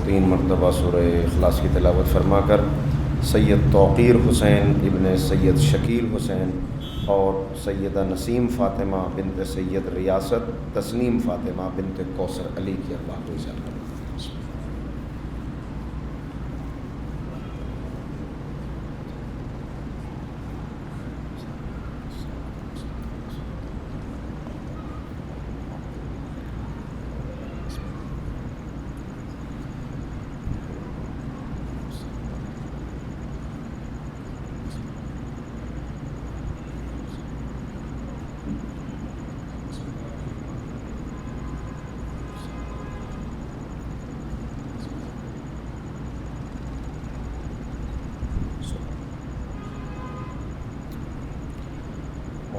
3 مرتبہ سورہ اخلاص کی تلاوت فرما کر سید توقیر حسین ابن سید شکیل حسین اور سیدہ نسیم فاطمہ بنت سید ریاست تسنیم فاطمہ بنت کوثر علی کی ارواح کو اجازت دیں۔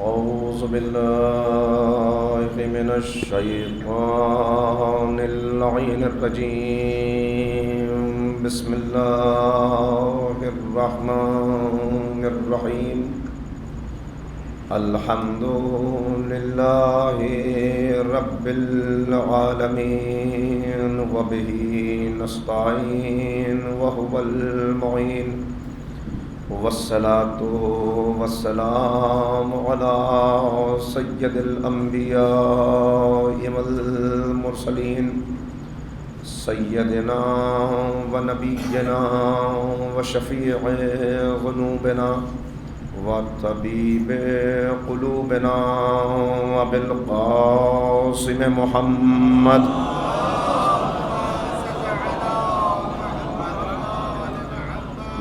اعوذ باللہ من الشیطان اللعین الرجیم، بسم اللہ الرحمن الرحیم، الحمد للہ رب العالمین وبہ نستعین وہو المعین، والصلاة والسلام على سید الانبیاء والمرسلین، سیدنا و نبینا و شفیع ذنوبنا و طبیب قلوبنا و بالقاسم محمد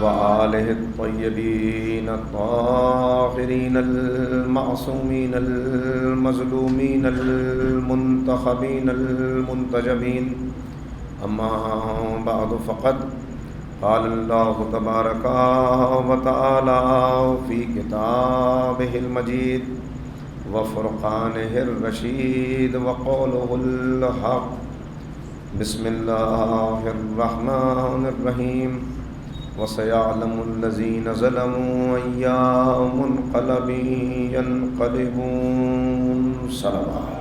وآلہ الطیبین الطاہرین المعصومین المظلومین المنتخبین المنتجبین، اما بعد فقد قال اللہ تبارک و تعالی فی کتابہ المجید وفرقانہ الرشید وقولہ الحق، بسم اللہ الرحمن الرحیم، وَسَيَعْلَمُ الَّذِينَ ظَلَمُوا أَيَّ مُنْقَلَبٍ يَنْقَلِبُونَ۔ صلوات۔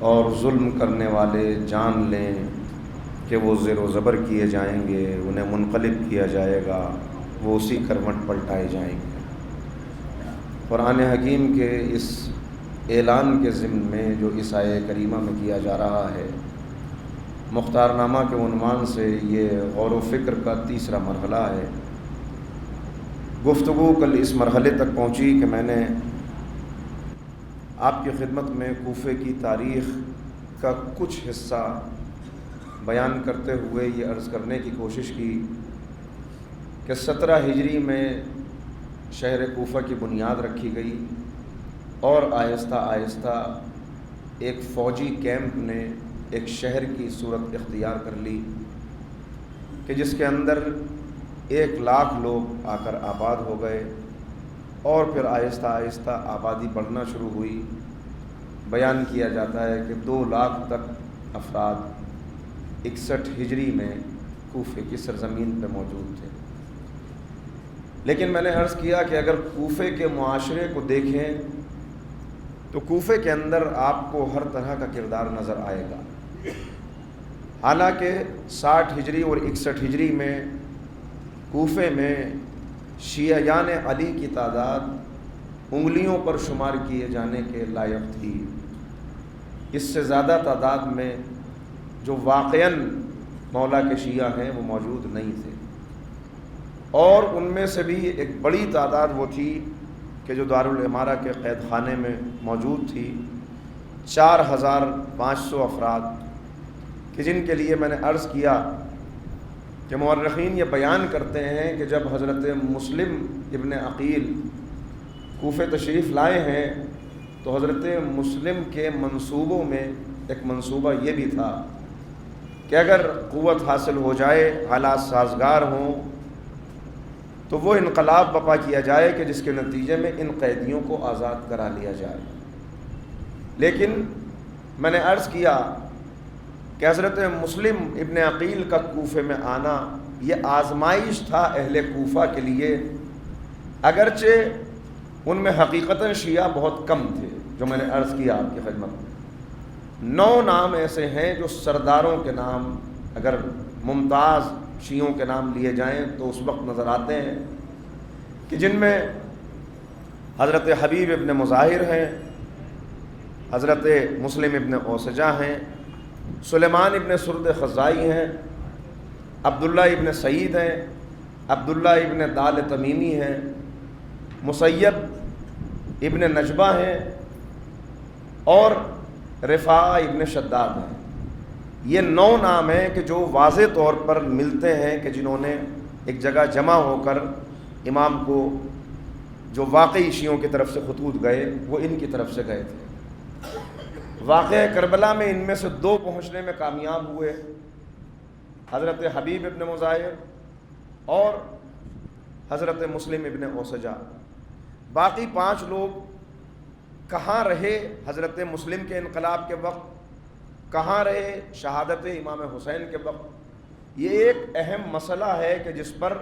اور ظلم کرنے والے جان لیں کہ وہ زیر و زبر کیے جائیں گے، انہیں منقلب کیا جائے گا، وہ اسی کروٹ پلٹائے جائیں گے۔ قرآن حکیم کے اس اعلان کے ضمن میں جو اس آیہ کریمہ میں کیا جا رہا ہے، مختار نامہ کے عنوان سے یہ غور و فکر کا تیسرا مرحلہ ہے۔ گفتگو کل اس مرحلے تک پہنچی کہ میں نے آپ کی خدمت میں کوفے کی تاریخ کا کچھ حصہ بیان کرتے ہوئے یہ عرض کرنے کی کوشش کی کہ 17 ہجری میں شہر کوفہ کی بنیاد رکھی گئی اور آہستہ آہستہ ایک فوجی کیمپ نے ایک شہر کی صورت اختیار کر لی کہ جس کے اندر 1,00,000 لوگ آ کر آباد ہو گئے، اور پھر آہستہ آہستہ آبادی بڑھنا شروع ہوئی۔ بیان کیا جاتا ہے کہ 2,00,000 تک افراد 61 ہجری میں کوفے کی سرزمین پہ موجود تھے۔ لیکن میں نے عرض کیا کہ اگر کوفے کے معاشرے کو دیکھیں تو کوفے کے اندر آپ کو ہر طرح کا کردار نظر آئے گا۔ حالانکہ 60 ہجری اور 61 ہجری میں کوفے میں شیعیان علی کی تعداد انگلیوں پر شمار کیے جانے کے لائق تھی، اس سے زیادہ تعداد میں جو واقعاً مولا کے شیعہ ہیں وہ موجود نہیں تھے، اور ان میں سے بھی ایک بڑی تعداد وہ تھی کہ جو دارالعمارہ کے قید خانے میں موجود تھی، 4,500 افراد، کہ جن کے لیے میں نے عرض کیا کہ مورخین یہ بیان کرتے ہیں کہ جب حضرت مسلم ابن عقیل کوفے تشریف لائے ہیں تو حضرت مسلم کے منصوبوں میں ایک منصوبہ یہ بھی تھا کہ اگر قوت حاصل ہو جائے، حالات سازگار ہوں، تو وہ انقلاب برپا کیا جائے کہ جس کے نتیجے میں ان قیدیوں کو آزاد کرا لیا جائے۔ لیکن میں نے عرض کیا کہ حضرت مسلم ابن عقیل کا کوفے میں آنا یہ آزمائش تھا اہل کوفہ کے لیے، اگرچہ ان میں حقیقتاً شیعہ بہت کم تھے، جو میں نے عرض کیا آپ کی خدمت میں، 9 نام ایسے ہیں جو سرداروں کے نام اگر ممتاز شیعوں کے نام لیے جائیں تو اس وقت نظر آتے ہیں کہ جن میں حضرت حبیب ابن مظاہر ہیں، حضرت مسلم ابن اوسجہ ہیں، سلیمان ابن سرد خزائی ہیں، عبداللہ ابن سعید ہیں، عبداللہ ابن دال تمیمی ہیں، مسیب ابن نجبہ ہیں اور رفاع ابن شداد ہیں۔ یہ 9 نام ہیں کہ جو واضح طور پر ملتے ہیں کہ جنہوں نے ایک جگہ جمع ہو کر امام کو، جو واقعی شیعوں کی طرف سے خطوط گئے وہ ان کی طرف سے گئے تھے۔ واقعہ کربلا میں ان میں سے 2 پہنچنے میں کامیاب ہوئے، حضرت حبیب ابن مظاہر اور حضرت مسلم ابن اوسجہ۔ باقی 5 لوگ کہاں رہے حضرت مسلم کے انقلاب کے وقت، کہاں رہے شہادت امام حسین کے وقت، یہ ایک اہم مسئلہ ہے کہ جس پر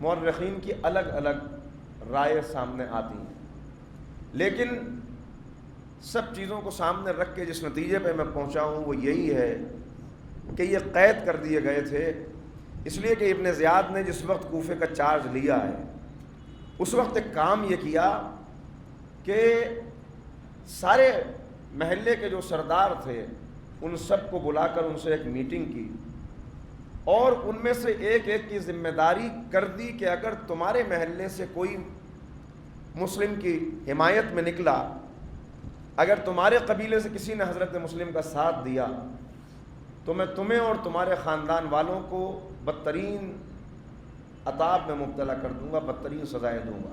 مورخین کی الگ الگ رائے سامنے آتی ہیں، لیکن سب چیزوں کو سامنے رکھ کے جس نتیجے پہ میں پہنچا ہوں وہ یہی ہے کہ یہ قید کر دیے گئے تھے اس لیے کہ ابن زیاد نے جس وقت کوفے کا چارج لیا ہے اس وقت ایک کام یہ کیا کہ سارے محلے کے جو سردار تھے ان سب کو بلا کر ان سے ایک میٹنگ کی اور ان میں سے ایک ایک کی ذمہ داری کر دی کہ اگر تمہارے محلے سے کوئی مسلم کی حمایت میں نکلا، اگر تمہارے قبیلے سے کسی نے حضرت مسلم کا ساتھ دیا تو میں تمہیں اور تمہارے خاندان والوں کو بدترین عذاب میں مبتلا کر دوں گا، بدترین سزائیں دوں گا،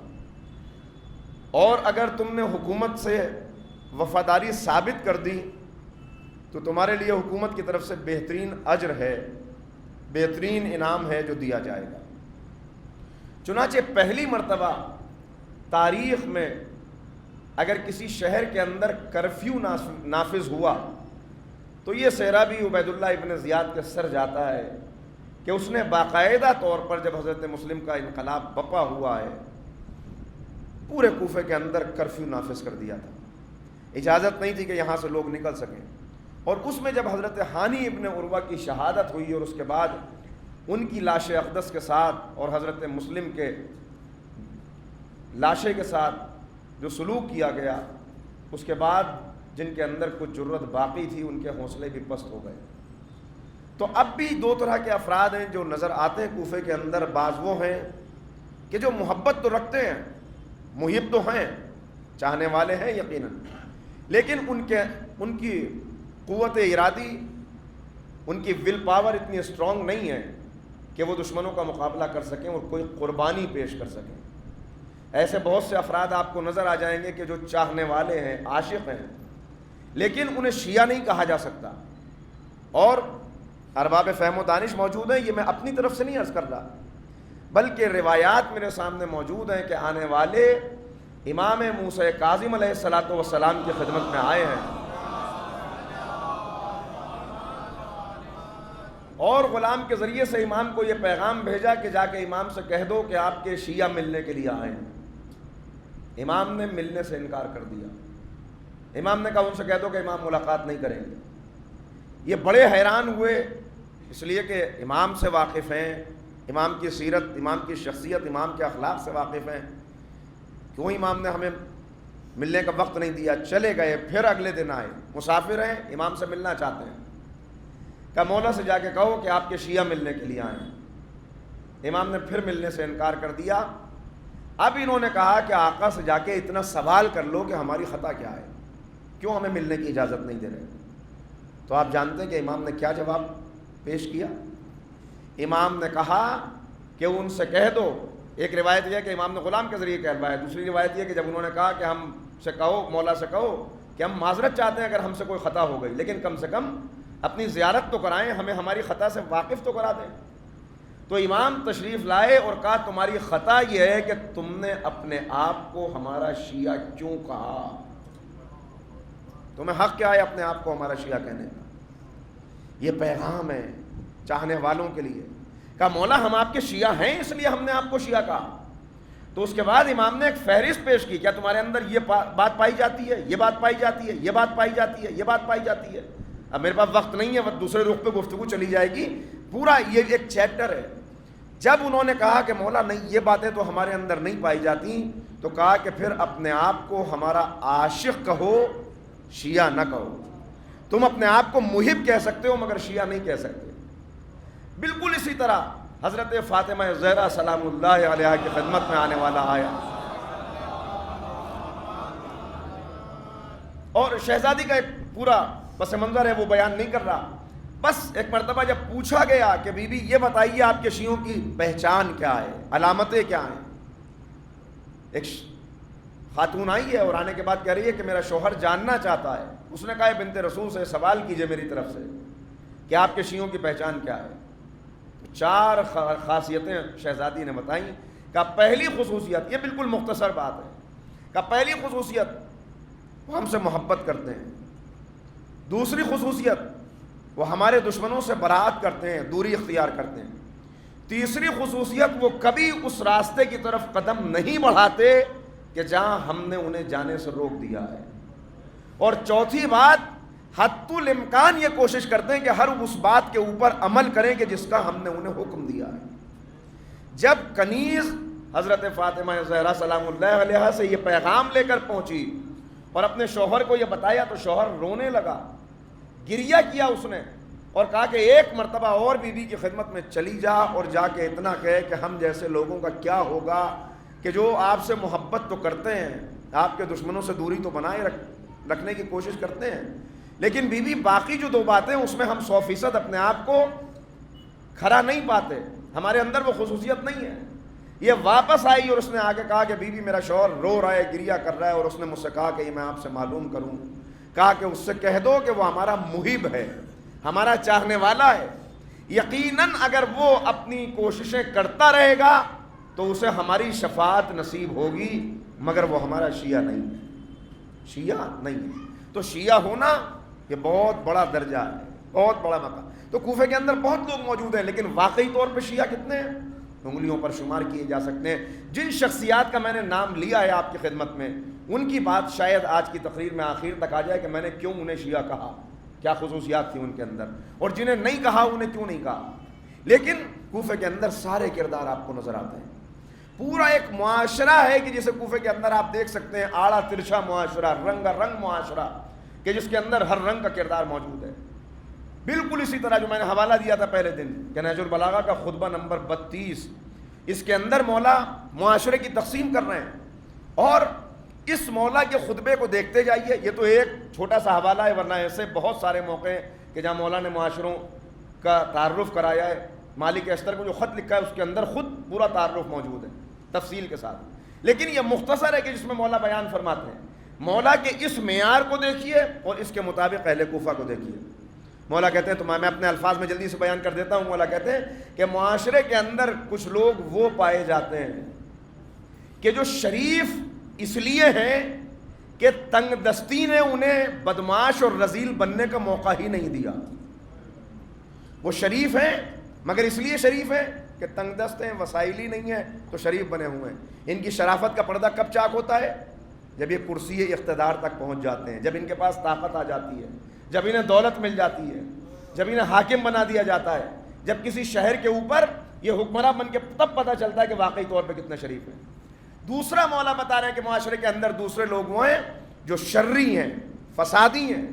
اور اگر تم نے حکومت سے وفاداری ثابت کر دی تو تمہارے لیے حکومت کی طرف سے بہترین اجر ہے، بہترین انعام ہے جو دیا جائے گا۔ چنانچہ پہلی مرتبہ تاریخ میں اگر کسی شہر کے اندر کرفیو نافذ ہوا تو یہ صحرا بھی عبید اللہ ابن زیاد کے سر جاتا ہے کہ اس نے باقاعدہ طور پر جب حضرت مسلم کا انقلاب بپا ہوا ہے پورے کوفے کے اندر کرفیو نافذ کر دیا تھا، اجازت نہیں تھی کہ یہاں سے لوگ نکل سکیں، اور اس میں جب حضرت ہانی ابن عروہ کی شہادت ہوئی اور اس کے بعد ان کی لاش اقدس کے ساتھ اور حضرت مسلم کے لاشے کے ساتھ جو سلوک کیا گیا، اس کے بعد جن کے اندر کچھ جرت باقی تھی ان کے حوصلے بھی پست ہو گئے۔ تو اب بھی 2 طرح کے افراد ہیں جو نظر آتے ہیں کوفے کے اندر۔ بعض وہ ہیں کہ جو محبت تو رکھتے ہیں، محب تو ہیں، چاہنے والے ہیں یقیناً، لیکن ان کی قوت ارادی، ان کی ول پاور اتنی اسٹرانگ نہیں ہے کہ وہ دشمنوں کا مقابلہ کر سکیں اور کوئی قربانی پیش کر سکیں۔ ایسے بہت سے افراد آپ کو نظر آ جائیں گے کہ جو چاہنے والے ہیں، عاشق ہیں، لیکن انہیں شیعہ نہیں کہا جا سکتا، اور ارباب فہم و دانش موجود ہیں، یہ میں اپنی طرف سے نہیں عرض کر رہا بلکہ روایات میرے سامنے موجود ہیں کہ آنے والے امام موسیٰ کاظم علیہ السلام کی خدمت میں آئے ہیں اور غلام کے ذریعے سے امام کو یہ پیغام بھیجا کہ جا کے امام سے کہہ دو کہ آپ کے شیعہ ملنے کے لیے آئے ہیں۔ امام نے ملنے سے انکار کر دیا۔ امام نے کہا ان سے کہہ دو کہ امام ملاقات نہیں کریں گے۔ یہ بڑے حیران ہوئے اس لیے کہ امام سے واقف ہیں، امام کی سیرت، امام کی شخصیت، امام کے اخلاق سے واقف ہیں، کیوں امام نے ہمیں ملنے کا وقت نہیں دیا؟ چلے گئے، پھر اگلے دن آئے، مسافر ہیں، امام سے ملنا چاہتے ہیں، کہا مولا سے جا کے کہو کہ آپ کے شیعہ ملنے کے لیے آئے ہیں۔ امام نے پھر ملنے سے انکار کر دیا۔ اب انہوں نے کہا کہ آقا سے جا کے اتنا سوال کر لو کہ ہماری خطا کیا ہے، کیوں ہمیں ملنے کی اجازت نہیں دے رہے؟ تو آپ جانتے ہیں کہ امام نے کیا جواب پیش کیا؟ امام نے کہا کہ ان سے کہہ دو، ایک روایت یہ ہے کہ امام نے غلام کے ذریعے کہلوایا، دوسری روایت یہ کہ جب انہوں نے کہا کہ ہم سے کہو، مولا سے کہو کہ ہم معذرت چاہتے ہیں اگر ہم سے کوئی خطا ہو گئی، لیکن کم سے کم اپنی زیارت تو کرائیں، ہمیں ہماری خطا سے واقف تو کرا دیں۔ تو امام تشریف لائے اور کہا تمہاری خطا یہ ہے کہ تم نے اپنے آپ کو ہمارا شیعہ کیوں کہا؟ تمہیں حق کیا ہے اپنے آپ کو ہمارا شیعہ کہنے کا؟ یہ پیغام ہے چاہنے والوں کے لیے۔ کہا مولا ہم آپ کے شیعہ ہیں اس لیے ہم نے آپ کو شیعہ کہا۔ تو اس کے بعد امام نے ایک فہرست پیش کی، کیا تمہارے اندر یہ بات پائی جاتی ہے، یہ بات پائی جاتی ہے، یہ بات پائی جاتی ہے، یہ بات پائی جاتی ہے. اب میرے پاس وقت نہیں ہے، دوسرے رخ پہ گفتگو چلی جائے گی، پورا یہ ایک چیپٹر ہے. جب انہوں نے کہا کہ مولا نہیں یہ باتیں تو ہمارے اندر نہیں پائی جاتی، تو کہا کہ پھر اپنے آپ کو ہمارا عاشق کہو، شیعہ نہ کہو. تم اپنے آپ کو محب کہہ سکتے ہو مگر شیعہ نہیں کہہ سکتے. بالکل اسی طرح حضرت فاطمہ زہرا سلام اللہ علیہا کی خدمت میں آنے والا آیا، اور شہزادی کا ایک پورا پس منظر ہے وہ بیان نہیں کر رہا. بس ایک مرتبہ جب پوچھا گیا کہ بی بی یہ بتائیے آپ کے شیعوں کی پہچان کیا ہے، علامتیں کیا ہیں. ایک خاتون آئی ہے اور آنے کے بعد کہہ رہی ہے کہ میرا شوہر جاننا چاہتا ہے. اس نے کہا بنت رسول سے سوال کیجئے میری طرف سے کہ آپ کے شیعوں کی پہچان کیا ہے. 4 خاصیتیں شہزادی نے بتائیں. کہ پہلی خصوصیت، یہ بالکل مختصر بات ہے، کہ پہلی خصوصیت وہ ہم سے محبت کرتے ہیں. دوسری خصوصیت وہ ہمارے دشمنوں سے برات کرتے ہیں، دوری اختیار کرتے ہیں. تیسری خصوصیت وہ کبھی اس راستے کی طرف قدم نہیں بڑھاتے کہ جہاں ہم نے انہیں جانے سے روک دیا ہے. اور چوتھی بات، حتی الامکان یہ کوشش کرتے ہیں کہ ہر اس بات کے اوپر عمل کریں کہ جس کا ہم نے انہیں حکم دیا ہے. جب کنیز حضرت فاطمہ زہرا سلام اللہ علیہا سے یہ پیغام لے کر پہنچی اور اپنے شوہر کو یہ بتایا تو شوہر رونے لگا، گریہ کیا اس نے، اور کہا کہ ایک مرتبہ اور بی بی کی خدمت میں چلی جا اور جا کے اتنا کہے کہ ہم جیسے لوگوں کا کیا ہوگا کہ جو آپ سے محبت تو کرتے ہیں، آپ کے دشمنوں سے دوری تو بنائے رکھنے کی کوشش کرتے ہیں، لیکن بی بی باقی جو 2 باتیں اس میں ہم 100% اپنے آپ کو کھڑا نہیں پاتے، ہمارے اندر وہ خصوصیت نہیں ہے. یہ واپس آئی اور اس نے آگے کہا کہ بی بی میرا شوہر رو رہا ہے، گریہ کر رہا ہے، اور اس نے مجھ سے کہا کہ یہ میں آپ سے معلوم کروں. کہا کہ اس سے کہہ دو کہ وہ ہمارا محب ہے، ہمارا چاہنے والا ہے. یقیناً اگر وہ اپنی کوششیں کرتا رہے گا تو اسے ہماری شفاعت نصیب ہوگی، مگر وہ ہمارا شیعہ نہیں ہے، شیعہ نہیں ہے. تو شیعہ ہونا یہ بہت بڑا درجہ ہے، بہت بڑا مقام. تو کوفے کے اندر بہت لوگ موجود ہیں، لیکن واقعی طور پہ شیعہ کتنے ہیں انگلیوں پر شمار کیے جا سکتے ہیں. جن شخصیات کا میں نے نام لیا ہے آپ کی خدمت میں، ان کی بات شاید آج کی تقریر میں آخر تک آ جائے کہ میں نے کیوں انہیں شیعہ کہا، کیا خصوصیات تھی ان کے اندر، اور جنہیں نہیں کہا انہیں کیوں نہیں کہا. لیکن کوفے کے اندر سارے کردار آپ کو نظر آتے ہیں. پورا ایک معاشرہ ہے کہ جسے کوفے کے اندر آپ دیکھ سکتے ہیں، آڑا ترچھا معاشرہ، رنگا رنگ معاشرہ، کہ جس کے اندر ہر رنگ کا کردار موجود ہے. بالکل اسی طرح جو میں نے حوالہ دیا تھا پہلے دن کہ نہج البلاغہ کا خطبہ نمبر 32، اس کے اندر مولا معاشرے کی تقسیم کر رہے ہیں. اور اس مولا کے خطبے کو دیکھتے جائیے. یہ تو ایک چھوٹا سا حوالہ ہے، ورنہ ایسے بہت سارے موقع ہیں کہ جہاں مولا نے معاشروں کا تعارف کرایا ہے. مالک اشتر کو جو خط لکھا ہے اس کے اندر خود پورا تعارف موجود ہے تفصیل کے ساتھ. لیکن یہ مختصر ہے کہ جس میں مولا بیان فرماتے ہیں. مولا کے اس معیار کو دیکھیے اور اس کے مطابق اہل کوفہ کو دیکھیے. مولا کہتے ہیں، تو میں اپنے الفاظ میں جلدی سے بیان کر دیتا ہوں. مولا کہتے ہیں کہ معاشرے کے اندر کچھ لوگ وہ پائے جاتے ہیں کہ جو شریف اس لیے ہیں کہ تنگ دستی نے انہیں بدماش اور رذیل بننے کا موقع ہی نہیں دیا. وہ شریف ہیں مگر اس لیے شریف ہیں کہ تنگ دست ہیں، وسائل ہی نہیں ہیں تو شریف بنے ہوئے ہیں. ان کی شرافت کا پردہ کب چاک ہوتا ہے؟ جب یہ کرسی اقتدار تک پہنچ جاتے ہیں، جب ان کے پاس طاقت آ جاتی ہے، جب انہیں دولت مل جاتی ہے، جب انہیں حاکم بنا دیا جاتا ہے، جب کسی شہر کے اوپر یہ حکمراں بن کے تب پتہ چلتا ہے کہ واقعی طور پہ کتنے شریف ہیں. دوسرا مولا بتا رہے ہیں کہ معاشرے کے اندر دوسرے لوگ وہ ہیں جو شرری ہیں، فسادی ہیں،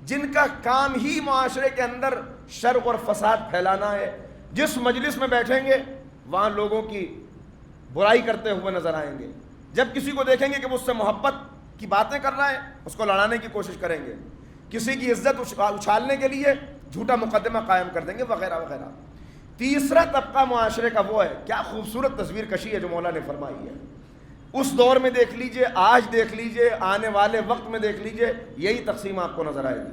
جن کا کام ہی معاشرے کے اندر شر اور فساد پھیلانا ہے. جس مجلس میں بیٹھیں گے وہاں لوگوں کی برائی کرتے ہوئے نظر آئیں گے. جب کسی کو دیکھیں گے کہ وہ اس سے محبت کی باتیں کر رہا ہے اس کو لڑانے کی کوشش کریں گے، کسی کی عزت اچھالنے کے لیے جھوٹا مقدمہ قائم کر دیں گے، وغیرہ وغیرہ. تیسرا طبقہ معاشرے کا وہ ہے، کیا خوبصورت تصویر کشی ہے جو مولا نے فرمائی ہے. اس دور میں دیکھ لیجئے، آج دیکھ لیجئے، آنے والے وقت میں دیکھ لیجئے، یہی تقسیم آپ کو نظر آئے گی.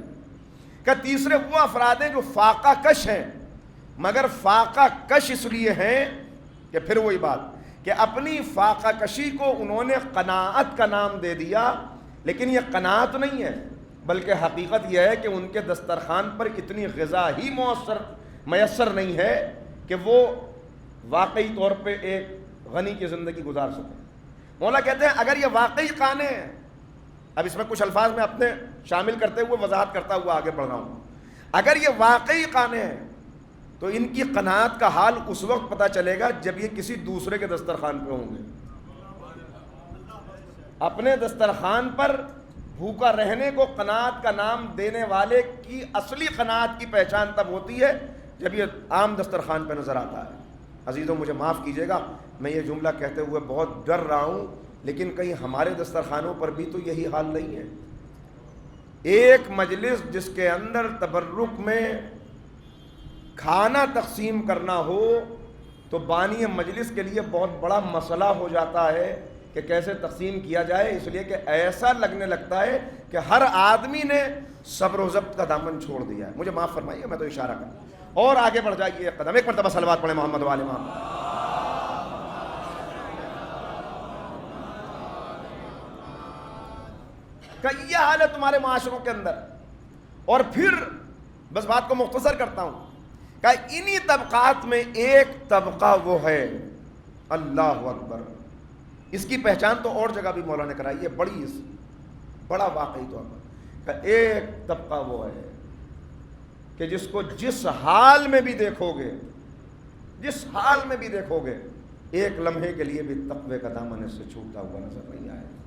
کہ تیسرے وہ افراد ہیں جو فاقہ کش ہیں، مگر فاقہ کش اس لیے ہیں کہ پھر وہی بات کہ اپنی فاقہ کشی کو انہوں نے قناعت کا نام دے دیا. لیکن یہ قناعت نہیں ہے، بلکہ حقیقت یہ ہے کہ ان کے دسترخوان پر اتنی غذا ہی میسر نہیں ہے کہ وہ واقعی طور پہ ایک غنی کی زندگی گزار سکیں۔ مولا کہتے ہیں اگر یہ واقعی قانع ہے، اب اس میں کچھ الفاظ میں اپنے شامل کرتے ہوئے وضاحت کرتا ہوا آگے بڑھ رہا ہوں، اگر یہ واقعی قانع ہے تو ان کی قناعت کا حال اس وقت پتہ چلے گا جب یہ کسی دوسرے کے دسترخوان پہ ہوں گے۔ اپنے دسترخوان پر بھوکا رہنے کو قناعت کا نام دینے والے کی اصلی قناعت کی پہچان تب ہوتی ہے جب یہ عام دسترخوان پہ نظر آتا ہے۔ عزیزوں مجھے معاف کیجیے گا، میں یہ جملہ کہتے ہوئے بہت ڈر رہا ہوں، لیکن کہیں ہمارے دسترخوانوں پر بھی تو یہی حال نہیں ہے۔ ایک مجلس جس کے اندر تبرک میں کھانا تقسیم کرنا ہو تو بانی مجلس کے لیے بہت بڑا مسئلہ ہو جاتا ہے کہ کیسے تقسیم کیا جائے، اس لیے کہ ایسا لگنے لگتا ہے کہ ہر آدمی نے صبر و ضبط کا دامن چھوڑ دیا ہے۔ مجھے معاف فرمائیے، میں تو اشارہ کروں اور آگے بڑھ جائیے ایک قدم، ایک مرتبہ صلوات پڑھیں محمد وآل محمد۔ کہ یہ حال ہے تمہارے معاشروں کے اندر، اور پھر بس بات کو مختصر کرتا ہوں کہ انہی طبقات میں ایک طبقہ وہ ہے، اللہ اکبر، اس کی پہچان تو اور جگہ بھی مولا نے کرائی ہے، بڑا واقعی طور پر، کہ ایک طبقہ وہ ہے کہ جس کو جس حال میں بھی دیکھو گے، جس حال میں بھی دیکھو گے، ایک لمحے کے لیے بھی تقوی کا دامن اس سے چھوٹتا ہوا نظر نہیں آئے گا۔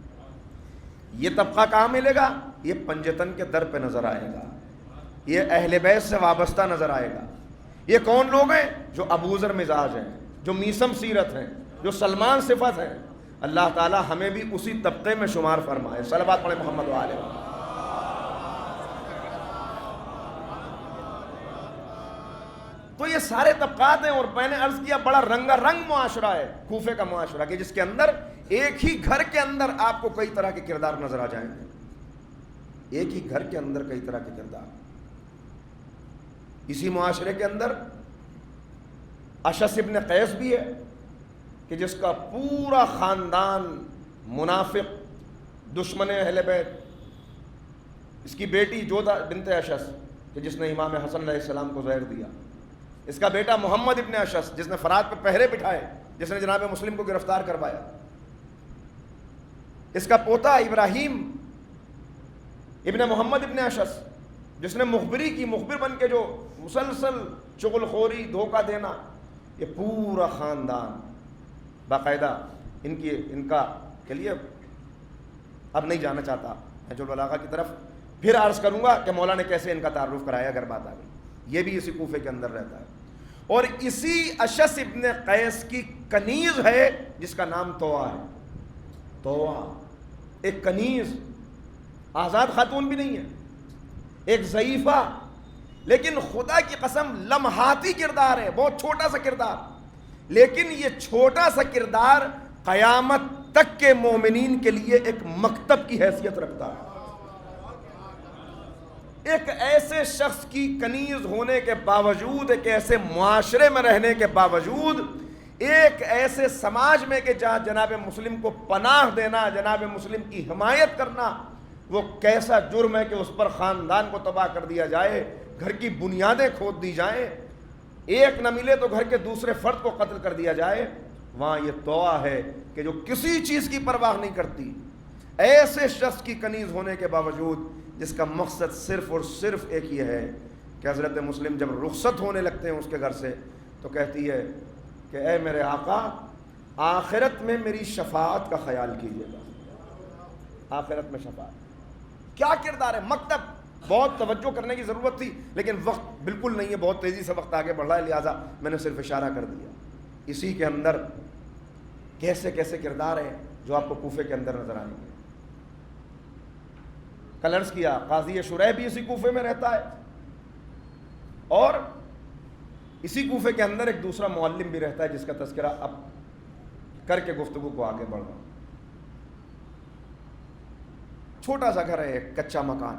یہ طبقہ کہاں ملے گا؟ یہ پنجتن کے در پہ نظر آئے گا، یہ اہل بیت سے وابستہ نظر آئے گا۔ یہ کون لوگ ہیں؟ جو ابوذر مزاج ہیں، جو میسم سیرت ہیں، جو سلمان صفت ہیں۔ اللہ تعالی ہمیں بھی اسی طبقے میں شمار فرمائے۔ صلوات پڑھیں محمد وآلہ۔ تو یہ سارے طبقات ہیں، اور میں نے عرض کیا بڑا رنگا رنگ معاشرہ ہے کوفے کا معاشرہ، کہ جس کے اندر ایک ہی گھر کے اندر آپ کو کئی طرح کے کردار نظر آ جائیں گے، ایک ہی گھر کے اندر کئی طرح کے کردار۔ اسی معاشرے کے اندر اشعث ابن قیس بھی ہے کہ جس کا پورا خاندان منافق، دشمن اہل بیت۔ اس کی بیٹی جودہ بنت اشعث کہ جس نے امام حسن علیہ السلام کو زہر دیا، اس کا بیٹا محمد ابن اشعث جس نے فرات پہ پہرے بٹھائے، جس نے جناب مسلم کو گرفتار کروایا، اس کا پوتا ابراہیم ابن محمد ابن اشعث جس نے مخبری کی، مخبر بن کے جو مسلسل چغل خوری، دھوکہ دینا، یہ پورا خاندان باقاعدہ ان کا کے لیے اب نہیں جانا چاہتا نہج البلاغہ کی طرف، پھر عرض کروں گا کہ مولا نے کیسے ان کا تعارف کرایا اگر بات آ گئی۔ یہ بھی اسی کوفے کے اندر رہتا ہے، اور اسی اشعث ابن قیس کی کنیز ہے جس کا نام طوع ہے۔ طوع ایک کنیز، آزاد خاتون بھی نہیں ہے، ایک ضعیفہ، لیکن خدا کی قسم لمحاتی کردار ہے، بہت چھوٹا سا کردار، لیکن یہ چھوٹا سا کردار قیامت تک کے مومنین کے لیے ایک مکتب کی حیثیت رکھتا ہے۔ ایک ایسے شخص کی کنیز ہونے کے باوجود، ایک ایسے معاشرے میں رہنے کے باوجود، ایک ایسے سماج میں کہ جہاں جناب مسلم کو پناہ دینا، جناب مسلم کی حمایت کرنا، وہ کیسا جرم ہے کہ اس پر خاندان کو تباہ کر دیا جائے، گھر کی بنیادیں کھود دی جائیں، ایک نہ ملے تو گھر کے دوسرے فرد کو قتل کر دیا جائے۔ وہاں یہ طوع ہے کہ جو کسی چیز کی پرواہ نہیں کرتی، ایسے شخص کی کنیز ہونے کے باوجود جس کا مقصد صرف اور صرف ایک یہ ہے کہ حضرت مسلم جب رخصت ہونے لگتے ہیں اس کے گھر سے تو کہتی ہے کہ اے میرے آقا، آخرت میں میری شفاعت کا خیال کیجیے گا۔ آخرت میں شفاعت کیا کردار ہے، مکتب۔ بہت توجہ کرنے کی ضرورت تھی، لیکن وقت بالکل نہیں ہے، بہت تیزی سے وقت آگے بڑھ رہا ہے، لہٰذا میں نے صرف اشارہ کر دیا۔ اسی کے اندر کیسے کیسے کردار ہیں جو آپ کو کوفے کے اندر نظر آئیں گے۔ کل عرض کیا قاضی شریح بھی اسی کوفے میں رہتا ہے، اور اسی کوفے کے اندر ایک دوسرا معلم بھی رہتا ہے جس کا تذکرہ اب کر کے گفتگو کو آگے بڑھ رہا ہوں۔ چھوٹا سا گھر ہے، ایک کچا مکان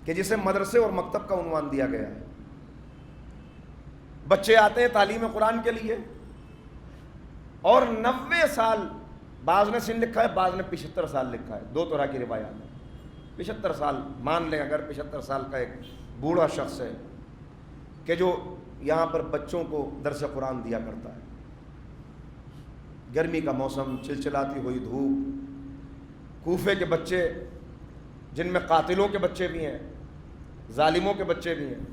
کہ جسے مدرسے اور مکتب کا عنوان دیا گیا ہے۔ بچے آتے ہیں تعلیم قرآن کے لیے، اور 90 سال، بعض نے سن لکھا ہے، بعض نے 75 سال لکھا ہے، دو طرح کی روایات ہیں۔ 75 سال مان لیں، اگر 75 سال کا ایک بوڑھا شخص ہے کہ جو یہاں پر بچوں کو درس قرآن دیا کرتا ہے، گرمی کا موسم، چلچلاتی ہوئی دھوپ، کوفے کے بچے جن میں قاتلوں کے بچے بھی ہیں، ظالموں کے بچے بھی ہیں،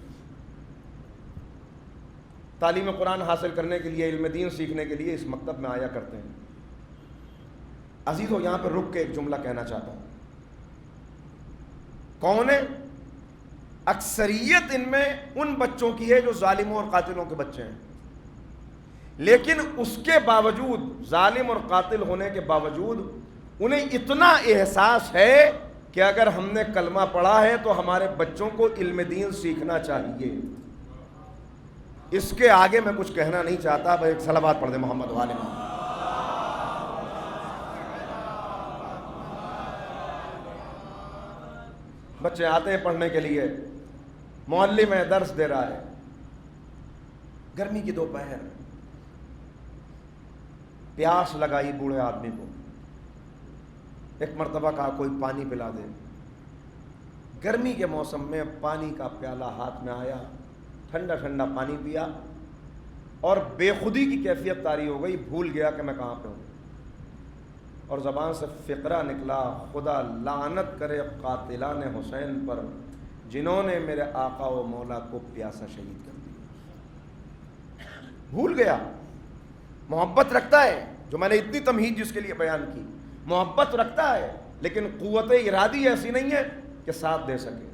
تعلیم قرآن حاصل کرنے کے لیے، علم دین سیکھنے کے لیے اس مکتب میں آیا کرتے ہیں۔ عزیزو، یہاں پر رک کے ایک جملہ کہنا چاہتا ہوں۔ کون ہے؟ اکثریت ان میں ان بچوں کی ہے جو ظالموں اور قاتلوں کے بچے ہیں، لیکن اس کے باوجود، ظالم اور قاتل ہونے کے باوجود، انہیں اتنا احساس ہے کہ اگر ہم نے کلمہ پڑھا ہے تو ہمارے بچوں کو علم دین سیکھنا چاہیے۔ اس کے آگے میں کچھ کہنا نہیں چاہتا، بس ایک صلوات پڑھ دیں محمد والے محمد۔ بچے آتے ہیں پڑھنے کے لیے، معلم ہے، درس دے رہا ہے، گرمی کی دوپہر، پیاس لگائی بوڑھے آدمی کو، ایک مرتبہ کہا کوئی پانی پلا دے۔ گرمی کے موسم میں پانی کا پیالہ ہاتھ میں آیا، ٹھنڈا ٹھنڈا پانی پیا، اور بے خودی کی کیفیت طاری ہو گئی، بھول گیا کہ میں کہاں پہ ہوں، اور زبان سے فقرہ نکلا، خدا لعنت کرے قاتلان حسین پر جنہوں نے میرے آقا و مولا کو پیاسا شہید کر دیا۔ بھول گیا۔ محبت رکھتا ہے، جو میں نے اتنی تمہید جس کے لیے بیان کی، محبت رکھتا ہے، لیکن قوت ارادی ایسی نہیں ہے کہ ساتھ دے سکے۔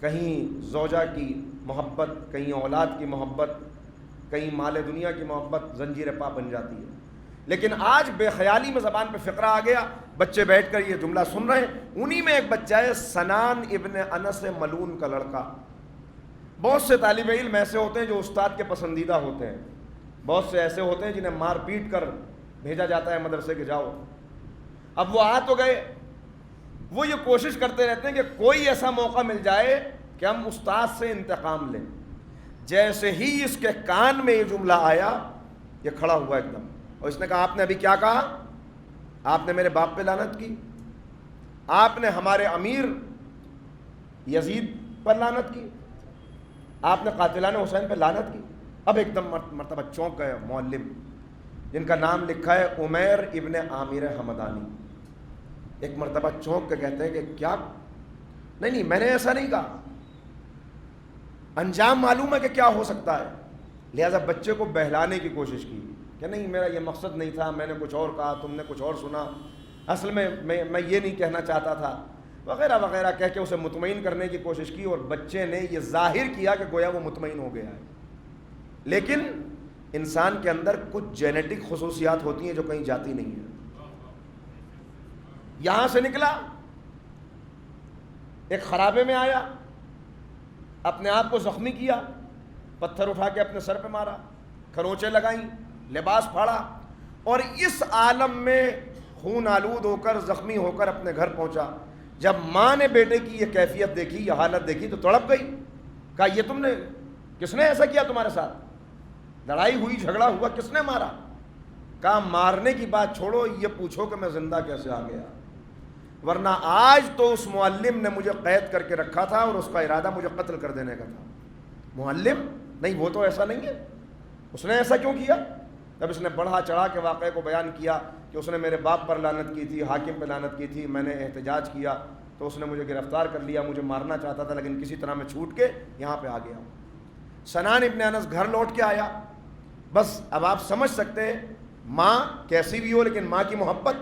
کہیں زوجہ کی محبت، کہیں اولاد کی محبت، کہیں مال دنیا کی محبت زنجیر پا بن جاتی ہے۔ لیکن آج بے خیالی میں زبان پہ فقرہ آ گیا، بچے بیٹھ کر یہ جملہ سن رہے ہیں، انہی میں ایک بچہ ہے سنان ابن انس ملون کا لڑکا۔ بہت سے طالب علم ایسے ہوتے ہیں جو استاد کے پسندیدہ ہوتے ہیں، بہت سے ایسے ہوتے ہیں جنہیں مار پیٹ کر بھیجا جاتا ہے مدرسے کے جاؤ۔ اب وہ آ تو گئے، وہ یہ کوشش کرتے رہتے ہیں کہ کوئی ایسا موقع مل جائے کہ ہم استاد سے انتقام لیں۔ جیسے ہی اس کے کان میں یہ جملہ آیا، یہ کھڑا ہوا ایک دم، اور اس نے کہا آپ نے ابھی کیا کہا؟ آپ نے میرے باپ پہ لعنت کی، آپ نے ہمارے امیر یزید پر لعنت کی، آپ نے قاتلان حسین پہ لعنت کی۔ اب ایک دم مرتبہ چونک گئے معلم، جن کا نام لکھا ہے عمیر ابن عامر حمدانی۔ ایک مرتبہ چونک کے کہتے ہیں کہ کیا؟ نہیں میں نے ایسا نہیں کہا، انجام معلوم ہے کہ کیا ہو سکتا ہے۔ لہذا بچے کو بہلانے کی کوشش کی کہ نہیں میرا یہ مقصد نہیں تھا، میں نے کچھ اور کہا، تم نے کچھ اور سنا، اصل میں یہ نہیں کہنا چاہتا تھا، وغیرہ وغیرہ کہہ کے اسے مطمئن کرنے کی کوشش کی، اور بچے نے یہ ظاہر کیا کہ گویا وہ مطمئن ہو گیا ہے۔ لیکن انسان کے اندر کچھ جینیٹک خصوصیات ہوتی ہیں جو کہیں جاتی نہیں ہیں۔ یہاں سے نکلا، ایک خرابے میں آیا، اپنے آپ کو زخمی کیا، پتھر اٹھا کے اپنے سر پہ مارا، کھروچیں لگائیں، لباس پھاڑا، اور اس عالم میں خون آلود ہو کر، زخمی ہو کر اپنے گھر پہنچا۔ جب ماں نے بیٹے کی یہ کیفیت دیکھی، یہ حالت دیکھی، تو تڑپ گئی، کہا یہ تم نے، کس نے ایسا کیا تمہارے ساتھ؟ لڑائی ہوئی، جھگڑا ہوا، کس نے مارا؟ کہا مارنے کی بات چھوڑو، یہ پوچھو کہ میں زندہ کیسے آ گیا، ورنہ آج تو اس معلم نے مجھے قید کر کے رکھا تھا اور اس کا ارادہ مجھے قتل کر دینے کا تھا۔ معلم نہیں، وہ تو ایسا نہیں ہے، اس نے ایسا کیوں کیا؟ جب اس نے بڑھا چڑھا کے واقعے کو بیان کیا کہ اس نے میرے باپ پر لعنت کی تھی، حاکم پہ لعنت کی تھی، میں نے احتجاج کیا تو اس نے مجھے گرفتار کر لیا، مجھے مارنا چاہتا تھا لیکن کسی طرح میں چھوٹ کے یہاں پہ آ گیا ہوں۔ سنان ابن انس گھر لوٹ کے آیا۔ بس اب آپ سمجھ سکتے ہیں ماں کیسی بھی ہو، لیکن ماں کی محبت۔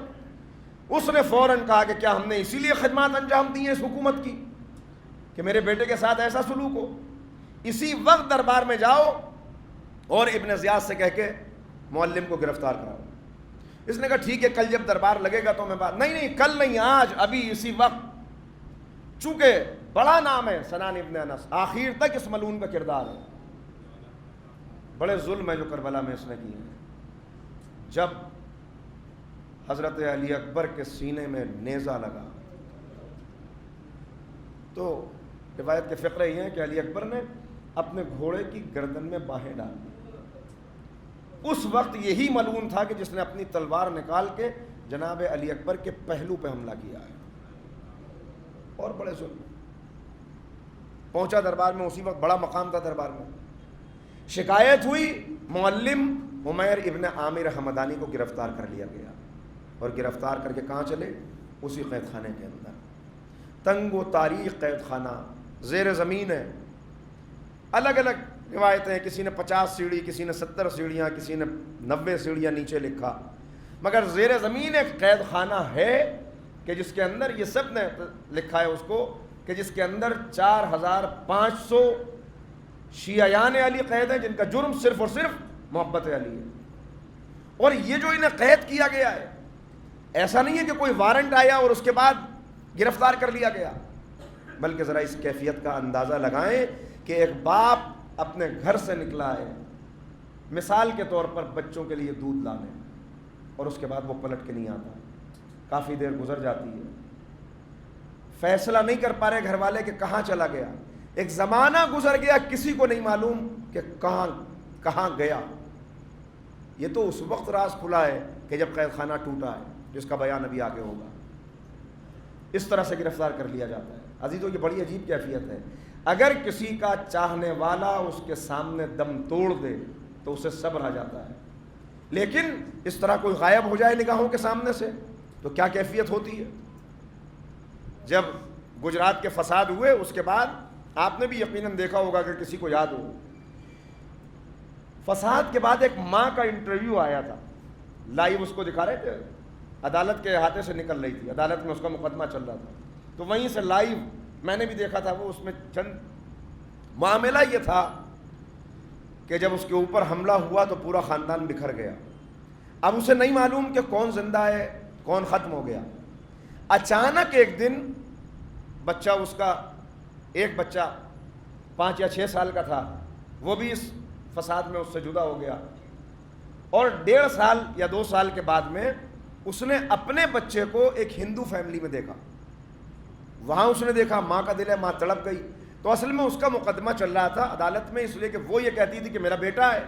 اس نے فوراً کہا کہ کیا ہم نے اسی لیے خدمات انجام دی ہیں اس حکومت کی کہ میرے بیٹے کے ساتھ ایسا سلوک ہو؟ اسی وقت دربار میں جاؤ اور ابن زیاد سے کہہ کے معلم کو گرفتار کراؤ۔ اس نے کہا ٹھیک ہے، کل جب دربار لگے گا تو میں بات، نہیں کل نہیں، آج، ابھی اسی وقت۔ چونکہ بڑا نام ہے سنان ابن انس، آخر تک اس ملعون کا کردار ہے۔ بڑے ظلم ہے جو کربلا میں اس نے کیے ہیں۔ جب حضرت علی اکبر کے سینے میں نیزہ لگا تو روایت کے فقرے یہ ہیں کہ علی اکبر نے اپنے گھوڑے کی گردن میں باہیں ڈال دی۔ اس وقت یہی ملعون تھا کہ جس نے اپنی تلوار نکال کے جناب علی اکبر کے پہلو پہ حملہ کیا ہے، اور بڑے ظلم۔ پہنچا دربار میں، اسی وقت بڑا مقام تھا دربار میں، شکایت ہوئی، معلم عمیر ابن عامر حمدانی کو گرفتار کر لیا گیا اور گرفتار کر کے کہاں چلے؟ اسی قید خانے کے اندر. تنگ و تاریخ قید خانہ، زیر زمین ہے. الگ الگ روایتیں ہیں، کسی نے 50 سیڑھی، کسی نے 70 سیڑھیاں، کسی نے 90 سیڑھیاں نیچے لکھا، مگر زیر زمین ایک قید خانہ ہے کہ جس کے اندر یہ سب نے لکھا ہے اس کو کہ جس کے اندر 4500 شیعیان علی قید ہیں جن کا جرم صرف اور صرف محبت علی ہے. اور یہ جو انہیں قید کیا گیا ہے، ایسا نہیں ہے کہ کوئی وارنٹ آیا اور اس کے بعد گرفتار کر لیا گیا، بلکہ ذرا اس کیفیت کا اندازہ لگائیں کہ ایک باپ اپنے گھر سے نکلا ہے مثال کے طور پر بچوں کے لیے دودھ لانے، اور اس کے بعد وہ پلٹ کے نہیں آتا، کافی دیر گزر جاتی ہے، فیصلہ نہیں کر پا رہے گھر والے کہ کہاں چلا گیا. ایک زمانہ گزر گیا، کسی کو نہیں معلوم کہ کہاں گیا. یہ تو اس وقت راز کھلا ہے کہ جب قید خانہ ٹوٹا ہے، جس کا بیان ابھی آگے ہوگا. اس طرح سے گرفتار کر لیا جاتا ہے. عزیزو، یہ بڑی عجیب کیفیت ہے. اگر کسی کا چاہنے والا اس کے سامنے دم توڑ دے تو اسے صبر آ جاتا ہے، لیکن اس طرح کوئی غائب ہو جائے نگاہوں کے سامنے سے تو کیا کیفیت ہوتی ہے. جب گجرات کے فساد ہوئے اس کے بعد آپ نے بھی یقیناً دیکھا ہوگا کہ کسی کو یاد ہو، فساد کے بعد ایک ماں کا انٹرویو آیا تھا، لائیو اس کو دکھا رہے تھے، عدالت کے احاطے سے نکل رہی تھی، عدالت میں اس کا مقدمہ چل رہا تھا، تو وہیں سے لائیو میں نے بھی دیکھا تھا. وہ اس میں چند معاملہ یہ تھا کہ جب اس کے اوپر حملہ ہوا تو پورا خاندان بکھر گیا. اب اسے نہیں معلوم کہ کون زندہ ہے کون ختم ہو گیا. اچانک ایک دن بچہ، اس کا ایک بچہ 5 یا 6 سال کا تھا، وہ بھی اس فساد میں اس سے جدا ہو گیا، اور 1.5 سال یا 2 سال کے بعد میں اس نے اپنے بچے کو ایک ہندو فیملی میں دیکھا. وہاں اس نے دیکھا، ماں کا دل ہے، ماں تڑپ گئی. تو اصل میں اس کا مقدمہ چل رہا تھا عدالت میں، اس لیے کہ وہ یہ کہتی تھی کہ میرا بیٹا ہے،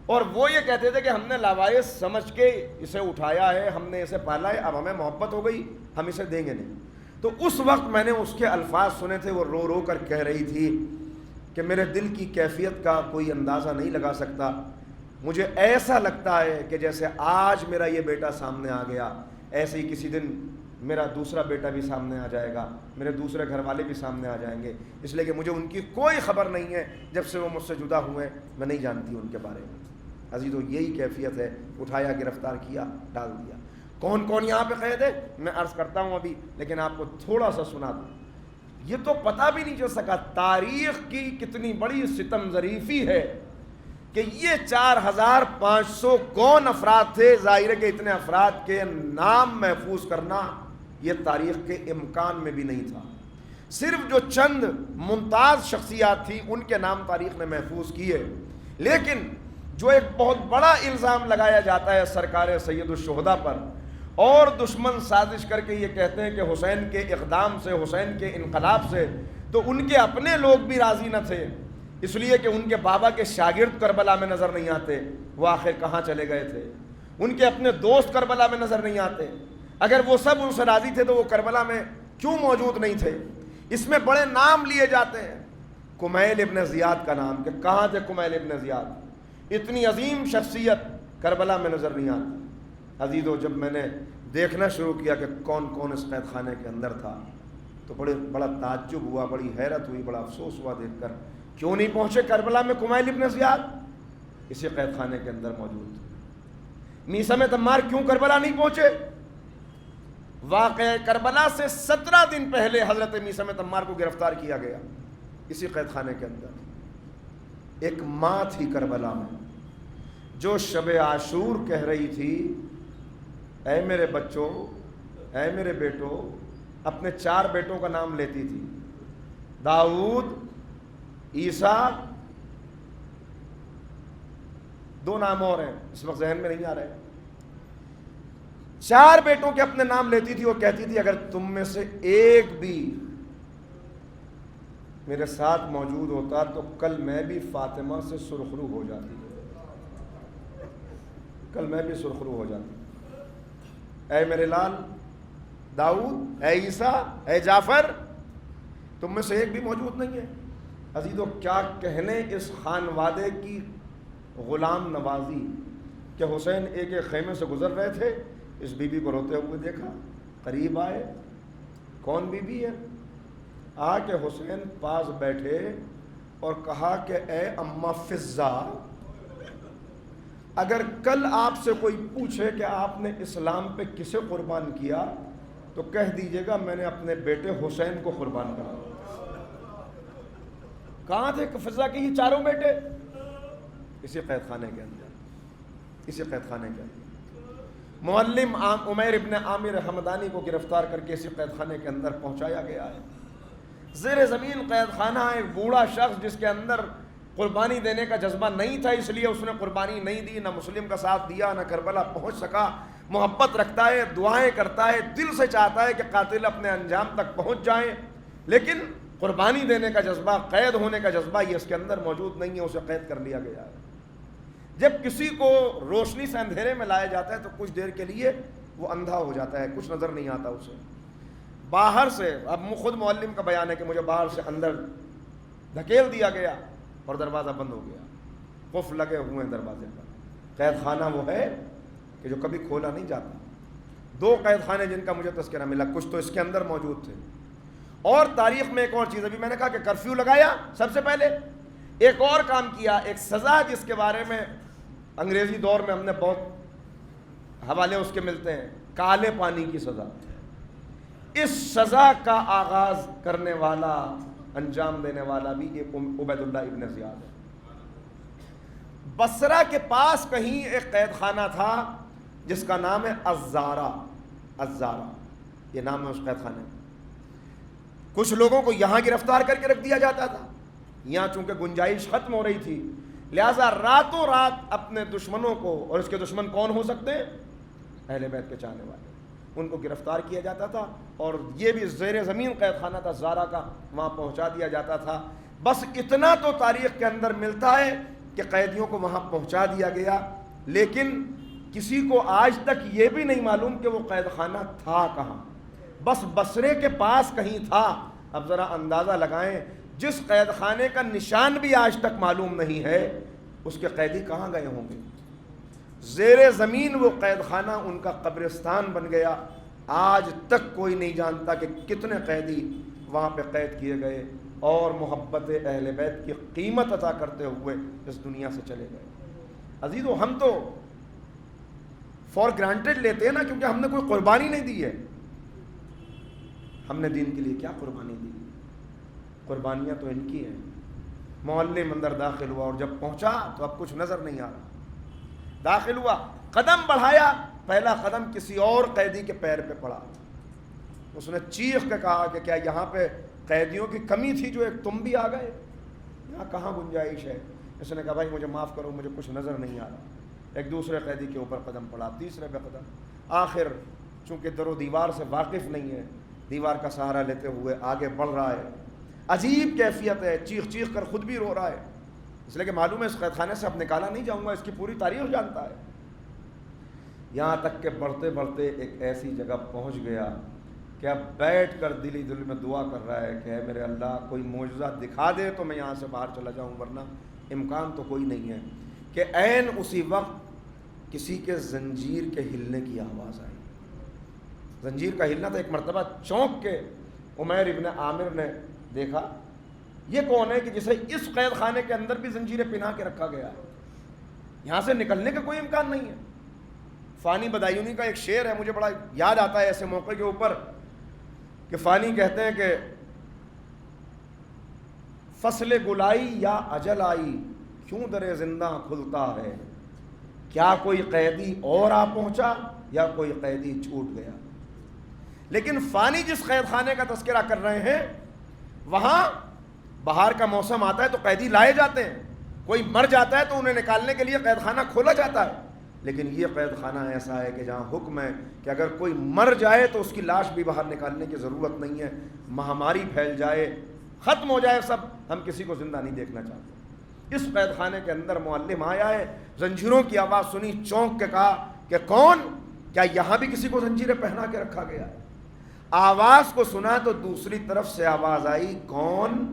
اور وہ یہ کہتے تھے کہ ہم نے لاوارث سمجھ کے اسے اٹھایا ہے، ہم نے اسے پالا ہے، اب ہمیں محبت ہو گئی، ہم اسے دیں گے نہیں. تو اس وقت میں نے اس کے الفاظ سنے تھے، وہ رو رو کر کہہ رہی تھی کہ میرے دل کی کیفیت کا کوئی اندازہ نہیں لگا سکتا. مجھے ایسا لگتا ہے کہ جیسے آج میرا یہ بیٹا سامنے آ گیا، ایسے ہی کسی دن میرا دوسرا بیٹا بھی سامنے آ جائے گا، میرے دوسرے گھر والے بھی سامنے آ جائیں گے، اس لیے کہ مجھے ان کی کوئی خبر نہیں ہے، جب سے وہ مجھ سے جدا ہوئے میں نہیں جانتی ان کے بارے میں. عزیزو، یہی کیفیت ہے. اٹھایا، گرفتار کیا، ڈال دیا. کون کون یہاں پہ قید ہے میں عرض کرتا ہوں ابھی، لیکن آپ کو تھوڑا سا سنا دوں. یہ تو پتہ بھی نہیں چل سکا تاریخ کی کتنی بڑی ستم ظریفی ہے کہ یہ 4500 کون افراد تھے. ظاہر ہے کہ اتنے افراد کے نام محفوظ کرنا یہ تاریخ کے امکان میں بھی نہیں تھا. صرف جو چند ممتاز شخصیات تھیں ان کے نام تاریخ نے محفوظ کیے. لیکن جو ایک بہت بڑا الزام لگایا جاتا ہے سرکار سید الشہداء پر، اور دشمن سازش کر کے یہ کہتے ہیں کہ حسین کے اقدام سے، حسین کے انقلاب سے، تو ان کے اپنے لوگ بھی راضی نہ تھے، اس لیے کہ ان کے بابا کے شاگرد کربلا میں نظر نہیں آتے، وہ آخر کہاں چلے گئے تھے. ان کے اپنے دوست کربلا میں نظر نہیں آتے، اگر وہ سب ان سے راضی تھے تو وہ کربلا میں کیوں موجود نہیں تھے. اس میں بڑے نام لیے جاتے ہیں، کمیل ابن زیاد کا نام، کہ کہاں تھے کمیل ابن زیاد، اتنی عظیم شخصیت کربلا میں نظر نہیں آتی. عزیزو، جب میں نے دیکھنا شروع کیا کہ کون کون اس قید خانے کے اندر تھا تو بڑا تعجب ہوا، بڑی حیرت ہوئی، بڑا افسوس ہوا دیکھ کر. کیوں نہیں پہنچے کربلا میں کمیل ابن زیاد؟ اسی قید خانے کے اندر موجود تھے. میثم تمار کیوں کربلا نہیں پہنچے؟ واقعہ کربلا سے 17 دن پہلے حضرت میثم تمار کو گرفتار کیا گیا اسی قید خانے کے اندر. ایک ماں تھی کربلا میں جو شب عاشور کہہ رہی تھی، اے میرے بچوں، اے میرے بیٹوں، اپنے 4 بیٹوں کا نام لیتی تھی، داؤد، عیسیٰ، 2 نام اور ہیں اس وقت ذہن میں نہیں آ رہے. 4 بیٹوں کے اپنے نام لیتی تھی اور کہتی تھی اگر تم میں سے ایک بھی میرے ساتھ موجود ہوتا تو کل میں بھی فاطمہ سے سرخرو ہو جاتی، کل میں بھی سرخرو ہو جاتی. اے میرے لال داؤد، اے عیسیٰ، اے جعفر، تم میں سے ایک بھی موجود نہیں ہے. عزیزو، کیا کہنے اس خانوادے کی غلام نوازی، کہ حسین ایک ایک خیمے سے گزر رہے تھے، اس بی بی کو روتے ہوئے دیکھا، قریب آئے، کون بی بی ہے؟ آ کے حسین پاس بیٹھے اور کہا کہ اے اماں فضہ، اگر کل آپ سے کوئی پوچھے کہ آپ نے اسلام پہ کسے قربان کیا تو کہہ دیجئے گا میں نے اپنے بیٹے حسین کو قربان کرا۔ کہاں تھے فضہ کے یہ چاروں بیٹے؟ اسی قید خانے کے اندر، اسی قید خانے کے اندر معلم عمیر ابن عامر حمدانی کو گرفتار کر کے اسی قید خانے کے اندر پہنچایا گیا ہے۔ زیر زمین قید خانہ، ایک بوڑھا شخص جس کے اندر قربانی دینے کا جذبہ نہیں تھا، اس لیے اس نے قربانی نہیں دی، نہ مسلم کا ساتھ دیا، نہ کربلا پہنچ سکا، محبت رکھتا ہے، دعائیں کرتا ہے، دل سے چاہتا ہے کہ قاتل اپنے انجام تک پہنچ جائیں، لیکن قربانی دینے کا جذبہ، قید ہونے کا جذبہ یہ اس کے اندر موجود نہیں ہے، اسے قید کر لیا گیا ہے۔ جب کسی کو روشنی سے اندھیرے میں لایا جاتا ہے تو کچھ دیر کے لیے وہ اندھا ہو جاتا ہے، کچھ نظر نہیں آتا اسے۔ باہر سے، اب خود معلم کا بیان ہے کہ مجھے باہر سے اندر دھکیل دیا گیا اور دروازہ بند ہو گیا، قفل لگے ہوئے ہیں دروازے پر۔ قید خانہ وہ ہے کہ جو کبھی کھولا نہیں جاتا۔ 2 قید خانے جن کا مجھے تذکرہ ملا، کچھ تو اس کے اندر موجود تھے۔ اور تاریخ میں ایک اور چیز، ابھی میں نے کہا کہ کرفیو لگایا، سب سے پہلے ایک اور کام کیا، ایک سزا جس کے بارے میں انگریزی دور میں ہم نے بہت حوالے اس کے ملتے ہیں، کالے پانی کی سزا۔ اس سزا کا آغاز کرنے والا، انجام دینے والا بھی ایک عبید اللہ ابن زیاد ہے۔ بصرہ کے پاس کہیں ایک قید خانہ تھا جس کا نام ہے الزارہ، الزارہ یہ نام ہے اس قید خانے۔ کچھ لوگوں کو یہاں گرفتار کر کے رکھ دیا جاتا تھا، یہاں چونکہ گنجائش ختم ہو رہی تھی، لہذا راتوں رات اپنے دشمنوں کو، اور اس کے دشمن کون ہو سکتے ہیں؟ اہل بیت کے چاہنے والے، ان کو گرفتار کیا جاتا تھا، اور یہ بھی زیر زمین قید خانہ تھا زارہ کا، وہاں پہنچا دیا جاتا تھا۔ بس اتنا تو تاریخ کے اندر ملتا ہے کہ قیدیوں کو وہاں پہنچا دیا گیا، لیکن کسی کو آج تک یہ بھی نہیں معلوم کہ وہ قید خانہ تھا کہاں، بس بصرے کے پاس کہیں تھا۔ اب ذرا اندازہ لگائیں، جس قید خانے کا نشان بھی آج تک معلوم نہیں ہے، اس کے قیدی کہاں گئے ہوں گے؟ زیر زمین وہ قید خانہ ان کا قبرستان بن گیا۔ آج تک کوئی نہیں جانتا کہ کتنے قیدی وہاں پہ قید کیے گئے اور محبت اہل بیت کی قیمت عطا کرتے ہوئے اس دنیا سے چلے گئے۔ عزیزو، ہم تو فار گرانٹیڈ لیتے ہیں نا، کیونکہ ہم نے کوئی قربانی نہیں دی ہے۔ ہم نے دین کے لیے کیا قربانی دی؟ قربانیاں تو ان کی ہیں۔ معلم اندر داخل ہوا اور جب پہنچا تو اب کچھ نظر نہیں آ رہا، داخل ہوا، قدم بڑھایا، پہلا قدم کسی اور قیدی کے پیر پہ پڑا۔ اس نے چیخ کے کہا کہ کیا یہاں پہ قیدیوں کی کمی تھی جو ایک تم بھی آ گئے؟ یہاں کہاں گنجائش ہے؟ اس نے کہا بھائی مجھے معاف کرو، مجھے کچھ نظر نہیں آ رہا۔ ایک دوسرے قیدی کے اوپر قدم پڑا، تیسرے پہ قدم، آخر چونکہ در و دیوار سے واقف نہیں ہے، دیوار کا سہارا لیتے ہوئے آگے بڑھ رہا ہے۔ عجیب کیفیت ہے، چیخ چیخ کر خود بھی رو رہا ہے، اس لیے کہ معلوم ہے اس قید خانے سے اب نکالا نہیں جاؤں گا، اس کی پوری تاریخ جانتا ہے۔ یہاں تک کہ بڑھتے بڑھتے ایک ایسی جگہ پہنچ گیا کہ اب بیٹھ کر دل ہی دل میں دعا کر رہا ہے کہ اے میرے اللہ کوئی معجزہ دکھا دے تو میں یہاں سے باہر چلا جاؤں، ورنہ امکان تو کوئی نہیں ہے۔ کہ عین اسی وقت کسی کے زنجیر کے ہلنے کی آواز آئی۔ زنجیر کا ہلنا تھا۔ ایک مرتبہ چونک کے عمیر ابن عامر نے دیکھا یہ کون ہے کہ جسے اس قید خانے کے اندر بھی زنجیریں پہنا کے رکھا گیا ہے، یہاں سے نکلنے کا کوئی امکان نہیں ہے۔ فانی بدایونی کا ایک شعر ہے، مجھے بڑا یاد آتا ہے ایسے موقع کے اوپر، کہ فانی کہتے ہیں کہ فصل گلائی یا اجل آئی، کیوں در زندہ کھلتا ہے، کیا کوئی قیدی اور آ پہنچا یا کوئی قیدی چھوٹ گیا۔ لیکن فانی جس قید خانے کا تذکرہ کر رہے ہیں، وہاں بہار کا موسم آتا ہے تو قیدی لائے جاتے ہیں، کوئی مر جاتا ہے تو انہیں نکالنے کے لیے قید خانہ کھولا جاتا ہے، لیکن یہ قید خانہ ایسا ہے کہ جہاں حکم ہے کہ اگر کوئی مر جائے تو اس کی لاش بھی باہر نکالنے کی ضرورت نہیں ہے، مہاماری پھیل جائے، ختم ہو جائے سب، ہم کسی کو زندہ نہیں دیکھنا چاہتے۔ اس قید خانے کے اندر معلم آیا ہے، زنجیروں کی آواز سنی، چونک کے کہا کہ کون؟ کیا یہاں بھی کسی کو زنجیریں پہنا کے رکھا گیا ہے؟ آواز کو سنا تو دوسری طرف سے آواز آئی، کون؟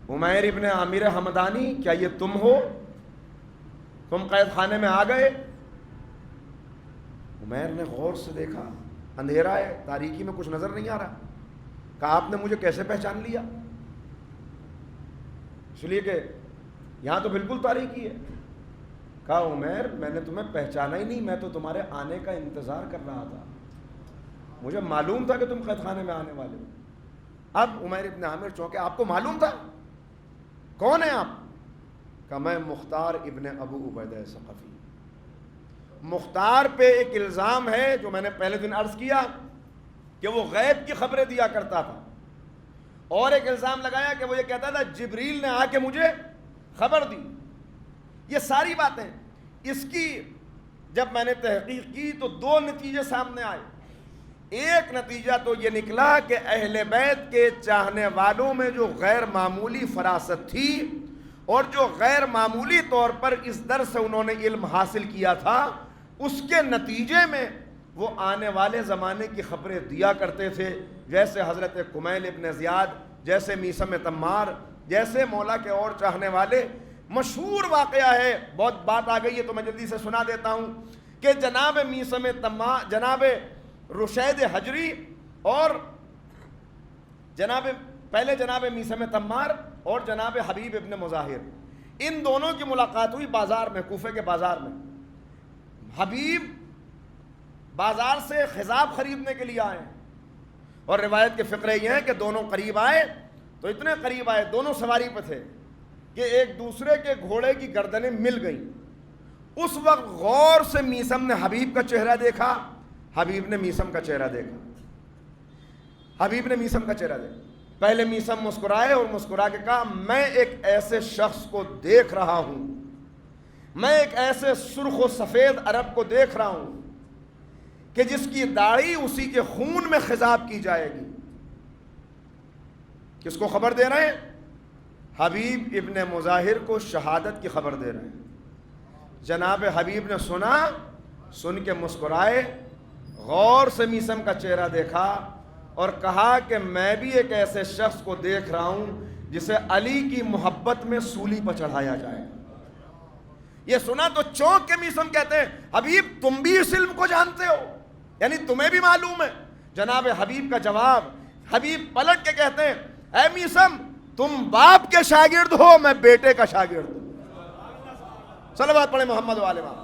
عمیر ابن عامر حمدانی، کیا یہ تم ہو؟ تم قید خانے میں آ گئے؟ عمیر نے غور سے دیکھا، اندھیرا ہے، تاریکی میں کچھ نظر نہیں آ رہا. کہا آپ نے مجھے کیسے پہچان لیا؟ اس لیے کہ یہاں تو بالکل تاریکی ہے. کہا عمیر میں نے تمہیں پہچانا ہی نہیں، میں تو تمہارے آنے کا انتظار کر رہا تھا، مجھے معلوم تھا کہ تم قید خانے میں آنے والے ہو. اب عمیر ابن عامر چونکے، آپ کو معلوم تھا؟ کون ہیں آپ؟ کہا میں مختار ابن ابو عبیدہ ثقفی. مختار پہ ایک الزام ہے جو میں نے پہلے دن عرض کیا کہ وہ غیب کی خبریں دیا کرتا تھا، اور ایک الزام لگایا کہ وہ یہ کہتا تھا جبریل نے آ کے مجھے خبر دی. یہ ساری باتیں اس کی جب میں نے تحقیق کی تو دو نتیجے سامنے آئے. ایک نتیجہ تو یہ نکلا کہ اہل بیت کے چاہنے والوں میں جو غیر معمولی فراست تھی اور جو غیر معمولی طور پر اس در سے انہوں نے علم حاصل کیا تھا، اس کے نتیجے میں وہ آنے والے زمانے کی خبریں دیا کرتے تھے. جیسے حضرت کمیل ابن زیاد، جیسے میثم تمار، جیسے مولا کے اور چاہنے والے. مشہور واقعہ ہے، بہت بات آ گئی ہے تو میں جلدی سے سنا دیتا ہوں کہ جناب میثم تمار، جناب رشید حجری اور جناب میثم تمار اور جناب حبیب ابن مظاہر، ان دونوں کی ملاقات ہوئی بازار میں، کوفے کے بازار میں. حبیب بازار سے خضاب خریدنے کے لیے آئے، اور روایت کے فقرے یہ ہیں کہ دونوں قریب آئے تو اتنے قریب آئے، دونوں سواری پہ تھے کہ ایک دوسرے کے گھوڑے کی گردنیں مل گئیں. اس وقت غور سے میثم نے حبیب کا چہرہ دیکھا، حبیب نے میثم کا چہرہ دیکھا. حبیب نے میثم کا چہرہ دیکھا. پہلے میثم مسکرائے اور مسکرا کے کہا میں ایک ایسے شخص کو دیکھ رہا ہوں، میں ایک ایسے سرخ و سفید عرب کو دیکھ رہا ہوں کہ جس کی داڑھی اسی کے خون میں خضاب کی جائے گی. کس کو خبر دے رہے ہیں؟ حبیب ابن مظاہر کو شہادت کی خبر دے رہے ہیں. جناب حبیب نے سنا، سن کے مسکرائے، غور سے میثم کا چہرہ دیکھا اور کہا کہ میں بھی ایک ایسے شخص کو دیکھ رہا ہوں جسے علی کی محبت میں سولی پر چڑھایا جائے. یہ سنا تو چونک کے میثم کہتے ہیں حبیب تم بھی اس علم کو جانتے ہو، یعنی تمہیں بھی معلوم ہے. جناب حبیب کا جواب، حبیب پلٹ کے کہتے ہیں اے میثم تم باپ کے شاگرد ہو، میں بیٹے کا شاگرد ہوں. صلوات پڑھیں محمد و آل محمد.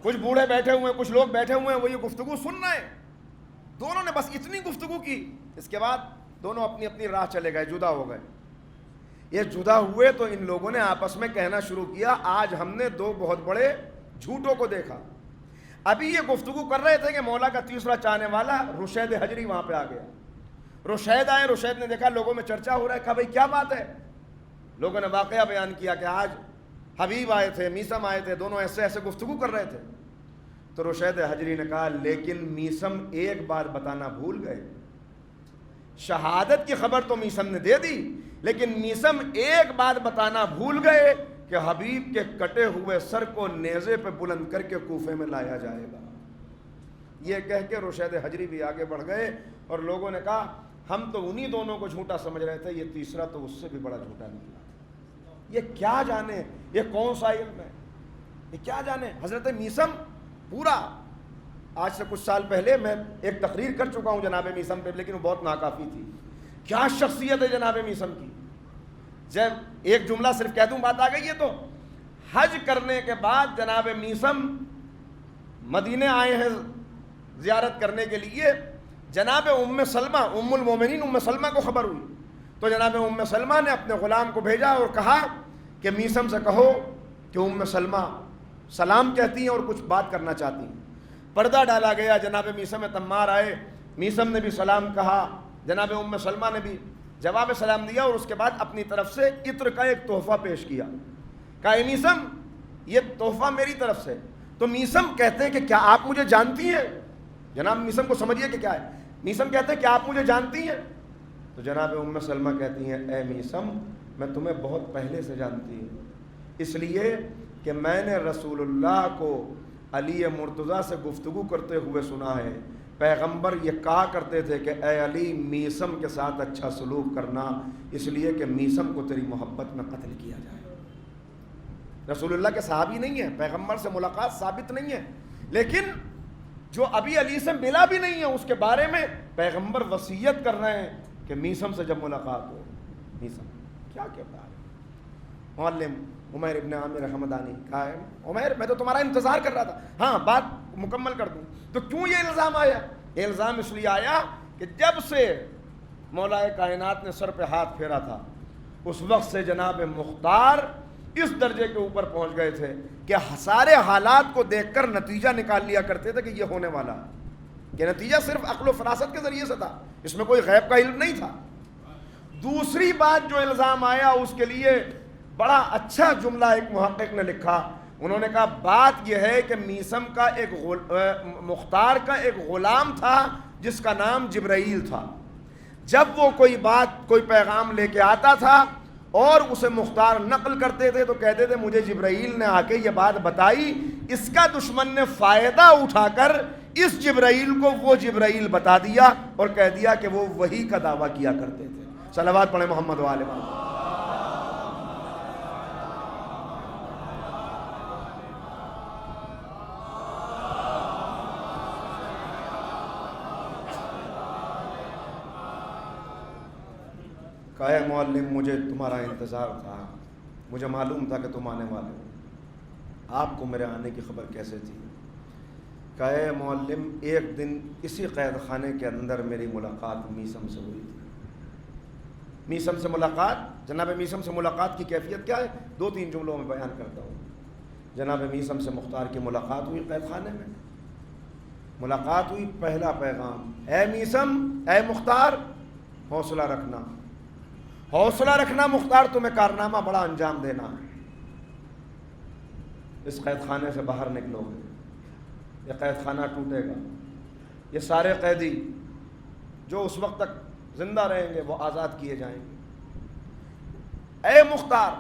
کچھ بوڑھے بیٹھے ہوئے ہیں، کچھ لوگ بیٹھے ہوئے ہیں، وہ یہ گفتگو سن رہے ہیں. دونوں نے بس اتنی گفتگو کی، اس کے بعد دونوں اپنی اپنی راہ چلے گئے، جدا ہو گئے. یہ جدا ہوئے تو ان لوگوں نے آپس میں کہنا شروع کیا آج ہم نے دو بہت بڑے جھوٹوں کو دیکھا. ابھی یہ گفتگو کر رہے تھے کہ مولا کا تیسرا چاہنے والا رشید حجری وہاں پہ آ گیا. رشید آئے، رشید نے دیکھا لوگوں میں چرچا ہو رہا ہے. کہا بھائی کیا بات ہے؟ لوگوں نے واقعہ بیان کیا کہ آج حبیب آئے تھے، میثم آئے تھے، دونوں ایسے ایسے گفتگو کر رہے تھے. تو رشید حجری نے کہا لیکن میثم ایک بات بتانا بھول گئے. شہادت کی خبر تو میثم نے دے دی، لیکن میثم ایک بات بتانا بھول گئے کہ حبیب کے کٹے ہوئے سر کو نیزے پہ بلند کر کے کوفے میں لایا جائے گا. یہ کہہ کے رشید حجری بھی آگے بڑھ گئے اور لوگوں نے کہا ہم تو انہی دونوں کو جھوٹا سمجھ رہے تھے، یہ تیسرا تو اس سے بھی بڑا جھوٹا نکلا. یہ کیا جانے یہ کون سا علم ہے، یہ کیا جانے. حضرت میثم پورا آج سے کچھ سال پہلے میں ایک تقریر کر چکا ہوں جناب میثم پہ، لیکن وہ بہت ناکافی تھی. کیا شخصیت ہے جناب میثم کی. جب ایک جملہ صرف کہہ دوں بات آ گئی ہے تو حج کرنے کے بعد جناب میثم مدینے آئے ہیں زیارت کرنے کے لیے. جناب ام سلمہ، ام المومنین ام سلمہ کو خبر ہوئی تو جناب ام سلمہ نے اپنے غلام کو بھیجا اور کہا کہ میثم سے کہو کہ ام سلمہ سلام کہتی ہیں اور کچھ بات کرنا چاہتی ہیں. پردہ ڈالا گیا، جناب میثم تمار آئے، میثم نے بھی سلام کہا، جناب ام سلمہ نے بھی جواب سلام دیا اور اس کے بعد اپنی طرف سے عطر کا ایک تحفہ پیش کیا. کہا اے میثم یہ تحفہ میری طرف سے. تو میثم کہتے ہیں کہ کیا آپ مجھے جانتی ہیں؟ جناب میثم کو سمجھیے کہ کیا ہے. میثم کہتے ہیں کہ آپ مجھے جانتی ہیں؟ تو جناب ام سلمہ کہتی ہیں اے میثم میں تمہیں بہت پہلے سے جانتی ہوں، اس لیے کہ میں نے رسول اللہ کو علی مرتضیٰ سے گفتگو کرتے ہوئے سنا ہے پیغمبر یہ کہا کرتے تھے کہ اے علی میسم کے ساتھ اچھا سلوک کرنا، اس لیے کہ میسم کو تیری محبت میں قتل کیا جائے۔ رسول اللہ کے صحابی نہیں ہیں، پیغمبر سے ملاقات ثابت نہیں ہے، لیکن جو ابھی علی سے ملا بھی نہیں ہے اس کے بارے میں پیغمبر وصیت کر رہے ہیں کہ میسم سے جب ملاقات ہو۔ میسم کیا کہتا ہے؟ معلم عمیر ابن عامر حمدانی کہا ہے، عمیر میں تو تمہارا انتظار کر رہا تھا، ہاں بات مکمل کر دوں، تو کیوں یہ الزام آیا؟ یہ الزام اس لیے آیا کہ جب سے مولا کائنات نے سر پہ ہاتھ پھیرا تھا اس وقت سے جناب مختار اس درجے کے اوپر پہنچ گئے تھے کہ سارے حالات کو دیکھ کر نتیجہ نکال لیا کرتے تھے کہ یہ ہونے والا ہے، کہ نتیجہ صرف عقل و فراست کے ذریعے سے تھا، اس میں کوئی غیب کا علم نہیں تھا۔ دوسری بات جو الزام آیا اس کے لیے بڑا اچھا جملہ ایک محقق نے لکھا، انہوں نے کہا بات یہ ہے کہ میسم کا مختار کا ایک غلام تھا جس کا نام جبرائیل تھا، جب وہ کوئی بات کوئی پیغام لے کے آتا تھا اور اسے مختار نقل کرتے تھے تو کہتے تھے مجھے جبرائیل نے آ کے یہ بات بتائی، اس کا دشمن نے فائدہ اٹھا کر اس جبرائیل کو وہ جبرائیل بتا دیا اور کہہ دیا کہ وہ وحی کا دعویٰ کیا کرتے تھے۔ صلوات پڑھیں محمد و آل محمد۔ کہا اے معلم مجھے تمہارا انتظار تھا، مجھے معلوم تھا کہ تم آنے والے ہو، آپ کو میرے آنے کی خبر کیسے تھی؟ کہا اے معلم ایک دن اسی قید خانے کے اندر میری ملاقات میسم سے ہوئی تھی۔ میسم سے ملاقات، جناب میسم سے ملاقات کی کیفیت کیا ہے؟ 2-3 جملوں میں بیان کرتا ہوں۔ جناب میسم سے مختار کی ملاقات ہوئی قید خانے میں، ملاقات ہوئی، پہلا پیغام اے میسم اے مختار حوصلہ رکھنا، حوصلہ رکھنا مختار، تمہیں کارنامہ بڑا انجام دینا ہے، اس قید خانے سے باہر نکلو گے، یہ قید خانہ ٹوٹے گا، یہ سارے قیدی جو اس وقت تک زندہ رہیں گے وہ آزاد کیے جائیں گے۔ اے مختار،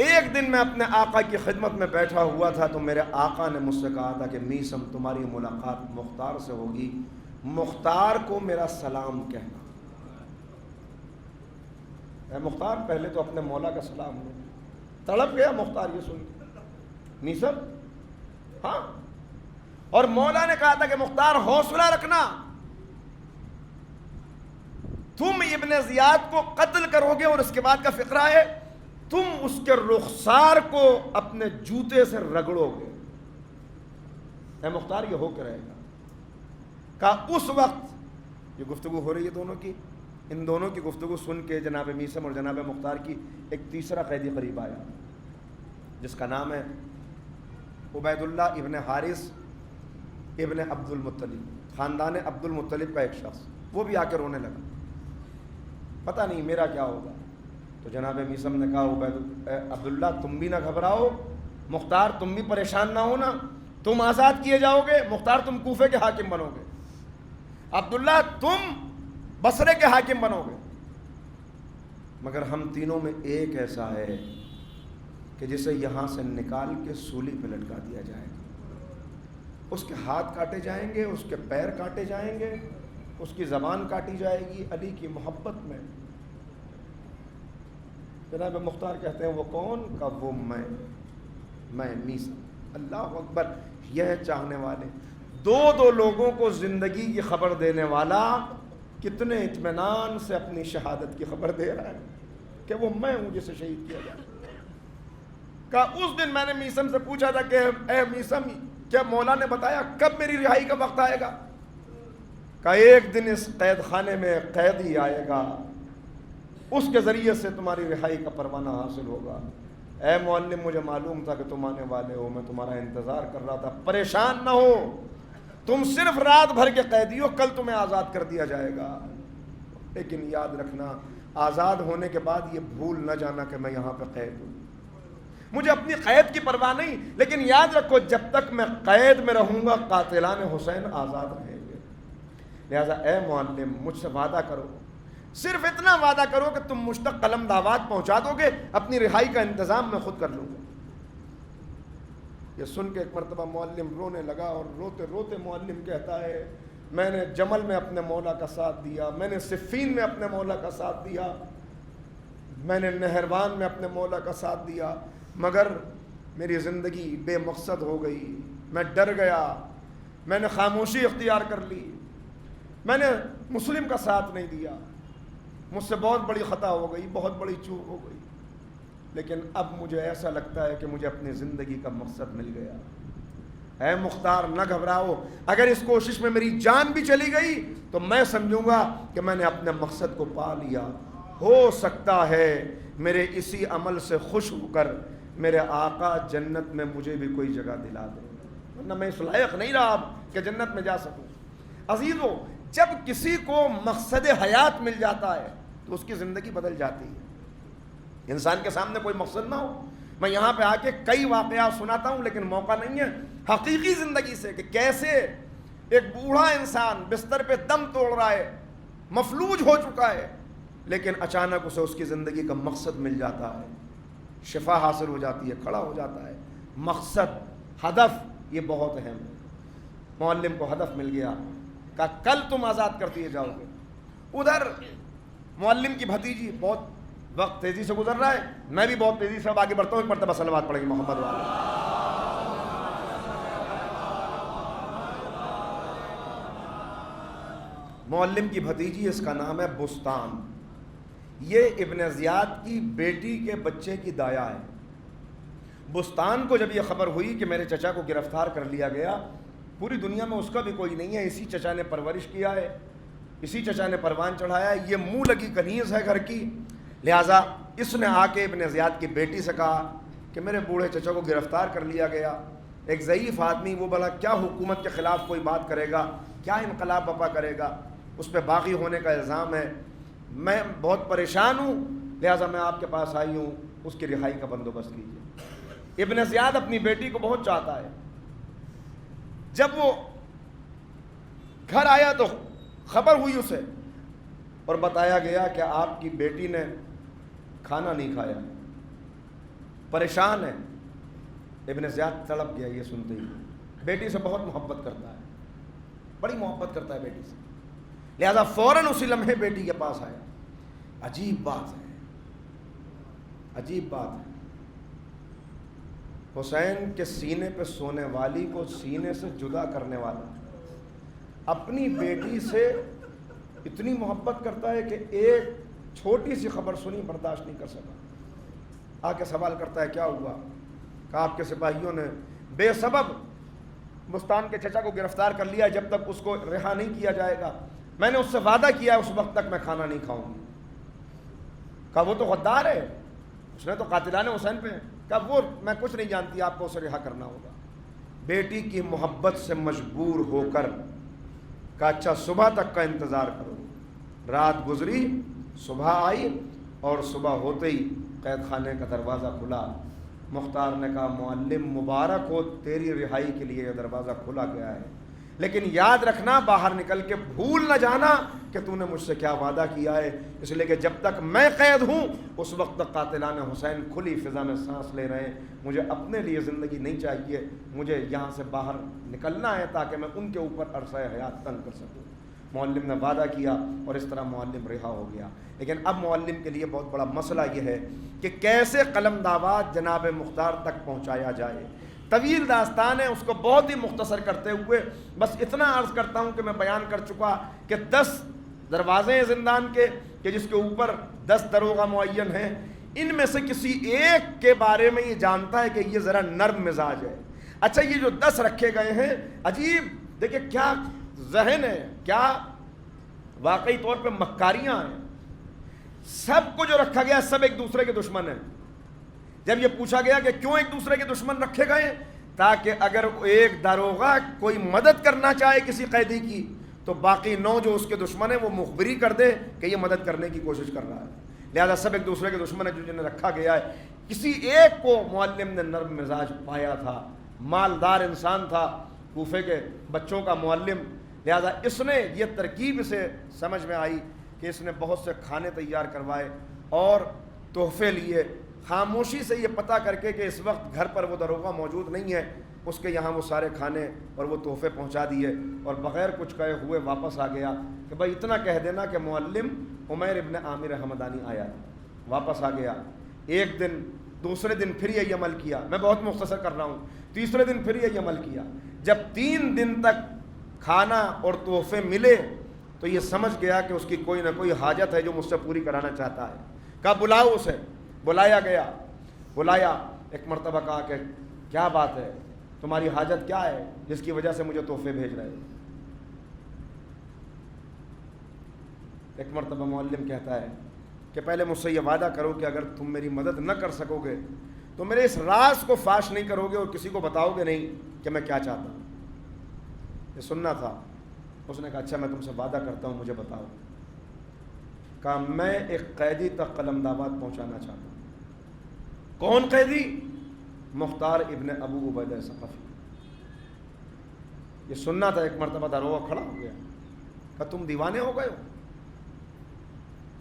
ایک دن میں اپنے آقا کی خدمت میں بیٹھا ہوا تھا تو میرے آقا نے مجھ سے کہا تھا کہ میسم تمہاری ملاقات مختار سے ہوگی، مختار کو میرا سلام کہنا۔ اے مختار پہلے تو اپنے مولا کا سلام لو۔ تڑپ گیا مختار یہ سن کے، میسم ہاں، اور مولا نے کہا تھا کہ مختار حوصلہ رکھنا، تم ابن زیاد کو قتل کرو گے اور اس کے بعد کا فقرہ ہے تم اس کے رخسار کو اپنے جوتے سے رگڑو گے۔ اے مختار یہ ہو کے رہے گا۔ کہا اس وقت یہ گفتگو ہو رہی ہے دونوں کی، ان دونوں کی گفتگو سن کے جناب میسم اور جناب مختار کی ایک تیسرا قیدی قریب آیا جس کا نام ہے عبید اللہ ابن حارث ابن عبد المطلب، خاندان عبد المطلب کا ایک شخص، وہ بھی آ کے رونے لگا، پتہ نہیں میرا کیا ہوگا۔ تو جناب میسم نے کہا عبداللہ تم بھی نہ گھبراؤ، مختار تم بھی پریشان نہ ہونا، تم آزاد کیے جاؤ گے، مختار تم کوفے کے حاکم بنو گے، عبداللہ تم بصرے کے حاکم بنو گے، مگر ہم تینوں میں ایک ایسا ہے کہ جسے یہاں سے نکال کے سولی پہ لٹکا دیا جائے گا، اس کے ہاتھ کاٹے جائیں گے، اس کے پیر کاٹے جائیں گے، اس کی زبان کاٹی جائے گی علی کی محبت میں۔ جناب مختار کہتے ہیں وہ کون؟ کا وہ میں میسم۔ اللہ اکبر، یہ چاہنے والے دو لوگوں کو زندگی کی خبر دینے والا کتنے اطمینان سے اپنی شہادت کی خبر دے رہا ہے کہ وہ میں ہوں جسے شہید کیا جائے۔ کہا اس دن میں نے میسم سے پوچھا تھا کہ اے میسم کیا مولا نے بتایا کب میری رہائی کا وقت آئے گا؟ کہا ایک دن اس قید خانے میں قیدی آئے گا، اس کے ذریعے سے تمہاری رہائی کا پروانہ حاصل ہوگا۔ اے معلم مجھے معلوم تھا کہ تم آنے والے ہو، میں تمہارا انتظار کر رہا تھا، پریشان نہ ہو، تم صرف رات بھر کے قیدی ہو، کل تمہیں آزاد کر دیا جائے گا، لیکن یاد رکھنا آزاد ہونے کے بعد یہ بھول نہ جانا کہ میں یہاں پہ قید ہوں، مجھے اپنی قید کی پرواہ نہیں، لیکن یاد رکھو جب تک میں قید میں رہوں گا قاتلان حسین آزاد رہیں گے، لہذا اے معلم مجھ سے وعدہ کرو، صرف اتنا وعدہ کرو کہ تم مجھ تک قلم دعوات پہنچا دو گے، اپنی رہائی کا انتظام میں خود کر لوں گا۔ یہ سن کے ایک مرتبہ معلم رونے لگا اور روتے روتے معلم کہتا ہے میں نے جمل میں اپنے مولا کا ساتھ دیا، میں نے صفین میں اپنے مولا کا ساتھ دیا، میں نے نہروان میں اپنے مولا کا ساتھ دیا، مگر میری زندگی بے مقصد ہو گئی، میں ڈر گیا، میں نے خاموشی اختیار کر لی، میں نے مسلم کا ساتھ نہیں دیا، مجھ سے بہت بڑی خطا ہو گئی، بہت بڑی چوک ہو گئی، لیکن اب مجھے ایسا لگتا ہے کہ مجھے اپنی زندگی کا مقصد مل گیا۔ اے مختار نہ گھبراؤ، اگر اس کوشش میں میری جان بھی چلی گئی تو میں سمجھوں گا کہ میں نے اپنے مقصد کو پا لیا، ہو سکتا ہے میرے اسی عمل سے خوش ہو کر میرے آقا جنت میں مجھے بھی کوئی جگہ دلا دے، ورنہ میں اس لائق نہیں رہا اب کہ جنت میں جا سکوں۔ عزیزو، جب کسی کو مقصد حیات مل جاتا ہے تو اس کی زندگی بدل جاتی ہے۔ انسان کے سامنے کوئی مقصد نہ ہو، میں یہاں پہ آ کے کئی واقعات سناتا ہوں لیکن موقع نہیں ہے حقیقی زندگی سے کہ کیسے ایک بوڑھا انسان بستر پہ دم توڑ رہا ہے، مفلوج ہو چکا ہے، لیکن اچانک اسے اس کی زندگی کا مقصد مل جاتا ہے، شفا حاصل ہو جاتی ہے، کھڑا ہو جاتا ہے۔ مقصد، ہدف، یہ بہت اہم ہے۔ معلم کو ہدف مل گیا، کہا کل تم آزاد کر دیے جاؤ گے۔ ادھر معلم کی بھتیجی، بہت وقت تیزی سے گزر رہا ہے، میں بھی بہت تیزی سے اب آگے بڑھتا ہوں، ایک مرتبہ صلوات پڑھیں گے محمد والا۔ معلم کی بھتیجی، اس کا نام ہے بستان، یہ ابن زیاد کی بیٹی کے بچے کی دایا ہے۔ بستان کو جب یہ خبر ہوئی کہ میرے چچا کو گرفتار کر لیا گیا، پوری دنیا میں اس کا بھی کوئی نہیں ہے، اسی چچا نے پرورش کیا ہے، اسی چچا نے پروان چڑھایا ہے، یہ منہ لگی کنیز ہے گھر کی، لہٰذا اس نے آ کے ابن زیاد کی بیٹی سے کہا کہ میرے بوڑھے چچا کو گرفتار کر لیا گیا، ایک ضعیف آدمی، وہ بھلا کیا حکومت کے خلاف کوئی بات کرے گا، کیا انقلاب برپا کرے گا، اس پہ باغی ہونے کا الزام ہے، میں بہت پریشان ہوں، لہٰذا میں آپ کے پاس آئی ہوں، اس کی رہائی کا بندوبست کیجیے۔ ابن زیاد اپنی بیٹی کو بہت چاہتا ہے۔ جب وہ گھر آیا تو خبر ہوئی اسے اور بتایا گیا کہ آپ کی بیٹی نے کھانا نہیں کھایا، پریشان ہے۔ ابن زیاد تڑپ گیا یہ سنتے ہی، بیٹی سے بہت محبت کرتا ہے، بڑی محبت کرتا ہے بیٹی سے، لہذا فوراً اسی لمحے بیٹی کے پاس آیا۔ عجیب بات ہے، عجیب بات ہے، حسین کے سینے پہ سونے والی کو سینے سے جدا کرنے والا اپنی بیٹی سے اتنی محبت کرتا ہے کہ ایک چھوٹی سی خبر سنی برداشت نہیں کر سکا، آ کے سوال کرتا ہے کیا ہوا؟ کہا آپ کے سپاہیوں نے بے سبب بستان کے چچا کو گرفتار کر لیا، جب تک اس کو رہا نہیں کیا جائے گا میں نے اس سے وعدہ کیا اس وقت تک میں کھانا نہیں کھاؤں گی۔ کہا وہ تو غدار ہے، اس نے تو قاتلان حسین پہ، کہا وہ میں کچھ نہیں جانتی، آپ کو اسے رہا کرنا ہوگا۔ بیٹی کی محبت سے مجبور ہو کر کہا اچھا صبح تک کا انتظار کرو۔ رات گزری، صبح آئی اور صبح ہوتے ہی قید خانے کا دروازہ کھلا۔ مختار نے کہا معلم مبارک ہو، تیری رہائی کے لیے یہ دروازہ کھلا گیا ہے، لیکن یاد رکھنا باہر نکل کے بھول نہ جانا کہ تو نے مجھ سے کیا وعدہ کیا ہے، اس لیے کہ جب تک میں قید ہوں اس وقت تک قاتلان حسین کھلی فضا میں سانس لے رہے ہیں، مجھے اپنے لیے زندگی نہیں چاہیے، مجھے یہاں سے باہر نکلنا ہے تاکہ میں ان کے اوپر عرصہ حیات تنگ کر سکوں۔ معلم نے وعدہ کیا اور اس طرح معلم رہا ہو گیا۔ لیکن اب معلم کے لیے بہت بڑا مسئلہ یہ ہے کہ کیسے قلم دعوات جناب مختار تک پہنچایا جائے۔ طویل داستان ہے، اس کو بہت ہی مختصر کرتے ہوئے بس اتنا عرض کرتا ہوں کہ میں بیان کر چکا کہ 10 دروازے ہیں زندان کے کہ جس کے اوپر 10 دروغہ معین ہیں، ان میں سے کسی ایک کے بارے میں یہ جانتا ہے کہ یہ ذرا نرم مزاج ہے۔ اچھا یہ جو 10 رکھے گئے ہیں، عجیب دیکھیں کیا ذہن ہے، کیا واقعی طور پہ مکاریاں ہیں۔ سب کو جو رکھا گیا سب ایک دوسرے کے دشمن ہیں۔ جب یہ پوچھا گیا کہ کیوں ایک دوسرے کے دشمن رکھے گئے، تاکہ اگر ایک داروغہ کوئی مدد کرنا چاہے کسی قیدی کی تو باقی 9 جو اس کے دشمن ہیں وہ مخبری کر دے کہ یہ مدد کرنے کی کوشش کر رہا ہے۔ لہذا سب ایک دوسرے کے دشمن ہیں جو جنہیں رکھا گیا ہے۔ کسی ایک کو معلم نے نرم مزاج پایا تھا، مالدار انسان تھا، کوفے کے بچوں کا معلم، لہذا اس نے یہ ترکیب اسے سمجھ میں آئی کہ اس نے بہت سے کھانے تیار کروائے اور تحفے لیے، خاموشی سے یہ پتہ کر کے کہ اس وقت گھر پر وہ داروغہ موجود نہیں ہے، اس کے یہاں وہ سارے کھانے اور وہ تحفے پہنچا دیے اور بغیر کچھ کہے ہوئے واپس آ گیا کہ بھائی اتنا کہہ دینا کہ معلم عمیر ابن عامر حمدانی آیا. واپس آ گیا. ایک دن دوسرے دن پھر یہی عمل کیا. میں بہت مختصر کر رہا ہوں. تیسرے دن پھر یہی عمل کیا. جب 3 دن تک کھانا اور تحفے ملے تو یہ سمجھ گیا کہ اس کی کوئی نہ کوئی حاجت ہے جو مجھ سے پوری کرانا چاہتا ہے. کہا بلاؤ اسے. بلایا گیا. بلایا. ایک مرتبہ کہا کہ کیا بات ہے, تمہاری حاجت کیا ہے جس کی وجہ سے مجھے تحفے بھیج رہے ہو؟ ایک مرتبہ معلم کہتا ہے کہ پہلے مجھ سے یہ وعدہ کرو کہ اگر تم میری مدد نہ کر سکو گے تو میرے اس راز کو فاش نہیں کرو گے اور کسی کو بتاؤ گے نہیں کہ میں کیا چاہتا ہوں. یہ سننا تھا. اس نے کہا اچھا میں تم سے وعدہ کرتا ہوں, مجھے بتاؤ. کہا میں ایک قیدی تک قلمداد پہنچانا چاہتا ہوں. کون قیدی؟ مختار ابن ابو عبیدہ ثقفی. یہ سننا تھا. ایک مرتبہ داروغہ کھڑا ہو گیا. کہا تم دیوانے ہو گئے ہو,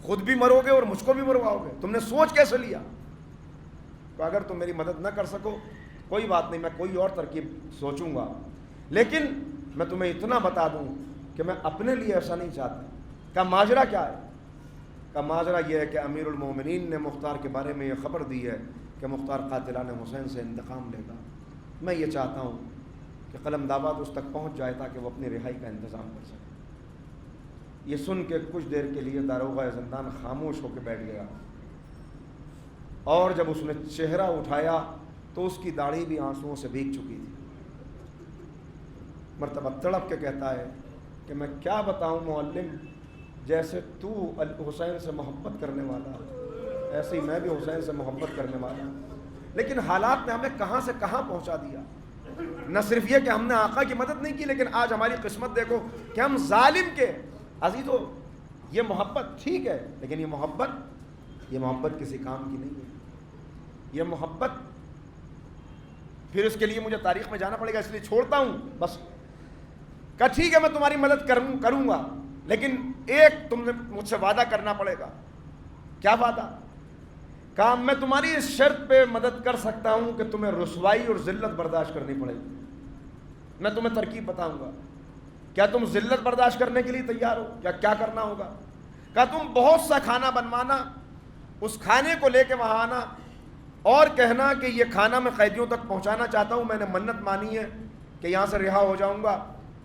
خود بھی مرو گے اور مجھ کو بھی مرواؤ گے, تم نے سوچ کیسے لیا؟ کہ اگر تم میری مدد نہ کر سکو کوئی بات نہیں, میں کوئی اور ترکیب سوچوں گا, لیکن میں تمہیں اتنا بتا دوں کہ میں اپنے لیے ایسا نہیں چاہتا. کہا ماجرا کیا ہے؟ کہا ماجرا یہ ہے کہ امیر المومنین نے مختار کے بارے میں یہ خبر دی ہے کہ مختار قاتلان حسین سے انتقام لے گا. میں یہ چاہتا ہوں کہ قلم دعوت اس تک پہنچ جائے تاکہ وہ اپنی رہائی کا انتظام کر سکے. یہ سن کے کچھ دیر کے لیے داروغہ زندان خاموش ہو کے بیٹھ گیا, اور جب اس نے چہرہ اٹھایا تو اس کی داڑھی بھی آنسوؤں سے بھیگ چکی تھی. مرتبہ تڑپ کے کہتا ہے کہ میں کیا بتاؤں معلم, جیسے تو حسین سے محبت کرنے والا ایسے ہی میں بھی حسین سے محبت کرنے والا ہوں, لیکن حالات نے ہمیں کہاں سے کہاں پہنچا دیا. نہ صرف یہ کہ ہم نے آقا کی مدد نہیں کی, لیکن آج ہماری قسمت دیکھو کہ ہم ظالم کے. عزیزو, یہ محبت ٹھیک ہے, لیکن یہ محبت کسی کام کی نہیں ہے. یہ محبت پھر اس کے لیے مجھے تاریخ میں جانا پڑے گا, اس لیے چھوڑتا ہوں بس. کہا ٹھیک ہے میں تمہاری مدد کروں گا, لیکن ایک تم نے مجھ سے وعدہ کرنا پڑے گا. کیا وعدہ؟ کہا میں تمہاری اس شرط پہ مدد کر سکتا ہوں کہ تمہیں رسوائی اور ذلت برداشت کرنی پڑے گی. میں تمہیں ترکیب بتاؤں گا. کیا تم ذلت برداشت کرنے کے لیے تیار ہو؟ کیا کرنا ہوگا؟ کہا تم بہت سا کھانا بنوانا, اس کھانے کو لے کے وہاں آنا اور کہنا کہ یہ کھانا میں قیدیوں تک پہنچانا چاہتا ہوں, میں نے منت مانی ہے کہ یہاں سے رہا ہو جاؤں گا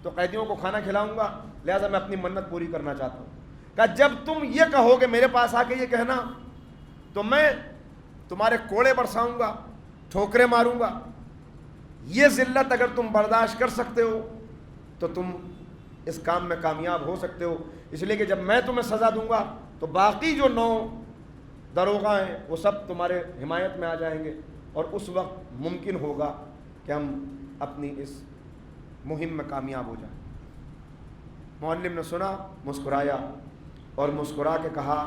تو قیدیوں کو کھانا کھلاؤں گا, لہٰذا میں اپنی منت پوری کرنا چاہتا ہوں. کہا جب تم یہ کہو گے میرے پاس آ کے یہ کہنا تو میں تمہارے کوڑے برساؤں گا, ٹھوکریں ماروں گا. یہ ذلت اگر تم برداشت کر سکتے ہو تو تم اس کام میں کامیاب ہو سکتے ہو, اس لیے کہ جب میں تمہیں سزا دوں گا تو باقی جو 9 داروغہ ہیں وہ سب تمہارے حمایت میں آ جائیں گے, اور اس وقت ممکن ہوگا کہ ہم اپنی اس مہم میں کامیاب ہو جائیں. معلم نے سنا, مسکرایا اور مسکرا کے کہا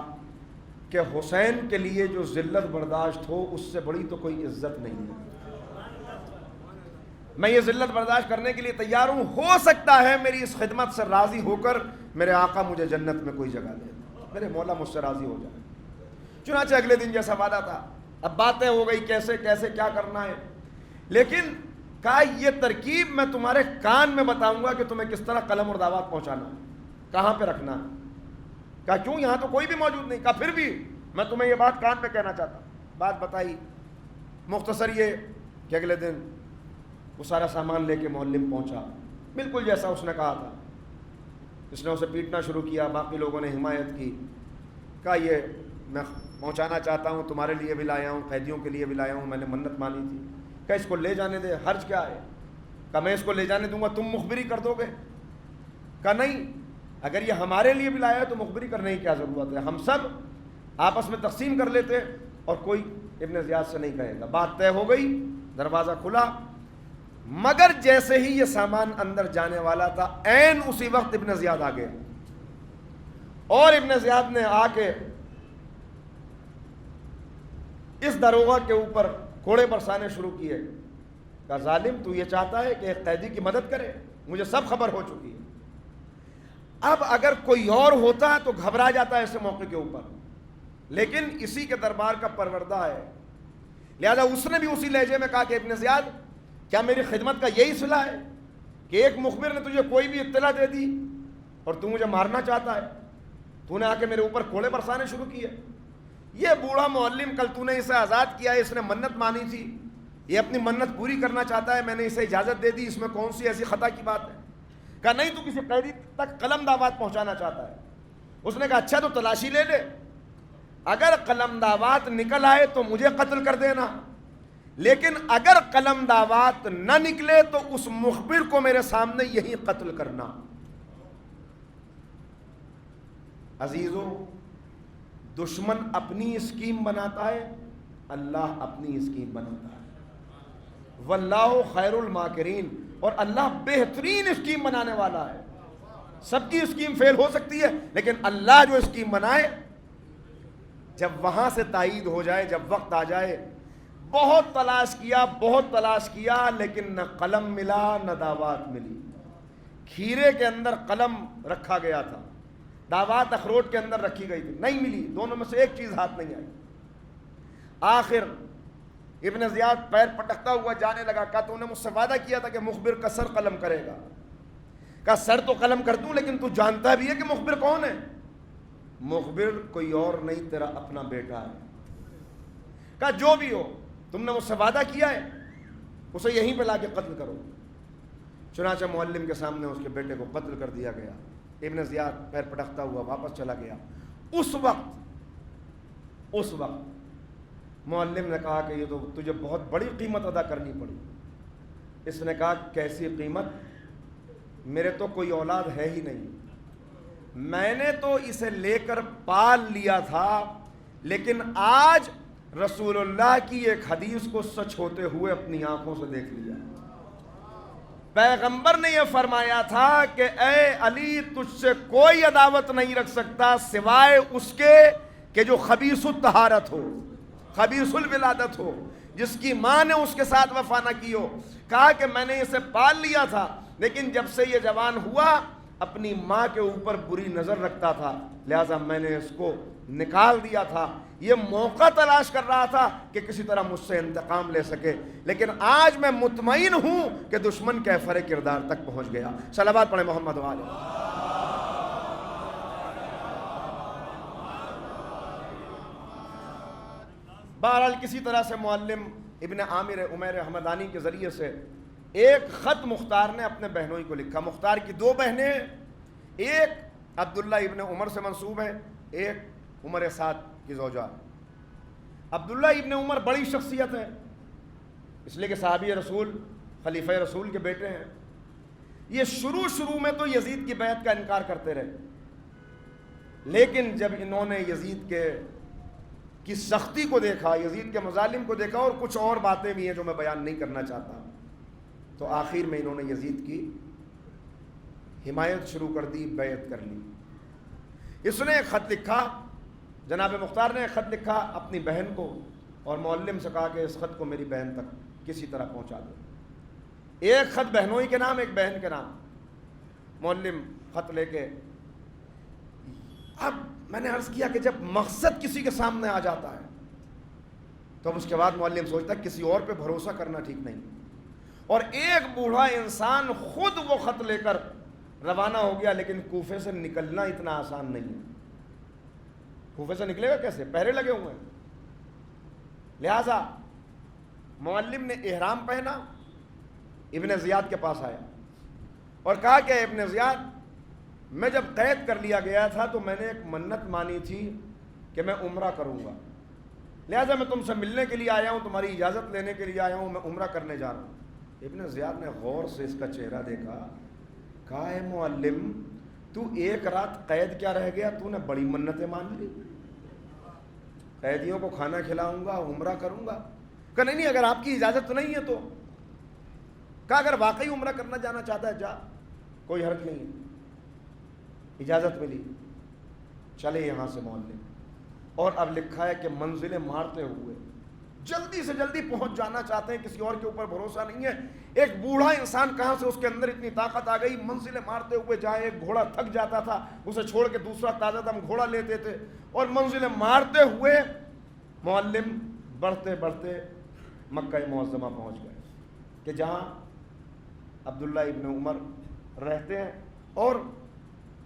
کہ حسین کے لیے جو ذلت برداشت ہو اس سے بڑی تو کوئی عزت نہیں ہے. میں یہ ذلت برداشت کرنے کے لیے تیار ہوں, ہو سکتا ہے میری اس خدمت سے راضی ہو کر میرے آقا مجھے جنت میں کوئی جگہ دے, میرے مولا مجھ سے راضی ہو جائے. چنانچہ اگلے دن جیسا وعدہ تھا, اب باتیں ہو گئی کیسے کیا کرنا ہے, لیکن کہا یہ ترکیب میں تمہارے کان میں بتاؤں گا کہ تمہیں کس طرح قلم اور دعوات پہنچانا ہے, کہاں پہ رکھنا ہے. کہا کیوں, یہاں تو کوئی بھی موجود نہیں. کہا پھر بھی میں تمہیں یہ بات کان پہ کہنا چاہتا ہوں. بات بتائی. مختصر یہ کہ اگلے دن وہ سارا سامان لے کے معلم پہنچا, بالکل جیسا اس نے کہا تھا. اس نے اسے پیٹنا شروع کیا, باقی لوگوں نے حمایت کی. کہا یہ میں پہنچانا چاہتا ہوں, تمہارے لیے بھی لایا ہوں, قیدیوں کے لیے بھی لایا ہوں, میں نے منت مانی تھی. کہ اس کو لے جانے دے, حرج کیا ہے؟ کہ میں اس کو لے جانے دوں گا, تم مخبری کر دو گے؟ کہ نہیں, اگر یہ ہمارے لیے بھی لایا ہے تو مخبری کرنے کی کیا ضرورت ہے, ہم سب آپس میں تقسیم کر لیتے اور کوئی ابن زیاد سے نہیں کہے گا. بات طے ہو گئی, دروازہ کھلا. مگر جیسے ہی یہ سامان اندر جانے والا تھا عین اسی وقت ابن زیاد آ گیا, اور ابن زیاد نے آ کے اس داروغہ کے اوپر کوڑے برسانے شروع کیے. کہا ظالم, تو یہ چاہتا ہے کہ ایک قیدی کی مدد کرے, مجھے سب خبر ہو چکی ہے. اب اگر کوئی اور ہوتا تو گھبرا جاتا ہے ایسے موقع کے اوپر, لیکن اسی کے دربار کا پروردہ ہے, لہذا اس نے بھی اسی لہجے میں کہا کہ ابن زیاد کیا میری خدمت کا یہی صلہ ہے کہ ایک مخبر نے تجھے کوئی بھی اطلاع دے دی اور تو مجھے مارنا چاہتا ہے؟ تو نے آ کے میرے اوپر کوڑے برسانے شروع کیے. یہ بوڑھا معلم کل تو نے اسے آزاد کیا ہے, اس نے منت مانی تھی, یہ اپنی منت پوری کرنا چاہتا ہے, میں نے اسے اجازت دے دی, اس میں کون سی ایسی خطا کی بات ہے؟ کہا نہیں, تو کسی قیدی تک قلم دعوات پہنچانا چاہتا ہے. اس نے کہا اچھا تو تلاشی لے لے, اگر قلم دعوات نکل آئے تو مجھے قتل کر دینا, لیکن اگر قلم دعوات نہ نکلے تو اس مخبر کو میرے سامنے یہی قتل کرنا. عزیزو, دشمن اپنی اسکیم بناتا ہے, اللہ اپنی اسکیم بناتا ہے. واللہ خیر الماکرین, اور اللہ بہترین اسکیم بنانے والا ہے. سب کی اسکیم فیل ہو سکتی ہے, لیکن اللہ جو اسکیم بنائے, جب وہاں سے تائید ہو جائے, جب وقت آ جائے, بہت تلاش کیا لیکن نہ قلم ملا نہ دعوات ملی. کھیرے کے اندر قلم رکھا گیا تھا, دعوات اخروٹ کے اندر رکھی گئی تھی, نہیں ملی, دونوں میں سے ایک چیز ہاتھ نہیں آئی. آخر ابن زیاد پیر پٹکتا ہوا جانے لگا. کہا تو نے مجھ سے وعدہ کیا تھا کہ مخبر کا سر قلم کرے گا. کہا سر تو قلم کر دوں, لیکن تو جانتا بھی ہے کہ مخبر کون ہے؟ مخبر کوئی اور نہیں, تیرا اپنا بیٹا ہے. کہا جو بھی ہو, تم نے مجھ سے وعدہ کیا ہے, اسے یہیں پہ لا کے قتل کرو. چنانچہ معلم کے سامنے اس کے بیٹے کو قتل کر دیا گیا. ابن زیاد پیر پٹکتا ہوا واپس چلا گیا. اس وقت معلم نے کہا کہ یہ تو تجھے بہت بڑی قیمت ادا کرنی پڑی. اس نے کہا کیسی قیمت؟ میرے تو کوئی اولاد ہے ہی نہیں, میں نے تو اسے لے کر پال لیا تھا, لیکن آج رسول اللہ کی ایک حدیث کو سچ ہوتے ہوئے اپنی آنکھوں سے دیکھ لیا. پیغمبر نے یہ فرمایا تھا کہ اے علی, تجھ سے کوئی عداوت نہیں رکھ سکتا سوائے اس کے کہ جو خبیث الطہارت ہو, خبیث الولادت ہو, جس کی ماں نے اس کے ساتھ وفا نہ کی ہو. کہا کہ میں نے اسے پال لیا تھا, لیکن جب سے یہ جوان ہوا اپنی ماں کے اوپر بری نظر رکھتا تھا, لہذا میں نے اس کو نکال دیا تھا. یہ موقع تلاش کر رہا تھا کہ کسی طرح مجھ سے انتقام لے سکے, لیکن آج میں مطمئن ہوں کہ دشمن کیفر کردار تک پہنچ گیا. صلوات پڑھیں محمد و آلہ. بہرحال کسی طرح سے معلم ابن عامر عمیر حمدانی کے ذریعے سے ایک خط مختار نے اپنے بہنوئی کو لکھا. مختار کی دو بہنیں ہیں, ایک عبداللہ ابن عمر سے منسوب ہے, ایک عمر سعد کی زوجہ. عبداللہ ابن عمر بڑی شخصیت ہے, اس لیے کہ صحابی رسول, خلیفہ رسول کے بیٹے ہیں. یہ شروع میں تو یزید کی بیعت کا انکار کرتے رہے, لیکن جب انہوں نے یزید کی سختی کو دیکھا, یزید کے مظالم کو دیکھا, اور کچھ اور باتیں بھی ہیں جو میں بیان نہیں کرنا چاہتا, تو آخر میں انہوں نے یزید کی حمایت شروع کر دی, بیعت کر لی. اس نے ایک خط لکھا, جناب مختار نے ایک خط لکھا اپنی بہن کو, اور معلم سے کہا کہ اس خط کو میری بہن تک کسی طرح پہنچا دو. ایک خط بہنوئی کے نام, ایک بہن کے نام. معلم خط لے کے, اب میں نے عرض کیا کہ جب مقصد کسی کے سامنے آ جاتا ہے تو اب اس کے بعد معلم سوچتا ہے کسی اور پہ بھروسہ کرنا ٹھیک نہیں. اور ایک بوڑھا انسان خود وہ خط لے کر روانہ ہو گیا, لیکن کوفے سے نکلنا اتنا آسان نہیں ہے. کوفے سے نکلے گا کیسے؟ پہرے لگے ہوئے ہیں. لہذا معلم نے احرام پہنا, ابن زیاد کے پاس آیا اور کہا کہ ابن زیاد, میں جب قید کر لیا گیا تھا تو میں نے ایک منت مانی تھی کہ میں عمرہ کروں گا, لہذا میں تم سے ملنے کے لیے آیا ہوں, تمہاری اجازت لینے کے لیے آیا ہوں, میں عمرہ کرنے جا رہا ہوں. ابن زیاد نے غور سے اس کا چہرہ دیکھا, کہا اے معلم, تو ایک رات قید کیا رہ گیا, تو نے بڑی منتیں مان لی, قیدیوں کو کھانا کھلاؤں گا, عمرہ کروں گا. کہا نہیں, اگر آپ کی اجازت تو نہیں ہے تو. کہا اگر واقعی عمرہ کرنا جانا چاہتا ہے جا, کوئی حرج نہیں ہے. اجازت ملی, چلے یہاں سے معلم. اور اب لکھا ہے کہ منزلیں مارتے ہوئے جلدی سے جلدی پہنچ جانا چاہتے ہیں, کسی اور کے اوپر بھروسہ نہیں ہے. ایک بوڑھا انسان کہاں سے اس کے اندر اتنی طاقت آ گئی, منزلیں مارتے ہوئے جائے. ایک گھوڑا تھک جاتا تھا, اسے چھوڑ کے دوسرا تازہ دم گھوڑا لیتے تھے, اور منزلیں مارتے ہوئے معلم بڑھتے بڑھتے مکہ معظمہ پہنچ گئے. کہ جہاں عبداللہ ابن عمر رہتے ہیں اور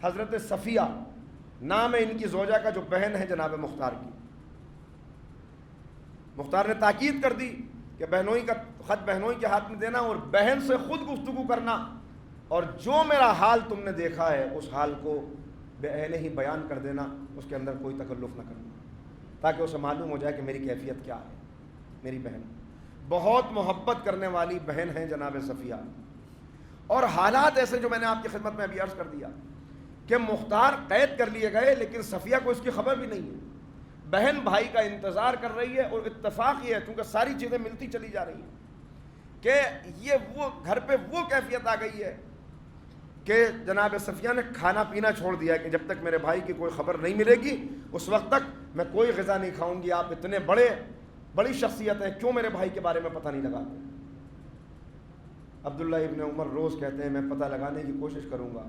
حضرت صفیہ نام ہے ان کی زوجہ کا جو بہن ہے جناب مختار کی. مختار نے تاکید کر دی کہ بہنوئی کا خط بہنوئی کے ہاتھ میں دینا اور بہن سے خود گفتگو کرنا, اور جو میرا حال تم نے دیکھا ہے اس حال کو بعینہ ہی بیان کر دینا, اس کے اندر کوئی تکلف نہ کرنا, تاکہ اسے معلوم ہو جائے کہ میری کیفیت کیا ہے. میری بہن بہت محبت کرنے والی بہن ہے جناب صفیہ, اور حالات ایسے جو میں نے آپ کی خدمت میں ابھی عرض کر دیا کہ مختار قید کر لیے گئے لیکن صفیہ کو اس کی خبر بھی نہیں ہے. بہن بھائی کا انتظار کر رہی ہے, اور اتفاق یہ ہے کیونکہ ساری چیزیں ملتی چلی جا رہی ہیں کہ یہ وہ گھر پہ وہ کیفیت آ گئی ہے کہ جناب صفیہ نے کھانا پینا چھوڑ دیا کہ جب تک میرے بھائی کی کوئی خبر نہیں ملے گی اس وقت تک میں کوئی غذا نہیں کھاؤں گی. آپ اتنے بڑی شخصیت ہیں, کیوں میرے بھائی کے بارے میں پتہ نہیں لگاتے؟ عبداللہ ابن عمر روز کہتے ہیں میں پتہ لگانے کی کوشش کروں گا,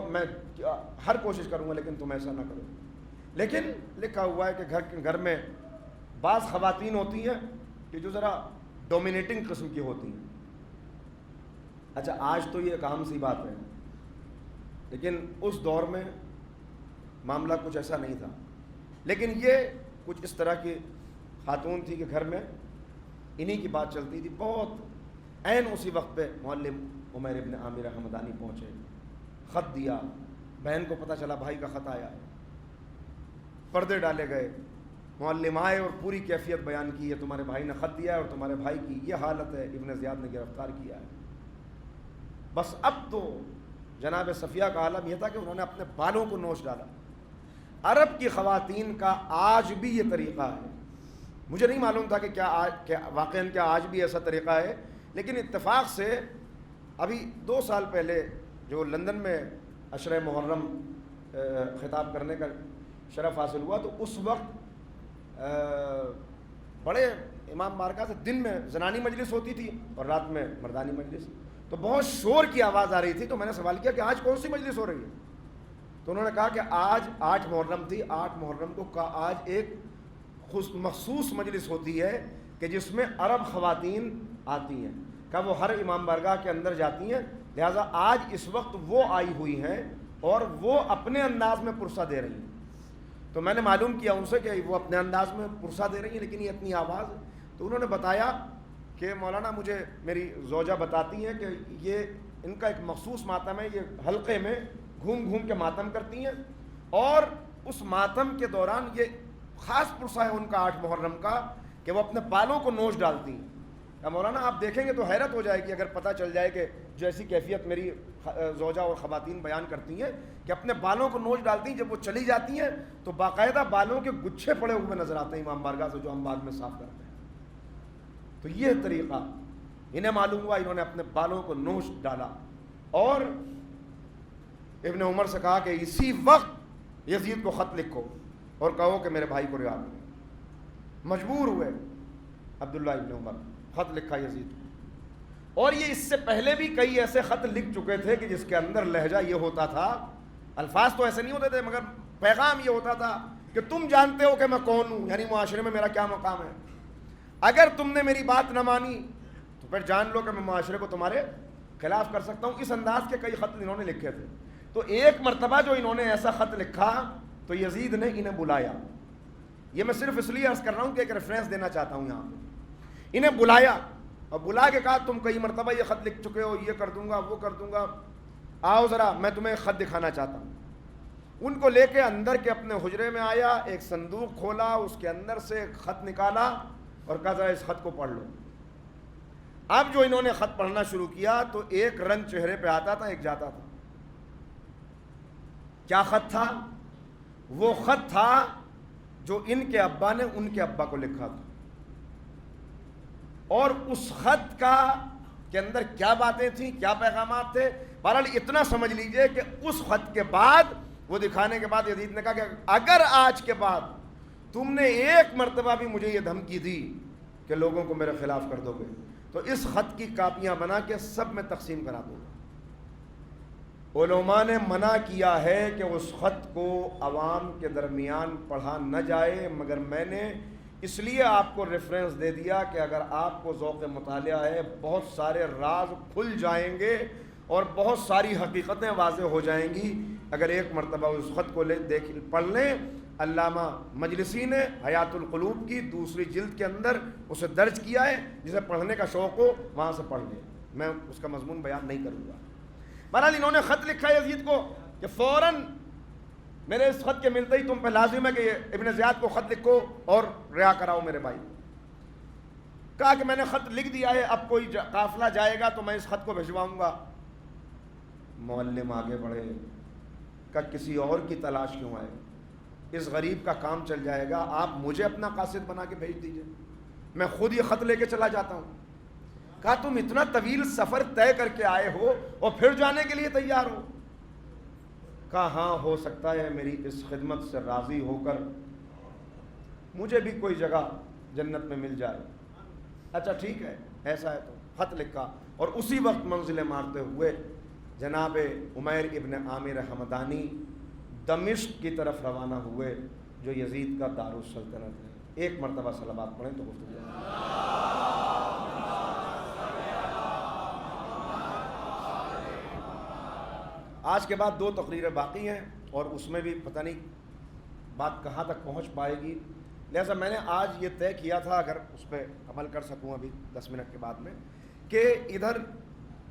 میں ہر کوشش کروں گا, لیکن تم ایسا نہ کرو. لیکن لکھا ہوا ہے کہ گھر میں بعض خواتین ہوتی ہیں کہ جو ذرا ڈومینیٹنگ قسم کی ہوتی ہیں. اچھا آج تو یہ ایک عام سی بات ہے, لیکن اس دور میں معاملہ کچھ ایسا نہیں تھا. لیکن یہ کچھ اس طرح کی خاتون تھی کہ گھر میں انہی کی بات چلتی تھی. بہت عین اسی وقت پہ معلم عمیر ابن عامر حمدانی پہنچے, خط دیا, بہن کو پتہ چلا بھائی کا خط آیا ہے, پردے ڈالے گئے, معلم آئے اور پوری کیفیت بیان کی ہے تمہارے بھائی نے خط دیا ہے اور تمہارے بھائی کی یہ حالت ہے, ابن زیاد نے گرفتار کیا ہے. بس اب تو جناب صفیہ کا عالم یہ تھا کہ انہوں نے اپنے بالوں کو نوچ ڈالا. عرب کی خواتین کا آج بھی یہ طریقہ ہے. مجھے نہیں معلوم تھا کہ واقعاً کیا آج بھی ایسا طریقہ ہے, لیکن اتفاق سے ابھی 2 سال پہلے جو لندن میں عشرہ محرم خطاب کرنے کا شرف حاصل ہوا, تو اس وقت بڑے امام بارگاہ سے دن میں زنانی مجلس ہوتی تھی اور رات میں مردانی مجلس, تو بہت شور کی آواز آ رہی تھی. تو میں نے سوال کیا کہ آج کون سی مجلس ہو رہی ہے؟ تو انہوں نے کہا کہ آج 8 محرم تھی, 8 محرم کو آج ایک مخصوص مجلس ہوتی ہے کہ جس میں عرب خواتین آتی ہیں, کہ وہ ہر امام بارگاہ کے اندر جاتی ہیں, لہٰذا آج اس وقت وہ آئی ہوئی ہیں اور وہ اپنے انداز میں پرسہ دے رہی ہیں. تو میں نے معلوم کیا ان سے کہ وہ اپنے انداز میں پرسہ دے رہی ہیں, لیکن یہ اتنی آواز ہے. تو انہوں نے بتایا کہ مولانا مجھے میری زوجہ بتاتی ہیں کہ یہ ان کا ایک مخصوص ماتم ہے, یہ حلقے میں گھوم گھوم کے ماتم کرتی ہیں, اور اس ماتم کے دوران یہ خاص پرسہ ہے ان کا 8 محرم کا کہ وہ اپنے بالوں کو نوچ ڈالتی ہیں. مولانا آپ دیکھیں گے تو حیرت ہو جائے گی اگر پتہ چل جائے کہ جیسی کیفیت میری زوجہ اور خواتین بیان کرتی ہیں کہ اپنے بالوں کو نوچ ڈالتی ہیں. جب وہ چلی جاتی ہیں تو باقاعدہ بالوں کے گچھے پڑے ہوئے نظر آتے ہیں امام بارگاہ سے, جو ہم بعد میں صاف کرتے ہیں. تو یہ طریقہ انہیں معلوم ہوا, انہوں نے اپنے بالوں کو نوچ ڈالا اور ابن عمر سے کہا کہ اسی وقت یزید کو خط لکھو اور کہو کہ میرے بھائی کو رہا کرو. مجبور ہوئے عبداللہ ابن عمر, خط لکھا یزید کو. اور یہ اس سے پہلے بھی کئی ایسے خط لکھ چکے تھے کہ جس کے اندر لہجہ یہ ہوتا تھا, الفاظ تو ایسے نہیں ہوتے تھے مگر پیغام یہ ہوتا تھا کہ تم جانتے ہو کہ میں کون ہوں, یعنی معاشرے میں میرا کیا مقام ہے. اگر تم نے میری بات نہ مانی تو پھر جان لو کہ میں معاشرے کو تمہارے خلاف کر سکتا ہوں. اس انداز کے کئی خط انہوں نے لکھے تھے. تو ایک مرتبہ جو انہوں نے ایسا خط لکھا تو یزید نے انہیں بلایا. یہ میں صرف اس لیے عرض کر رہا ہوں کہ ایک ریفرنس دینا چاہتا ہوں یہاں پہ. انہیں بلایا اور بلا کے کہا تم کئی مرتبہ یہ خط لکھ چکے ہو, یہ کر دوں گا وہ کر دوں گا, آؤ ذرا میں تمہیں خط دکھانا چاہتا ہوں. ان کو لے کے اندر کے اپنے حجرے میں آیا, ایک صندوق کھولا, اس کے اندر سے ایک خط نکالا اور کہا ذرا اس خط کو پڑھ لو. اب جو انہوں نے خط پڑھنا شروع کیا تو ایک رنگ چہرے پہ آتا تھا, ایک جاتا تھا. کیا خط تھا؟ وہ خط تھا جو ان کے ابا نے ان کے ابا کو لکھا تھا. اور اس خط کا کے اندر کیا باتیں تھیں, کیا پیغامات تھے, بہرحال اتنا سمجھ لیجئے کہ اس خط کے بعد وہ دکھانے کے بعد یزید نے کہا کہ اگر آج کے بعد تم نے ایک مرتبہ بھی مجھے یہ دھمکی دی کہ لوگوں کو میرے خلاف کر دو گے تو اس خط کی کاپیاں بنا کے سب میں تقسیم کرا دوں گا. علماء نے منع کیا ہے کہ اس خط کو عوام کے درمیان پڑھا نہ جائے, مگر میں نے اس لیے آپ کو ریفرنس دے دیا کہ اگر آپ کو ذوق مطالعہ ہے بہت سارے راز کھل جائیں گے اور بہت ساری حقیقتیں واضح ہو جائیں گی اگر ایک مرتبہ اس خط کو پڑھ لیں۔ علامہ مجلسی نے حیات القلوب کی دوسری جلد کے اندر اسے درج کیا ہے، جسے پڑھنے کا شوق ہو وہاں سے پڑھ لیں، میں اس کا مضمون بیان نہیں کروں گا۔ بہرحال انہوں نے خط لکھا یزید کو کہ فوراً میرے اس خط کے ملتے ہی تم پہ لازم ہے کہ ابن زیاد کو خط لکھو اور رہا کراؤ میرے بھائی۔ کہا کہ میں نے خط لکھ دیا ہے، اب کوئی قافلہ جائے گا تو میں اس خط کو بھجواؤں گا۔ معلم آگے بڑھے، کہ کسی اور کی تلاش کیوں آئے، اس غریب کا کام چل جائے گا، آپ مجھے اپنا قاصد بنا کے بھیج دیجئے، میں خود یہ خط لے کے چلا جاتا ہوں۔ کہا تم اتنا طویل سفر طے کر کے آئے ہو اور پھر جانے کے لیے تیار ہو؟ کہا ہاں ہو سکتا ہے میری اس خدمت سے راضی ہو کر مجھے بھی کوئی جگہ جنت میں مل جائے۔ اچھا ٹھیک ہے ایسا ہے تو خط لکھا، اور اسی وقت منزلیں مارتے ہوئے جناب عمیر ابن عامر حمدانی دمشق کی طرف روانہ ہوئے جو یزید کا دارالسلطنت ہے۔ ایک مرتبہ صلوات پڑھیں تو گفتگو۔ آج کے بعد 2 تقریریں باقی ہیں اور اس میں بھی پتہ نہیں بات کہاں تک پہنچ پائے گی، لہذا میں نے آج یہ طے کیا تھا اگر اس پہ عمل کر سکوں ابھی 10 منٹ کے بعد میں، کہ ادھر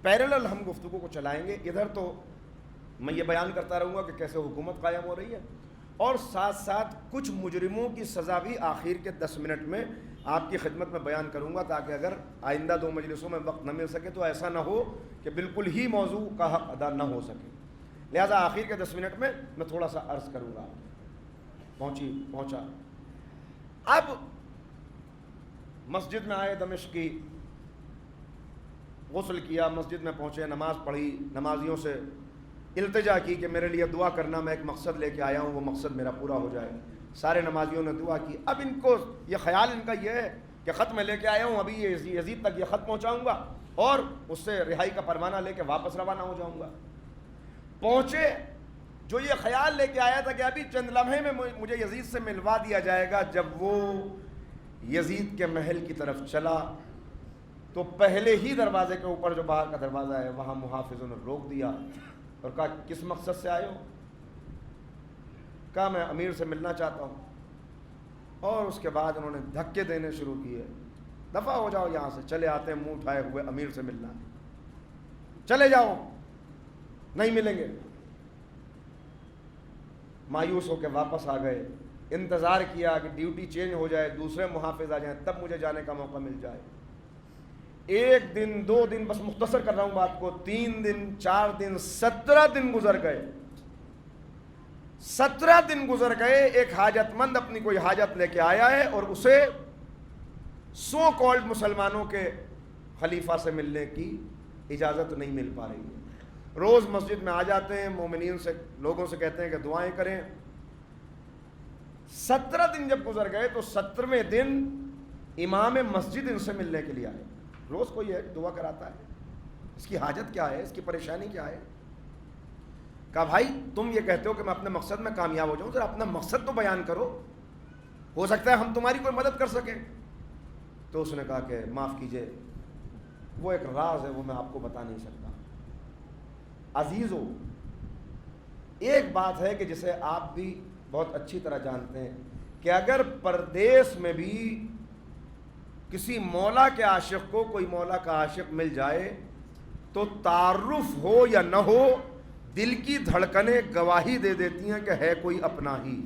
پیرلل ہم گفتگو کو چلائیں گے، ادھر تو میں یہ بیان کرتا رہوں گا کہ کیسے حکومت قائم ہو رہی ہے، اور ساتھ ساتھ کچھ مجرموں کی سزا بھی آخر کے 10 منٹ میں آپ کی خدمت میں بیان کروں گا، تاکہ اگر آئندہ 2 مجلسوں میں وقت نہ مل سکے تو ایسا نہ ہو کہ بالکل ہی موضوع کا حق ادا نہ ہو سکے، لہذا آخر کے 10 منٹ میں تھوڑا سا عرض کروں گا۔ پہنچا اب مسجد میں آئے دمشق کی، غسل کیا، مسجد میں پہنچے، نماز پڑھی، نمازیوں سے التجا کی کہ میرے لیے دعا کرنا، میں ایک مقصد لے کے آیا ہوں، وہ مقصد میرا پورا ہو جائے۔ سارے نمازیوں نے دعا کی۔ اب ان کو یہ خیال ان کا یہ ہے کہ خط میں لے کے آیا ہوں، ابھی یزید تک یہ خط پہنچاؤں گا اور اس سے رہائی کا پروانہ لے کے واپس روانہ ہو جاؤں گا۔ پہنچے، جو یہ خیال لے کے آیا تھا کہ ابھی چند لمحے میں مجھے یزید سے ملوا دیا جائے گا، جب وہ یزید کے محل کی طرف چلا تو پہلے ہی دروازے کے اوپر جو باہر کا دروازہ ہے وہاں محافظوں نے روک دیا اور کہا کس مقصد سے آئے ہو؟ کہا میں امیر سے ملنا چاہتا ہوں، اور اس کے بعد انہوں نے دھکے دینے شروع کیے، دفع ہو جاؤ یہاں سے، چلے آتے ہیں منہ اٹھائے ہوئے امیر سے ملنا، چلے جاؤ نہیں ملیں گے۔ مایوس ہو کے واپس آ گئے، انتظار کیا کہ ڈیوٹی چینج ہو جائے، دوسرے محافظ آ جائیں تب مجھے جانے کا موقع مل جائے۔ 1 دن 2 دن، بس مختصر کر رہا ہوں بات کو، 3 دن 4 دن 17 دن گزر گئے۔ 17 دن گزر گئے، ایک حاجت مند اپنی کوئی حاجت لے کے آیا ہے اور اسے سو کالڈ مسلمانوں کے خلیفہ سے ملنے کی اجازت نہیں مل پا رہی ہے۔ روز مسجد میں آ جاتے ہیں، مومنین سے، لوگوں سے کہتے ہیں کہ دعائیں کریں۔ 17 دن جب گزر گئے تو 17ویں دن امام مسجد ان سے ملنے کے لیے آئے۔ روز کوئی ہے دعا کراتا ہے، اس کی حاجت کیا ہے، اس کی پریشانی کیا ہے؟ کہا بھائی تم یہ کہتے ہو کہ میں اپنے مقصد میں کامیاب ہو جاؤں، ذرا اپنا مقصد تو بیان کرو، ہو سکتا ہے ہم تمہاری کوئی مدد کر سکیں۔ تو اس نے کہا کہ معاف کیجئے، وہ ایک راز ہے، وہ میں آپ کو بتا نہیں سکتا۔ عزیزو، ایک بات ہے کہ جسے آپ بھی بہت اچھی طرح جانتے ہیں کہ اگر پردیس میں بھی کسی مولا کے عاشق کو کوئی مولا کا عاشق مل جائے تو تعارف ہو یا نہ ہو، دل کی دھڑکنیں گواہی دے دیتی ہیں کہ ہے کوئی اپنا ہی۔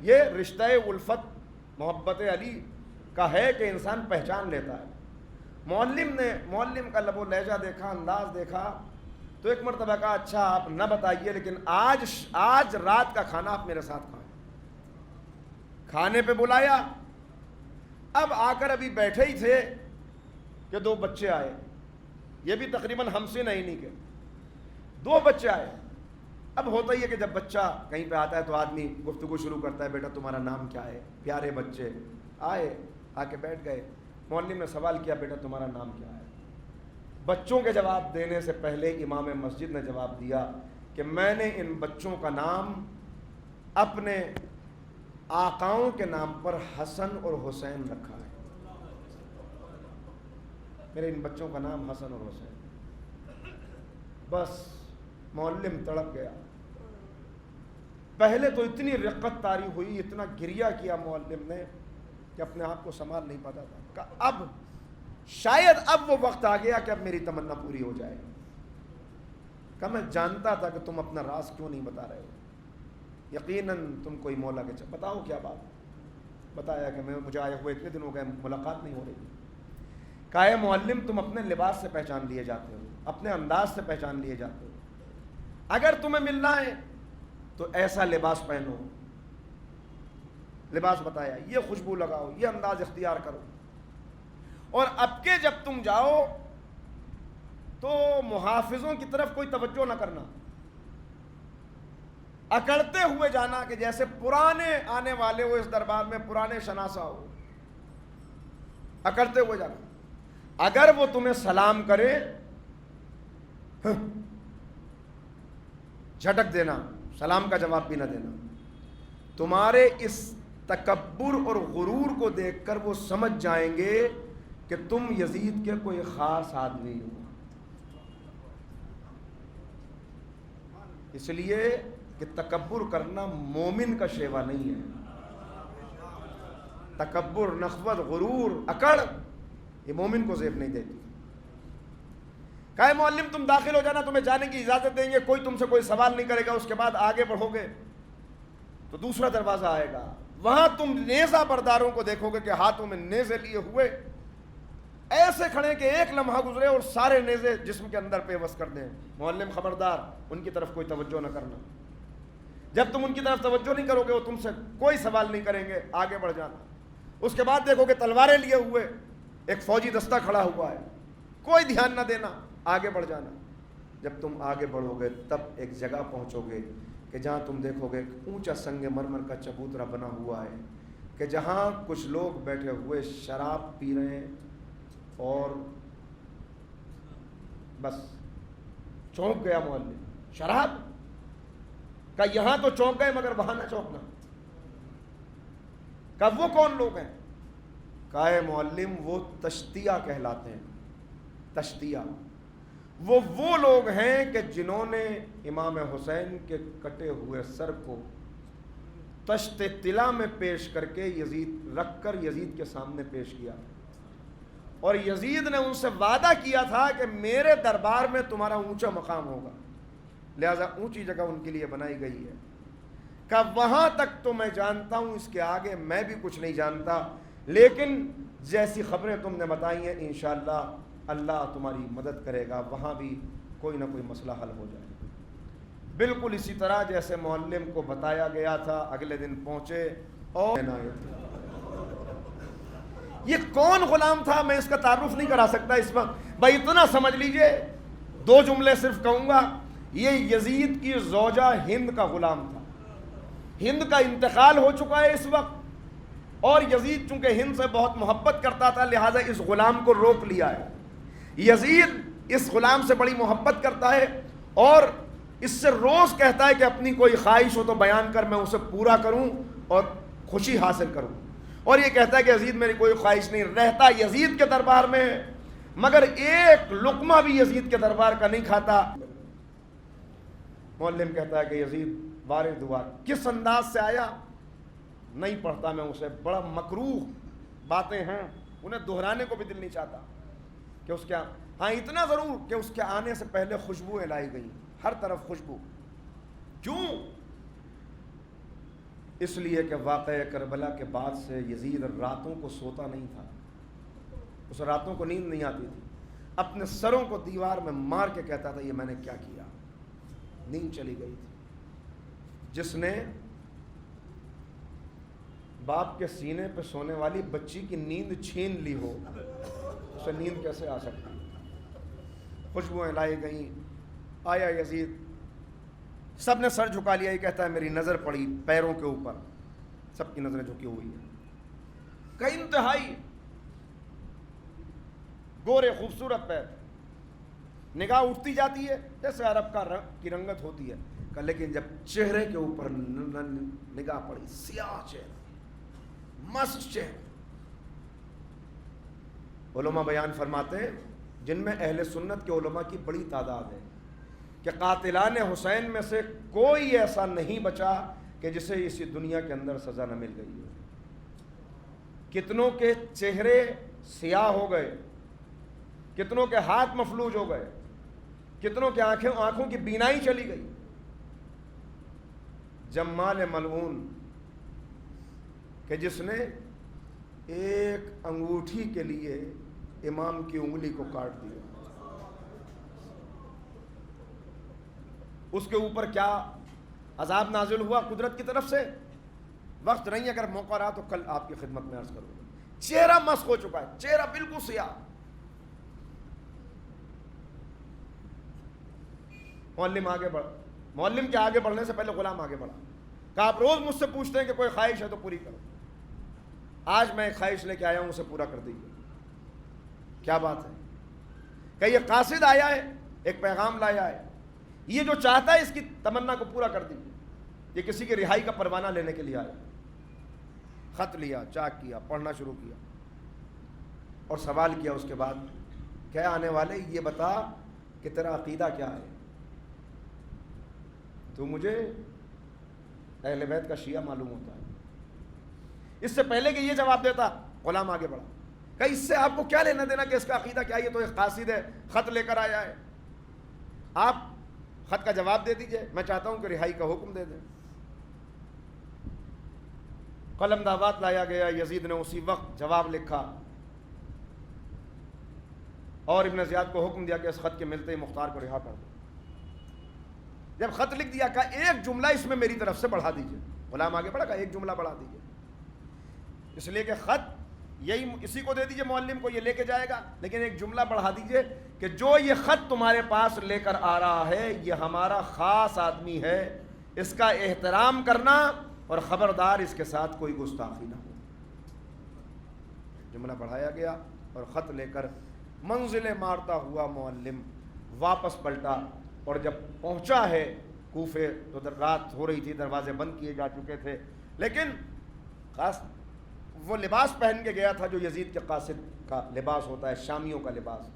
یہ رشتہ الفت محبت علی کا ہے کہ انسان پہچان لیتا ہے۔ معلم کا لب و لہجہ دیکھا، انداز دیکھا تو ایک مرتبہ کہا اچھا آپ نہ بتائیے لیکن آج رات کا کھانا آپ میرے ساتھ کھائیں۔ کھانے پہ بلایا، اب آ کر ابھی بیٹھے ہی تھے کہ 2 بچے آئے، یہ بھی تقریباً ہم سے نہیں کے 2 بچے آئے۔ اب ہوتا ہی ہے کہ جب بچہ کہیں پہ آتا ہے تو آدمی گفتگو شروع کرتا ہے، بیٹا تمہارا نام کیا ہے؟ پیارے بچے آئے، آ کے بیٹھ گئے۔ معلم نے سوال کیا بیٹا تمہارا نام کیا ہے؟ بچوں کے جواب دینے سے پہلے امام مسجد نے جواب دیا کہ میں نے ان بچوں کا نام اپنے آقاؤں کے نام پر حسن اور حسین رکھا ہے. میرے ان بچوں کا نام حسن اور حسین. بس معلم تڑپ گیا. پہلے تو اتنی رقت طاری ہوئی, اتنا گریہ کیا معلم نے کہ اپنے آپ کو سنبھال نہیں پاتا تھا. کہ اب شاید اب وہ وقت آ گیا کہ اب میری تمنا پوری ہو جائے. کہ میں جانتا تھا کہ تم اپنا راز کیوں نہیں بتا رہے ہو. یقیناً تم کوئی مولا کے بتاؤ کیا بات. بتایا کہ مجھے آئے ہوئے اتنے دن ہو گئے, ملاقات نہیں ہو رہی. کہا ہے معلم تم اپنے لباس سے پہچان لیے جاتے ہو, اپنے انداز سے پہچان لیے جاتے ہو. اگر تمہیں ملنا ہے تو ایسا لباس پہنو. لباس بتایا, یہ خوشبو لگاؤ, یہ انداز اختیار کرو. اور اب کے جب تم جاؤ تو محافظوں کی طرف کوئی توجہ نہ کرنا, اکڑتے ہوئے جانا کہ جیسے پرانے آنے والے ہو اس دربار میں, پرانے شناسہ ہو. اکڑتے ہوئے جانا. اگر وہ تمہیں سلام کرے جھٹک دینا, سلام کا جواب بھی نہ دینا. تمہارے اس تکبر اور غرور کو دیکھ کر وہ سمجھ جائیں گے کہ تم یزید کے کوئی خاص آدمی ہو. اس لیے کہ تکبر کرنا مومن کا شیوا نہیں ہے. تکبر, نخوت, غرور, اکڑ یہ مومن کو زیب نہیں دیتی. کہا معلم تم داخل ہو جانا, تمہیں جانے کی اجازت دیں گے, کوئی تم سے کوئی سوال نہیں کرے گا. اس کے بعد آگے بڑھو گے تو دوسرا دروازہ آئے گا, وہاں تم نیزہ برداروں کو دیکھو گے کہ ہاتھوں میں نیزے لیے ہوئے ایسے کھڑے کہ ایک لمحہ گزرے اور سارے نیزے جسم کے اندر پیوست کر دیں. معلم خبردار, ان کی طرف کوئی توجہ نہ کرنا. جب تم ان کی طرف توجہ نہیں کرو گے وہ تم سے کوئی سوال نہیں کریں گے, آگے بڑھ جانا. اس کے بعد دیکھو کہ تلواریں لیے ہوئے ایک فوجی دستہ کھڑا ہوا ہے, کوئی دھیان نہ دینا, آگے بڑھ جانا. جب تم آگے بڑھو گے تب ایک جگہ پہنچو گے کہ جہاں تم دیکھو گے ایک اونچا سنگ مرمر کا چبوترا بنا ہوا ہے کہ جہاں کچھ لوگ بیٹھے ہوئے شراب پی رہے ہیں. اور بس چونک گیا معلم, شراب کا یہاں تو چونک گئے مگر وہاں نہ چونکنا. کہ وہ کون لوگ ہیں؟ کہا معلم وہ تشتیہ کہلاتے ہیں. تشتیہ وہ لوگ ہیں کہ جنہوں نے امام حسین کے کٹے ہوئے سر کو تشت طلا میں پیش کر کے یزید رکھ کر یزید کے سامنے پیش کیا. اور یزید نے ان سے وعدہ کیا تھا کہ میرے دربار میں تمہارا اونچا مقام ہوگا, لہذا اونچی جگہ ان کے لیے بنائی گئی ہے. کہ وہاں تک تو میں جانتا ہوں, اس کے آگے میں بھی کچھ نہیں جانتا, لیکن جیسی خبریں تم نے بتائی ہیں انشاءاللہ اللہ تمہاری مدد کرے گا, وہاں بھی کوئی نہ کوئی مسئلہ حل ہو جائے گا. بالکل اسی طرح جیسے معلم کو بتایا گیا تھا. اگلے دن پہنچے اور یہ کون غلام تھا میں اس کا تعارف نہیں کرا سکتا اس وقت, بھائی اتنا سمجھ لیجئے, 2 جملے صرف کہوں گا. یہ یزید کی زوجہ ہند کا غلام تھا. ہند کا انتقال ہو چکا ہے اس وقت, اور یزید چونکہ ہند سے بہت محبت کرتا تھا لہذا اس غلام کو روک لیا ہے. یزید اس غلام سے بڑی محبت کرتا ہے اور اس سے روز کہتا ہے کہ اپنی کوئی خواہش ہو تو بیان کر, میں اسے پورا کروں اور خوشی حاصل کروں. اور یہ کہتا ہے کہ یزید میری کوئی خواہش نہیں, رہتا یزید کے دربار میں مگر ایک لقمہ بھی یزید کے دربار کا نہیں کھاتا. معلم کہتا ہے کہ یزید وارد ہوا, کس انداز سے آیا نہیں پڑھتا میں اسے, بڑا مکروہ باتیں ہیں, انہیں دہرانے کو بھی دل نہیں چاہتا کہ اس کے, ہاں اتنا ضرور کہ اس کے آنے سے پہلے خوشبوئیں لائی گئی, ہر طرف خوشبو. کیوں؟ اس لیے کہ واقعہ کربلا کے بعد سے یزید راتوں کو سوتا نہیں تھا, اس راتوں کو نیند نہیں آتی تھی. اپنے سروں کو دیوار میں مار کے کہتا تھا یہ میں نے کیا کیا, نیند چلی گئی تھی. جس نے باپ کے سینے پہ سونے والی بچی کی نیند چھین لی ہو اسے نیند کیسے آ سکتی. خوشبوئیں لائی گئیں, آیا یزید, سب نے سر جھکا لیا. یہ کہتا ہے میری نظر پڑی پیروں کے اوپر, سب کی نظریں جھکی ہوئی ہیں. کئی انتہائی گورے خوبصورت پیر, نگاہ اٹھتی جاتی ہے جیسے عرب کی رنگت ہوتی ہے, کہ لیکن جب چہرے کے اوپر نگاہ پڑی، سیاہ چہرہ، مست چہرہ، علماء بیان فرماتے ہیں جن میں اہل سنت کے علماء کی بڑی تعداد ہے کہ قاتلان حسین میں سے کوئی ایسا نہیں بچا کہ جسے اسی دنیا کے اندر سزا نہ مل گئی ہو۔ کتنوں کے چہرے سیاہ ہو گئے، کتنوں کے ہاتھ مفلوج ہو گئے، کتنوں کے آنکھوں کی بینائی چلی گئی۔ جمال ملعون کہ جس نے ایک انگوٹھی کے لیے امام کی انگلی کو کاٹ دیا، اس کے اوپر کیا عذاب نازل ہوا قدرت کی طرف سے، وقت نہیں، اگر موقع رہا تو کل آپ کی خدمت میں عرض کروں گا۔ چہرہ مسخ ہو چکا ہے، چہرہ بالکل سیاہ۔ معلم آگے بڑھ، معلم کے آگے بڑھنے سے پہلے غلام آگے بڑھا، کہ آپ روز مجھ سے پوچھتے ہیں کہ کوئی خواہش ہے تو پوری کرو، آج میں ایک خواہش لے کے آیا ہوں، اسے پورا کر دیجیے۔ کیا بات ہے کہ یہ قاصد آیا ہے، ایک پیغام لایا ہے، یہ جو چاہتا ہے اس کی تمنا کو پورا کر دیجیے۔ یہ کسی کی رہائی کا پروانہ لینے کے لیے آیا، خط لیا، چاک کیا، پڑھنا شروع کیا اور سوال کیا اس کے بعد، کیا آنے والے یہ بتا کہ تیرا عقیدہ کیا ہے؟ تو مجھے اہل بیت کا شیعہ معلوم ہوتا ہے۔ اس سے پہلے کہ یہ جواب دیتا، غلام آگے بڑھا کہ اس سے آپ کو کیا لینا دینا کہ اس کا عقیدہ کیا ہے؟ یہ تو ایک قاصد ہے، خط لے کر آیا ہے، آپ خط کا جواب دے دیجئے، میں چاہتا ہوں کہ رہائی کا حکم دے دیں۔ قلم دعوات لایا گیا، یزید نے اسی وقت جواب لکھا اور ابن زیاد کو حکم دیا کہ اس خط کے ملتے ہی مختار کو رہا کر دو۔ جب خط لکھ دیا کہا ایک جملہ اس میں میری طرف سے بڑھا دیجئے، غلام آگے بڑھا، کہا ایک جملہ بڑھا دیجئے، اس لیے کہ خط یہی اسی کو دے دیجئے، معلم کو، یہ لے کے جائے گا، لیکن ایک جملہ بڑھا دیجئے کہ جو یہ خط تمہارے پاس لے کر آ رہا ہے یہ ہمارا خاص آدمی ہے، اس کا احترام کرنا اور خبردار اس کے ساتھ کوئی گستاخی نہ ہو۔ جملہ بڑھایا گیا اور خط لے کر منزلیں مارتا ہوا معلم واپس پلٹا، اور جب پہنچا ہے کوفے تو رات ہو رہی تھی، دروازے بند کیے جا چکے تھے، لیکن خاص وہ لباس پہن کے گیا تھا جو یزید کے قاصد کا لباس ہوتا ہے، شامیوں کا لباس،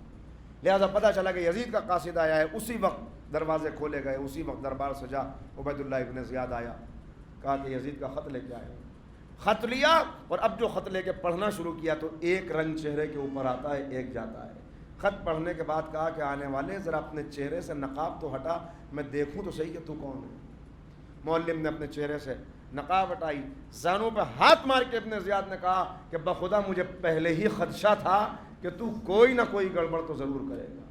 لہذا پتہ چلا کہ یزید کا قاصد آیا ہے۔ اسی وقت دروازے کھولے گئے، اسی وقت دربار سجا، عبید اللہ ابن زیاد آیا، کہا کہ یزید کا خط لے کے آئے۔ خط لیا اور اب جو خط لے کے پڑھنا شروع کیا تو ایک رنگ چہرے کے اوپر آتا ہے، ایک جاتا ہے۔ خط پڑھنے کے بعد کہا کہ آنے والے ذرا اپنے چہرے سے نقاب تو ہٹا، میں دیکھوں تو صحیح کہ تو کون ہے۔ معلم نے اپنے چہرے سے نقاب ہٹائی، زانوں پہ ہاتھ مار کے ابن زیاد نے کہا کہ بخدا مجھے پہلے ہی خدشہ تھا کہ تو کوئی نہ کوئی گڑبڑ تو ضرور کرے گا،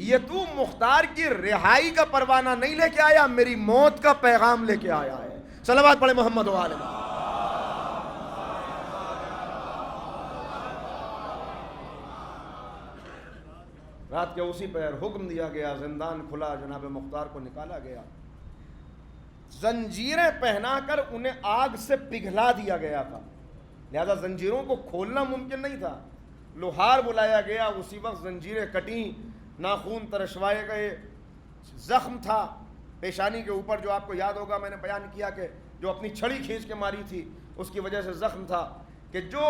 یہ تو مختار کی رہائی کا پروانہ نہیں لے کے آیا، میری موت کا پیغام لے کے آیا ہے۔ صلوات پڑھے محمد و آل محمد۔ رات کے اسی پہر حکم دیا گیا، زندان کھلا، جناب مختار کو نکالا گیا، زنجیریں پہنا کر انہیں آگ سے پگھلا دیا گیا تھا، لہذا زنجیروں کو کھولنا ممکن نہیں تھا۔ لوہار بلایا گیا، اسی وقت زنجیریں کٹیں، ناخون ترشوائے گئے، زخم تھا پیشانی کے اوپر، جو آپ کو یاد ہوگا میں نے بیان کیا کہ جو اپنی چھڑی کھینچ کے ماری تھی اس کی وجہ سے زخم تھا، کہ جو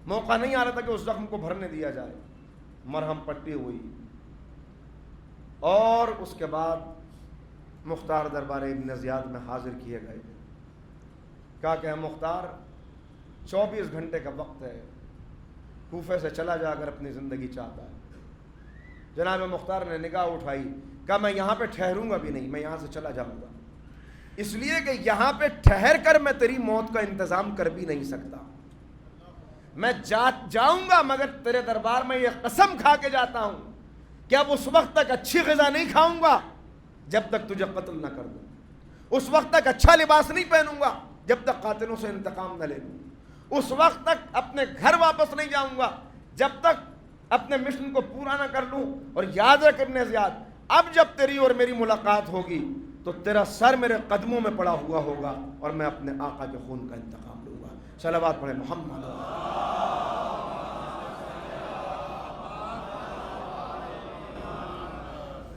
موقع نہیں آ رہا تھا کہ اس زخم کو بھرنے دیا جائے۔ مرہم پٹی ہوئی اور اس کے بعد مختار دربار ابن زیاد میں حاضر کیے گئے۔ کہا کہ مختار 24 گھنٹے کا وقت ہے، کوفے سے چلا جا کر اپنی زندگی چاہتا ہے۔ جناب مختار نے نگاہ اٹھائی، کہا میں یہاں پہ ٹھہروں گا بھی نہیں، میں یہاں سے چلا جاؤں گا، اس لیے کہ یہاں پہ ٹھہر کر میں تیری موت کا انتظام کر بھی نہیں سکتا، میں جاؤں گا مگر تیرے دربار میں یہ قسم کھا کے جاتا ہوں کہ اب اس وقت تک اچھی غذا نہیں کھاؤں گا جب تک تجھے قتل نہ کر دوں، اس وقت تک اچھا لباس نہیں پہنوں گا جب تک قاتلوں سے انتقام نہ لے لوں، اس وقت تک اپنے گھر واپس نہیں جاؤں گا جب تک اپنے مشن کو پورا نہ کر لوں۔ اور یاد رکھ ابن زیاد، اب جب تیری اور میری ملاقات ہوگی تو تیرا سر میرے قدموں میں پڑا ہوا ہوگا اور میں اپنے آقا کے خون کا انتقام لوں گا۔ صلوات پڑھے محمد۔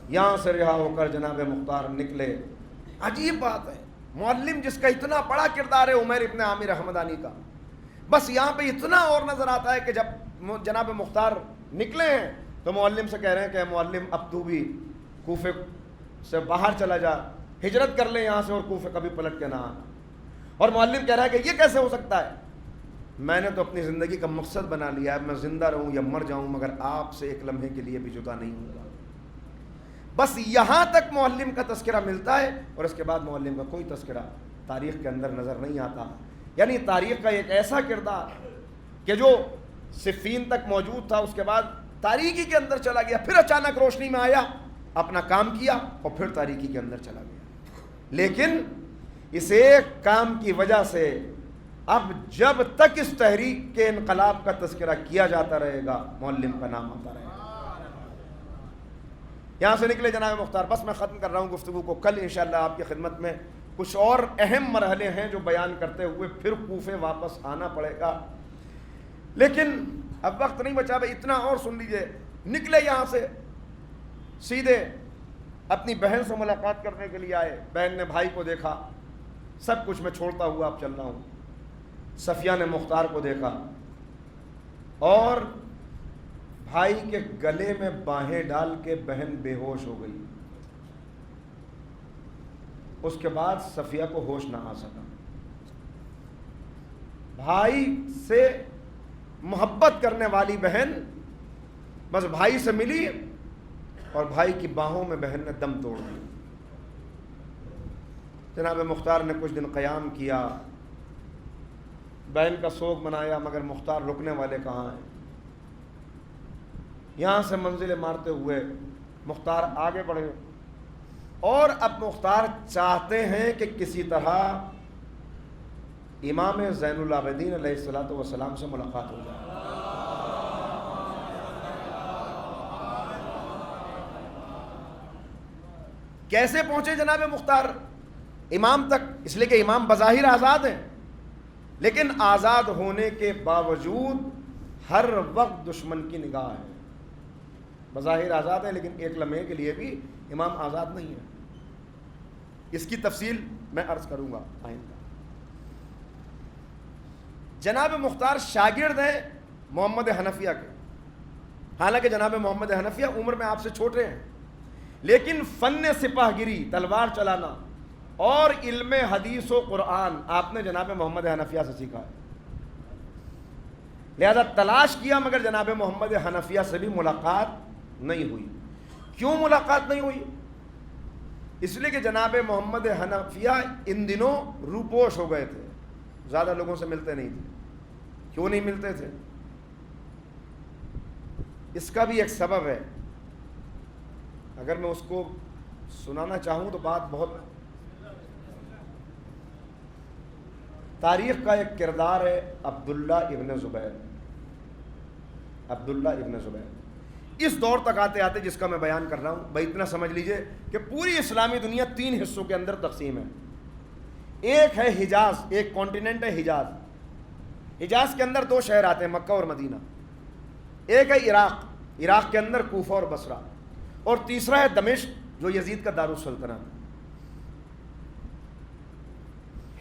یہاں سے رہا ہو کر جناب مختار نکلے۔ عجیب بات ہے، معلم جس کا اتنا بڑا کردار ہے عمیر ابن عامر حمدانی کا، بس یہاں پہ اتنا اور نظر آتا ہے کہ جب جناب مختار نکلے ہیں تو معلم سے کہہ رہے ہیں کہ معلم اب تو بھی کوفے سے باہر چلا جا، ہجرت کر لے یہاں سے اور کوفے کبھی پلٹ کے نہ آنا۔ اور معلم کہہ رہا ہے کہ یہ کیسے ہو سکتا ہے، میں نے تو اپنی زندگی کا مقصد بنا لیا ہے، میں زندہ رہوں یا مر جاؤں مگر آپ سے ایک لمحے کے لیے بھی جدا نہیں ہوں گا۔ بس یہاں تک معلم کا تذکرہ ملتا ہے اور اس کے بعد معلم کا کوئی تذکرہ تاریخ کے اندر نظر نہیں آتا۔ یعنی تاریخ کا ایک ایسا کردار کہ جو صفین تک موجود تھا، اس کے بعد تاریکی کے اندر چلا گیا، پھر اچانک روشنی میں آیا، اپنا کام کیا اور پھر تاریکی کے اندر چلا گیا۔ لیکن اس ایک کام کی وجہ سے اب جب تک اس تحریک کے انقلاب کا تذکرہ کیا جاتا رہے گا، معلم کا نام آتا رہے گا۔ یہاں سے نکلے جناب مختار۔ بس میں ختم کر رہا ہوں گفتگو کو، کل انشاءاللہ آپ کی خدمت میں کچھ اور اہم مرحلے ہیں جو بیان کرتے ہوئے پھر کوفے واپس آنا پڑے گا، لیکن اب وقت نہیں بچا۔ بھائی اتنا اور سن لیجئے، نکلے یہاں سے سیدھے اپنی بہن سے ملاقات کرنے کے لیے آئے۔ بہن نے بھائی کو دیکھا، سب کچھ میں چھوڑتا ہوا اب چل رہا ہوں۔ صفیہ نے مختار کو دیکھا اور بھائی کے گلے میں باہیں ڈال کے بہن بے ہوش ہو گئی۔ اس کے بعد صفیہ کو ہوش نہ آ سکا۔ بھائی سے محبت کرنے والی بہن بس بھائی سے ملی اور بھائی کی باہوں میں بہن نے دم توڑ دیا۔ جناب مختار نے کچھ دن قیام کیا، بہن کا سوگ منایا، مگر مختار رکنے والے کہاں ہیں۔ یہاں سے منزلیں مارتے ہوئے مختار آگے بڑھے اور اب مختار چاہتے ہیں کہ کسی طرح امام زین العابدین علیہ الصلوۃ والسلام سے ملاقات ہو جائے۔ کیسے پہنچے جناب مختار امام تک؟ اس لیے کہ امام بظاہر آزاد ہیں، لیکن آزاد ہونے کے باوجود ہر وقت دشمن کی نگاہ ہے۔ بظاہر آزاد ہے لیکن ایک لمحے کے لیے بھی امام آزاد نہیں ہے۔ اس کی تفصیل میں عرض کروں گا آئندہ۔ جناب مختار شاگرد ہیں محمد حنفیہ کے، حالانکہ جناب محمد حنفیہ عمر میں آپ سے چھوٹے ہیں، لیکن فن سپاہ گیری، تلوار چلانا اور علم حدیث و قرآن آپ نے جناب محمد حنفیہ سے سیکھا ہے۔ لہذا تلاش کیا مگر جناب محمد حنفیہ سے بھی ملاقات نہیں ہوئی۔ کیوں ملاقات نہیں ہوئی؟ اس لیے کہ جناب محمد حنفیہ ان دنوں روپوش ہو گئے تھے، زیادہ لوگوں سے ملتے نہیں تھے۔ کیوں نہیں ملتے تھے؟ اس کا بھی ایک سبب ہے، اگر میں اس کو سنانا چاہوں تو بات بہت، تاریخ کا ایک کردار ہے عبداللہ ابن زبیر۔ عبداللہ ابن زبیر اس دور تک آتے آتے جس کا میں بیان کر رہا ہوں، بھائی اتنا سمجھ لیجئے کہ پوری اسلامی دنیا 3 حصوں کے اندر تقسیم ہے۔ ایک ہے حجاز، ایک کانٹیننٹ ہے حجاز۔ حجاز کے اندر 2 شہر آتے ہیں، مکہ اور مدینہ۔ ایک ہے عراق، عراق کے اندر کوفہ اور بصرہ، اور تیسرا ہے دمشق جو یزید کا دارالسلطنت ہے۔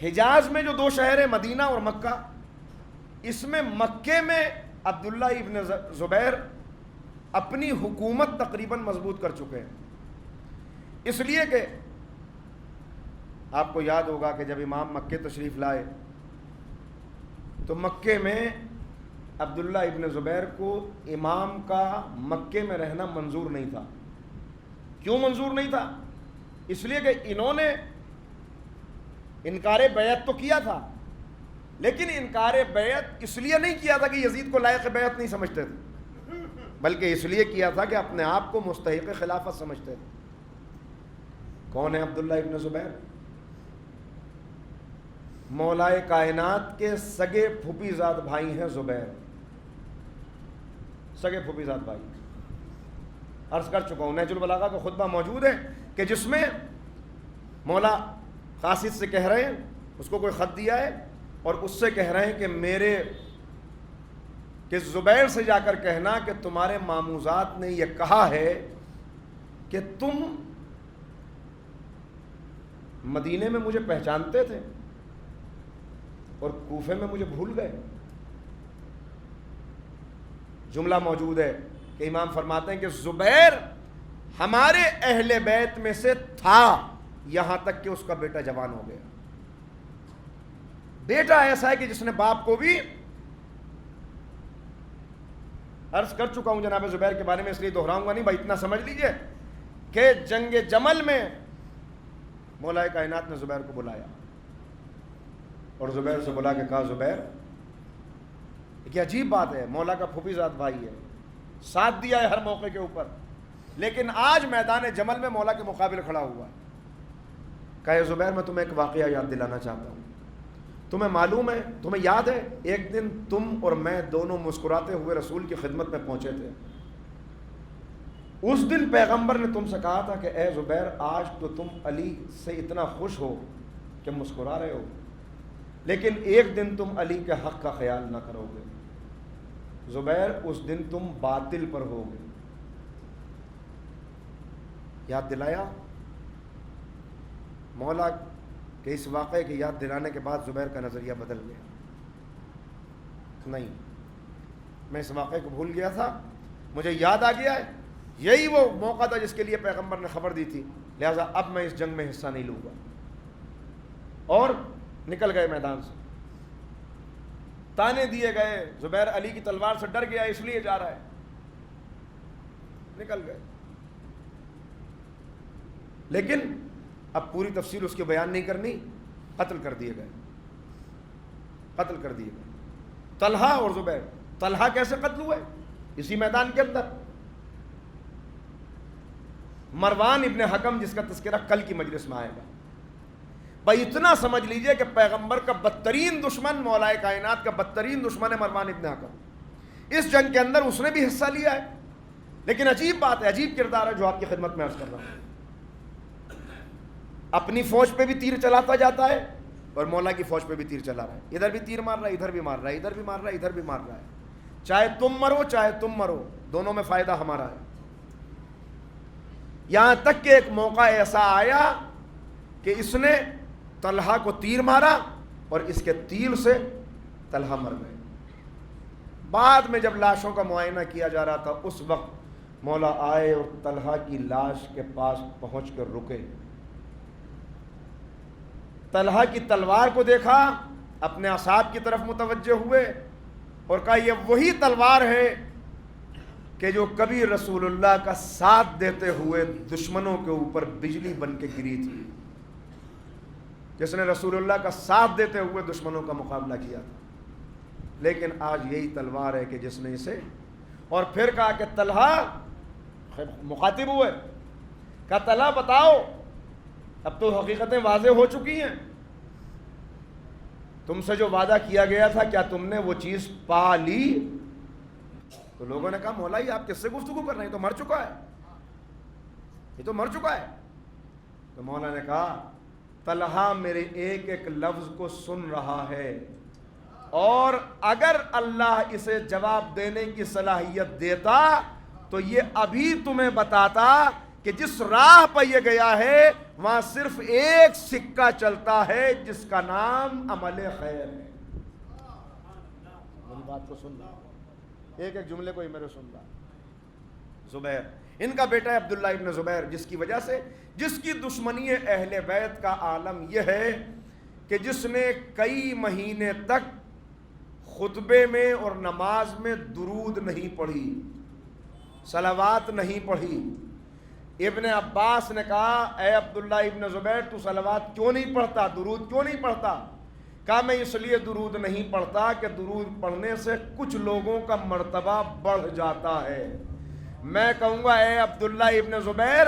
حجاز میں جو 2 شہر ہیں مدینہ اور مکہ، اس میں مکے میں عبداللہ ابن زبیر اپنی حکومت تقریباً مضبوط کر چکے ہیں، اس لیے کہ آپ کو یاد ہوگا کہ جب امام مکے تشریف لائے تو مکے میں عبداللہ ابن زبیر کو امام کا مکے میں رہنا منظور نہیں تھا۔ کیوں منظور نہیں تھا؟ اس لیے کہ انہوں نے انکار بیعت تو کیا تھا، لیکن انکار بیعت اس لیے نہیں کیا تھا کہ یزید کو لائق بیعت نہیں سمجھتے تھے، بلکہ اس لیے کیا تھا کہ اپنے آپ کو مستحق خلافت سمجھتے تھے۔ کون ہے عبداللہ ابن زبیر؟ مولائے کائنات کے سگے پھوپھی زاد بھائی ہیں زبیر، سگے پھوپھی زاد بھائی۔ عرض کر چکا ہوں، نہج البلاغہ کا خطبہ موجود ہے کہ جس میں مولا قاصد سے کہہ رہے ہیں، اس کو کوئی خط دیا ہے اور اس سے کہہ رہے ہیں کہ زبیر سے جا کر کہنا کہ تمہارے ماموزات نے یہ کہا ہے کہ تم مدینے میں مجھے پہچانتے تھے اور کوفے میں مجھے بھول گئے. جملہ موجود ہے کہ امام فرماتے ہیں کہ زبیر ہمارے اہل بیت میں سے تھا یہاں تک کہ اس کا بیٹا جوان ہو گیا. بیٹا ایسا ہے کہ جس نے باپ کو بھی، عرض کر چکا ہوں جناب زبیر کے بارے میں اس لیے دہراؤں گا نہیں بھائی، اتنا سمجھ لیجئے کہ جنگ جمل میں مولا کائنات نے زبیر کو بلایا اور زبیر سے بلا کے کہا زبیر، یہ عجیب بات ہے، مولا کا پھوپھی ذات بھائی ہے، ساتھ دیا ہے ہر موقع کے اوپر، لیکن آج میدان جمل میں مولا کے مقابل کھڑا ہوا. کہا زبیر میں تمہیں ایک واقعہ یاد دلانا چاہتا ہوں. تمہیں معلوم ہے، تمہیں یاد ہے ایک دن تم اور میں دونوں مسکراتے ہوئے رسول کی خدمت میں پہنچے تھے. اس دن پیغمبر نے تم سے کہا تھا کہ اے زبیر آج تو تم علی سے اتنا خوش ہو کہ مسکرا رہے ہو، لیکن ایک دن تم علی کے حق کا خیال نہ کرو گے. زبیر اس دن تم باطل پر ہوگے. یاد دلایا مولا کہ اس واقعے کی یاد دلانے کے بعد زبیر کا نظریہ بدل گیا. نہیں، میں اس واقعے کو بھول گیا تھا، مجھے یاد آ گیا ہے، یہی وہ موقع تھا جس کے لیے پیغمبر نے خبر دی تھی، لہٰذا اب میں اس جنگ میں حصہ نہیں لوں گا. اور نکل گئے میدان سے. تانے دیے گئے، زبیر علی کی تلوار سے ڈر گیا اس لیے جا رہا ہے. نکل گئے. لیکن اب پوری تفصیل اس کی بیان نہیں کرنی. قتل کر دیے گئے. قتل کر دیے گئے طلحہ اور زبیر. طلحہ کیسے قتل ہوئے؟ اسی میدان کے اندر. مروان ابن حکم جس کا تذکرہ کل کی مجلس میں آئے گا. بھائی اتنا سمجھ لیجئے کہ پیغمبر کا بدترین دشمن، مولا کائنات کا بدترین دشمن ہے مروان ابن حکم. اس جنگ کے اندر اس نے بھی حصہ لیا ہے، لیکن عجیب بات ہے، عجیب کردار ہے جو آپ کی خدمت میں عرض کر رہا ہوں. اپنی فوج پہ بھی تیر چلاتا جاتا ہے اور مولا کی فوج پہ بھی تیر چلا رہا ہے. ادھر بھی تیر مار رہا ہے، ادھر بھی مار رہا ہے، ادھر بھی مار رہا ہے، ادھر بھی مار رہا ہے. چاہے تم مرو چاہے تم مرو، دونوں میں فائدہ ہمارا ہے. یہاں تک کہ ایک موقع ایسا آیا کہ اس نے طلحہ کو تیر مارا اور اس کے تیر سے طلحہ مر گئے. بعد میں جب لاشوں کا معائنہ کیا جا رہا تھا اس وقت مولا آئے اور طلحہ کی لاش کے پاس پہنچ کر رکے. طلحہ کی تلوار کو دیکھا، اپنے اصحاب کی طرف متوجہ ہوئے اور کہا یہ وہی تلوار ہے کہ جو کبھی رسول اللہ کا ساتھ دیتے ہوئے دشمنوں کے اوپر بجلی بن کے گری تھی، جس نے رسول اللہ کا ساتھ دیتے ہوئے دشمنوں کا مقابلہ کیا تھا. لیکن آج یہی تلوار ہے کہ جس نے اسے. اور پھر کہا کہ طلحہ، مخاطب ہوئے، کہا طلحہ بتاؤ، اب تو حقیقتیں واضح ہو چکی ہیں، تم سے جو وعدہ کیا گیا تھا کیا تم نے وہ چیز پا لی؟ تو لوگوں نے کہا مولا یہ آپ کس سے گفتگو کر رہے ہیں، تو مر چکا ہے، یہ تو مر چکا ہے. تو مولا نے کہا طلحہ میرے ایک ایک لفظ کو سن رہا ہے، اور اگر اللہ اسے جواب دینے کی صلاحیت دیتا تو یہ ابھی تمہیں بتاتا کہ جس راہ پر یہ گیا ہے وہاں صرف ایک سکہ چلتا ہے جس کا نام عمل خیر ہے. میری بات کو سن رہا، ایک ایک جملے کو ہی میرے سن رہا. زبیر ان کا بیٹا ہے عبداللہ ابن زبیر، جس کی وجہ سے، جس کی دشمنی اہل بیت کا عالم یہ ہے کہ جس نے کئی مہینے تک خطبے میں اور نماز میں درود نہیں پڑھی، صلوات نہیں پڑھی. ابن عباس نے کہا اے عبداللہ ابن زبیر تو صلوات کیوں نہیں پڑھتا، درود کیوں نہیں پڑھتا؟ کہا میں اس لیے درود نہیں پڑھتا کہ درود پڑھنے سے کچھ لوگوں کا مرتبہ بڑھ جاتا ہے. میں کہوں گا اے عبداللہ ابن زبیر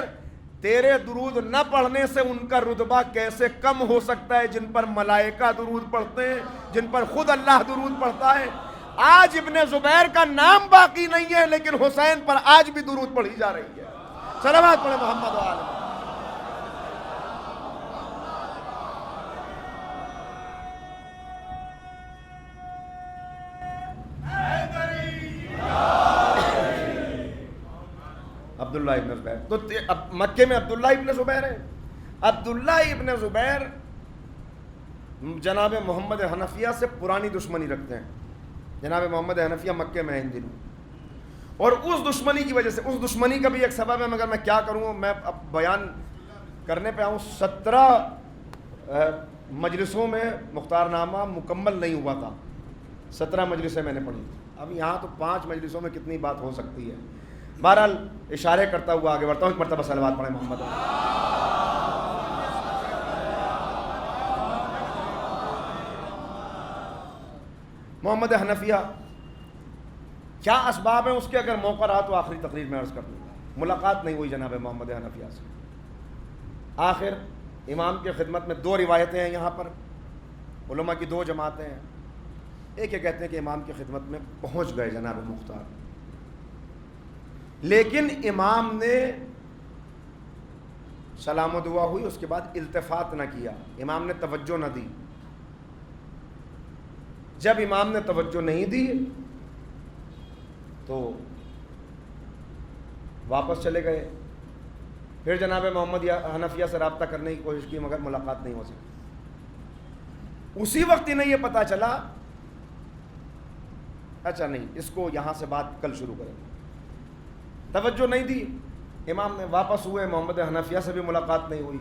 تیرے درود نہ پڑھنے سے ان کا رتبہ کیسے کم ہو سکتا ہے جن پر ملائکہ درود پڑھتے ہیں، جن پر خود اللہ درود پڑھتا ہے. آج ابن زبیر کا نام باقی نہیں ہے لیکن حسین پر آج بھی درود پڑھی جا رہی ہے. صلوات پڑھے محمد و آل محمد. عبداللہ ابن زبیر. تو مکے میں عبداللہ ابن زبیر ہے. عبداللہ ابن زبیر جناب محمد حنفیہ سے پرانی دشمنی رکھتے ہیں. جناب محمد حنفیہ مکے میں ہیں ان دنوں, اور اس دشمنی کی وجہ سے, اس دشمنی کا بھی ایک سبب ہے, مگر میں کیا کروں, میں اب بیان کرنے پہ آؤں. 17 مجلسوں میں مختار نامہ مکمل نہیں ہوا تھا. 17 مجلسیں میں نے پڑھی. اب یہاں تو 5 مجلسوں میں کتنی بات ہو سکتی ہے. بہرحال اشارے کرتا ہوا آگے بڑھتا ہوں. ایک مرتبہ صلوات پڑھیں محمد. محمد حنفیہ کیا اسباب ہیں اس کے, اگر موقع رہا تو آخری تقریر میں عرض کر دوں. ملاقات نہیں ہوئی جناب محمد حنفیہ سے. آخر امام کی خدمت میں 2 روایتیں ہیں یہاں پر, علماء کی 2 جماعتیں ہیں. ایک یہ کہتے ہیں کہ امام کی خدمت میں پہنچ گئے جناب مختار, لیکن امام نے سلام و دعا ہوئی, اس کے بعد التفات نہ کیا, امام نے توجہ نہ دی. جب امام نے توجہ نہیں دی تو واپس چلے گئے. پھر جناب محمد حنفیہ سے رابطہ کرنے کی کوشش کی, مگر ملاقات نہیں ہو سکی. اسی وقت انہیں یہ پتا چلا, اچھا نہیں, اس کو یہاں سے بات کل شروع کریں. توجہ نہیں دی, امام نے واپس ہوئے, محمد حنفیہ سے بھی ملاقات نہیں ہوئی.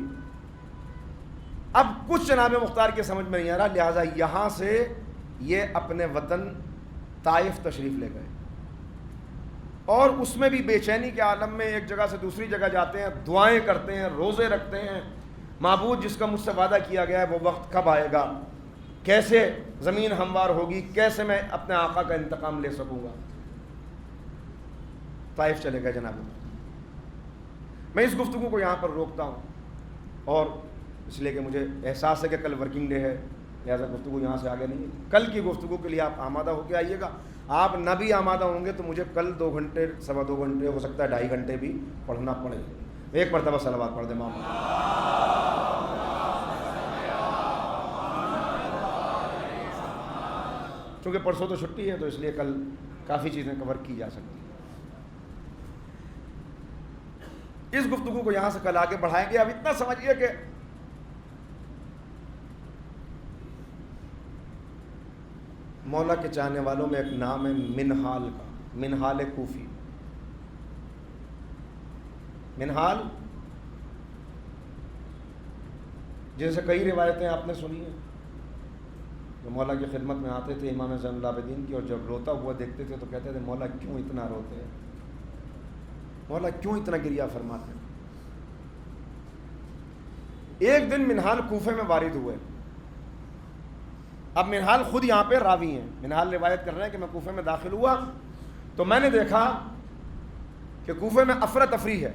اب کچھ جناب مختار کے سمجھ میں نہیں آ رہا, لہٰذا یہاں سے یہ اپنے وطن طائف تشریف لے گئے, اور اس میں بھی بے چینی کے عالم میں ایک جگہ سے دوسری جگہ جاتے ہیں, دعائیں کرتے ہیں, روزے رکھتے ہیں. معبود جس کا مجھ سے وعدہ کیا گیا ہے وہ وقت کب آئے گا, کیسے زمین ہموار ہوگی, کیسے میں اپنے آقا کا انتقام لے سکوں گا. طائف چلے گئے جناب. میں اس گفتگو کو یہاں پر روکتا ہوں, اور اس لیے کہ مجھے احساس ہے کہ کل ورکنگ ڈے ہے, لہٰذا گفتگو یہاں سے آگے نہیں ہے. کل کی گفتگو کے لیے آپ آمادہ ہو کے آئیے گا. آپ نہ بھی آمادہ ہوں گے تو مجھے کل 2 گھنٹے, 2.25 گھنٹے, ہو سکتا ہے 2.5 گھنٹے بھی پڑھنا پڑے. ایک مرتبہ صلوات پڑھ دیں محمد. چونکہ پرسوں تو چھٹی ہے تو اس لیے کل کافی چیزیں کور کی جا سکتی ہیں. اس گفتگو کو یہاں سے کل آگے بڑھائیں گے. اب اتنا سمجھیے کہ مولا کے چاہنے والوں میں ایک نام ہے منہال کا, منہال کوفی. منہال جن سے کئی روایتیں آپ نے سنی ہیں, جو مولا کی خدمت میں آتے تھے امام زین العابدین کی, اور جب روتا ہوا دیکھتے تھے تو کہتے تھے مولا کیوں اتنا روتے ہیں, مولا کیوں اتنا گریہ فرماتے ہیں. ایک دن منہال کوفے میں وارد ہوئے. اب منہال خود یہاں پہ راوی ہیں, منہال روایت کر رہے ہیں کہ میں کوفے میں داخل ہوا تو میں نے دیکھا کہ کوفے میں افراتفری ہے.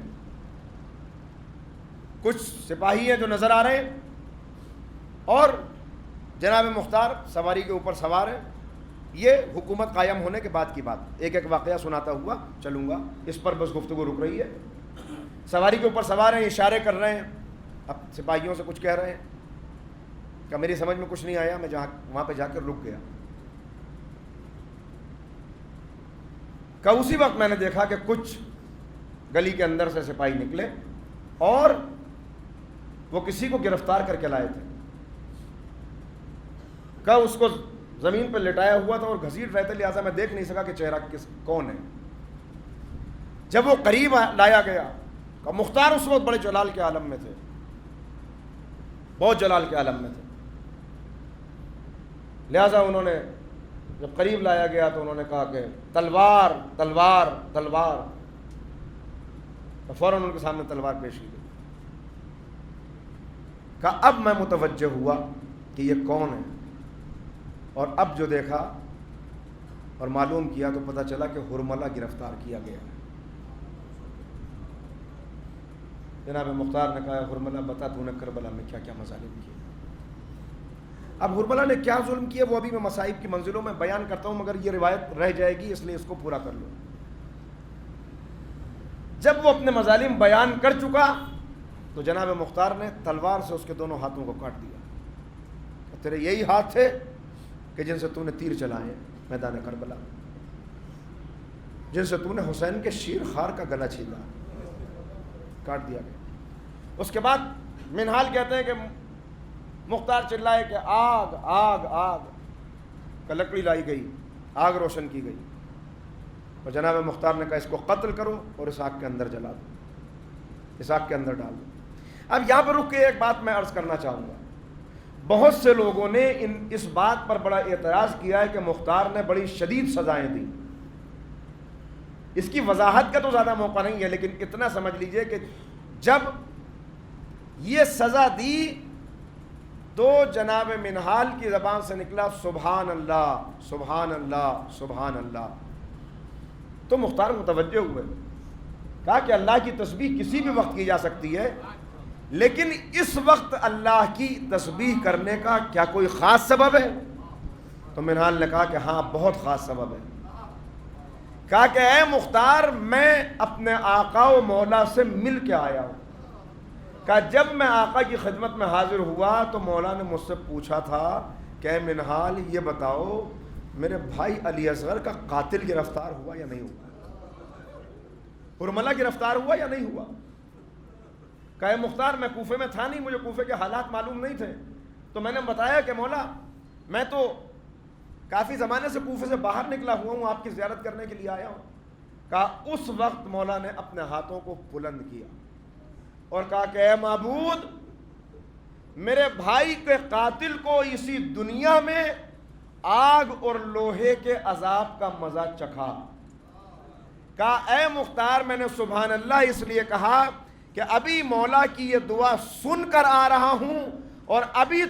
کچھ سپاہی ہیں جو نظر آ رہے ہیں, اور جناب مختار سواری کے اوپر سوار ہے. یہ حکومت قائم ہونے کے بعد کی بات. ایک ایک واقعہ سناتا ہوا چلوں گا, اس پر بس گفتگو رک رہی ہے. سواری کے اوپر سوار ہیں, اشارے کر رہے ہیں, اب سپاہیوں سے کچھ کہہ رہے ہیں. کہ میری سمجھ میں کچھ نہیں آیا, میں وہاں پہ جا کر رک گیا. کہ اسی وقت میں نے دیکھا کہ کچھ گلی کے اندر سے سپاہی نکلے اور وہ کسی کو گرفتار کر کے لائے تھے. کہ اس کو زمین پہ لٹایا ہوا تھا اور گھسیٹ رہے تھے, لہٰذا میں دیکھ نہیں سکا کہ چہرہ کون ہے. جب وہ قریب لایا گیا, کہ مختار اس وقت بڑے جلال کے عالم میں تھے, بہت جلال کے عالم میں تھے. لہٰذا انہوں نے جب قریب لایا گیا تو انہوں نے کہا کہ تلوار تلوار تلوار, تو فوراً ان کے سامنے تلوار پیش کی گئی. کہا اب میں متوجہ ہوا کہ یہ کون ہے, اور اب جو دیکھا اور معلوم کیا تو پتہ چلا کہ ہرملہ گرفتار کیا گیا. جناب مختار نے کہا ہرملہ بتا تو نے کربلا میں کیا کیا مظالم کیے. اب ہرملہ نے کیا ظلم کیا وہ ابھی میں مصائب کی منزلوں میں بیان کرتا ہوں, مگر یہ روایت رہ جائے گی اس لیے اس کو پورا کر لو. جب وہ اپنے مظالم بیان کر چکا تو جناب مختار نے تلوار سے اس کے دونوں ہاتھوں کو کاٹ دیا. تیرے یہی ہاتھ تھے کہ جن سے تو نے تیر چلائے میدان کربلا, جن سے تو نے حسین کے شیر خار کا گلا چھیلا. کاٹ دیا گیا۔ اس کے بعد منہال کہتے ہیں کہ مختار چلائے کہ آگ آگ آگ، کہ لکڑی لائی گئی، آگ روشن کی گئی، اور جناب مختار نے کہا اس کو قتل کرو اور اس آگ کے اندر جلا دو، اس آگ کے اندر ڈال دو۔ اب یہاں پر رک کے ایک بات میں عرض کرنا چاہوں گا، بہت سے لوگوں نے اس بات پر بڑا اعتراض کیا ہے کہ مختار نے بڑی شدید سزائیں دی۔ اس کی وضاحت کا تو زیادہ موقع نہیں ہے، لیکن اتنا سمجھ لیجئے کہ جب یہ سزا دی تو جناب منہال کی زبان سے نکلا سبحان اللہ سبحان اللہ سبحان اللہ، تو مختار متوجہ ہوئے، کہا کہ اللہ کی تسبیح کسی بھی وقت کی جا سکتی ہے، لیکن اس وقت اللہ کی تسبیح کرنے کا کیا کوئی خاص سبب ہے؟ تو منہال نے کہا کہ ہاں بہت خاص سبب ہے۔ کہا کہ اے مختار، میں اپنے آقا و مولا سے مل کے آیا ہوں۔ کہا جب میں آقا کی خدمت میں حاضر ہوا تو مولا نے مجھ سے پوچھا تھا کہ اے منہال یہ بتاؤ میرے بھائی علی اصغر کا قاتل گرفتار ہوا یا نہیں ہوا، حرملہ گرفتار ہوا یا نہیں ہوا؟ کہا اے مختار، میں کوفے میں تھا نہیں، مجھے کوفے کے حالات معلوم نہیں تھے، تو میں نے بتایا کہ مولا میں تو کافی زمانے سے کوفے سے باہر نکلا ہوا ہوں، آپ کی زیارت کرنے کے لیے آیا ہوں۔ کہا اس وقت مولا نے اپنے ہاتھوں کو بلند کیا اور کہا کہ اے معبود، میرے بھائی کے قاتل کو اسی دنیا میں آگ اور لوہے کے عذاب کا مزہ چکھا۔ کہا اے مختار، میں نے سبحان اللہ اس لیے کہا کہ ابھی مولا کی یہ دعا سن کر آ رہا ہوں اور ابھی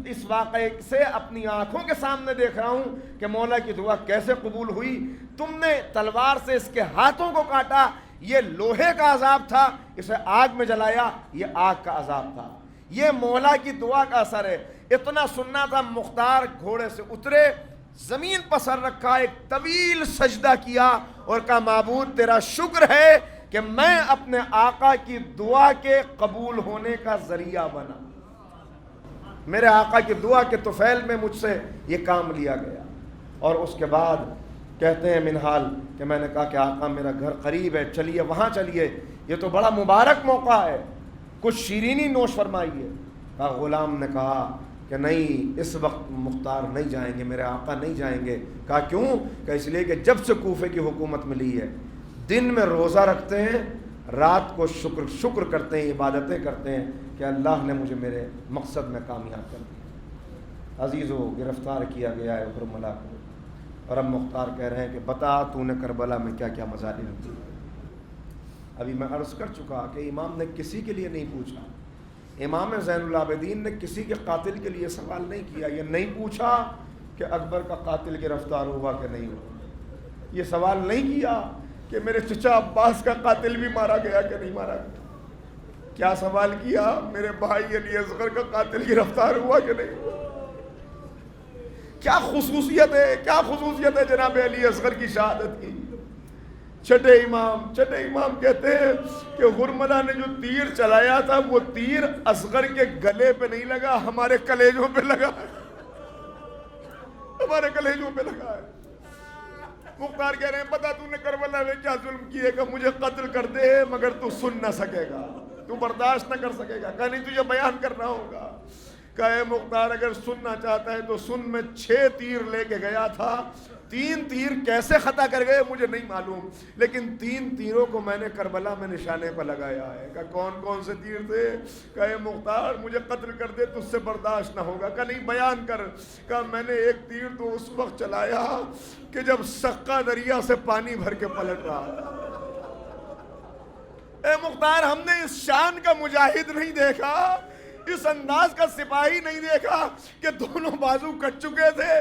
اس واقعے سے اپنی آنکھوں کے سامنے دیکھ رہا ہوں کہ مولا کی دعا کیسے قبول ہوئی۔ تم نے تلوار سے اس کے ہاتھوں کو کاٹا، یہ لوہے کا عذاب تھا، اسے آگ میں جلایا، یہ آگ کا عذاب تھا، یہ مولا کی دعا کا اثر ہے۔ اتنا سننا تھا، مختار گھوڑے سے اترے، زمین پر سر رکھا، ایک طویل سجدہ کیا اور کہا معبود تیرا شکر ہے کہ میں اپنے آقا کی دعا کے قبول ہونے کا ذریعہ بنا، میرے آقا کی دعا کے طفیل میں مجھ سے یہ کام لیا گیا۔ اور اس کے بعد کہتے ہیں منہال کہ میں نے کہا کہ آقا میرا گھر قریب ہے، چلیے وہاں چلیے، یہ تو بڑا مبارک موقع ہے، کچھ شیرینی نوش فرمائیے۔ کہا غلام نے کہا کہ نہیں، اس وقت مختار نہیں جائیں گے، میرے آقا نہیں جائیں گے۔ کہا کیوں؟ کہ اس لیے کہ جب سے کوفے کی حکومت ملی ہے دن میں روزہ رکھتے ہیں، رات کو شکر کرتے ہیں، عبادتیں کرتے ہیں کہ اللہ نے مجھے میرے مقصد میں کامیاب کر دیا۔ عزیزو، گرفتار کیا گیا ہے حرملہ کو، اور اب مختار کہہ رہے ہیں کہ بتا تو نے کربلا میں کیا کیا مظالم کیے۔ ابھی میں عرض کر چکا کہ امام نے کسی کے لیے نہیں پوچھا، امام زین العابدین نے کسی کے قاتل کے لیے سوال نہیں کیا، یہ نہیں پوچھا کہ اکبر کا قاتل گرفتار ہوا کہ نہیں ہوا، یہ سوال نہیں کیا کہ میرے چچا عباس کا قاتل بھی مارا گیا کہ نہیں مارا گیا، کیا سوال کیا میرے بھائی علی اصغر کا قاتل گرفتار ہوا کہ نہیں ہوا۔ کیا خصوصیت ہے جناب علی اصغر کی شہادت کی۔ چھٹے امام کہتے ہیں کہ حرملہ نے جو تیر چلایا تھا وہ تیر اصغر کے گلے پہ نہیں لگا، ہمارے کلیجوں پہ لگا ہے، ہمارے کلیجوں پہ لگا ہے۔ مختار کہہ رہے ہیں پتہ تو نے کربلا میں کیا ظلم کیے گا، مجھے قتل کر دے مگر تو سن نہ سکے گا، تو برداشت نہ کر سکے گا۔ کہا نہیں تجھے بیان کرنا ہوگا۔ کہا اے مختار اگر سننا چاہتا ہے تو سن، میں 6 تیر لے کے گیا تھا، 3 تیر کیسے خطا کر گئے مجھے نہیں معلوم، لیکن 3 تیروں کو میں نے کربلا میں نشانے پر لگایا ہے۔ کہا کون کون سے تیر تھے؟ کہا اے مختار مجھے قتل کر دے، تجھ سے برداشت نہ ہوگا۔ کہا نہیں بیان کر۔ کہا میں نے ایک تیر تو اس وقت چلایا کہ جب سقا دریا سے پانی بھر کے پلٹ رہا تھا۔ اے مختار ہم نے اس شان کا مجاہد نہیں دیکھا، اس انداز کا سپاہی نہیں دیکھا کہ دونوں بازو کٹ چکے تھے،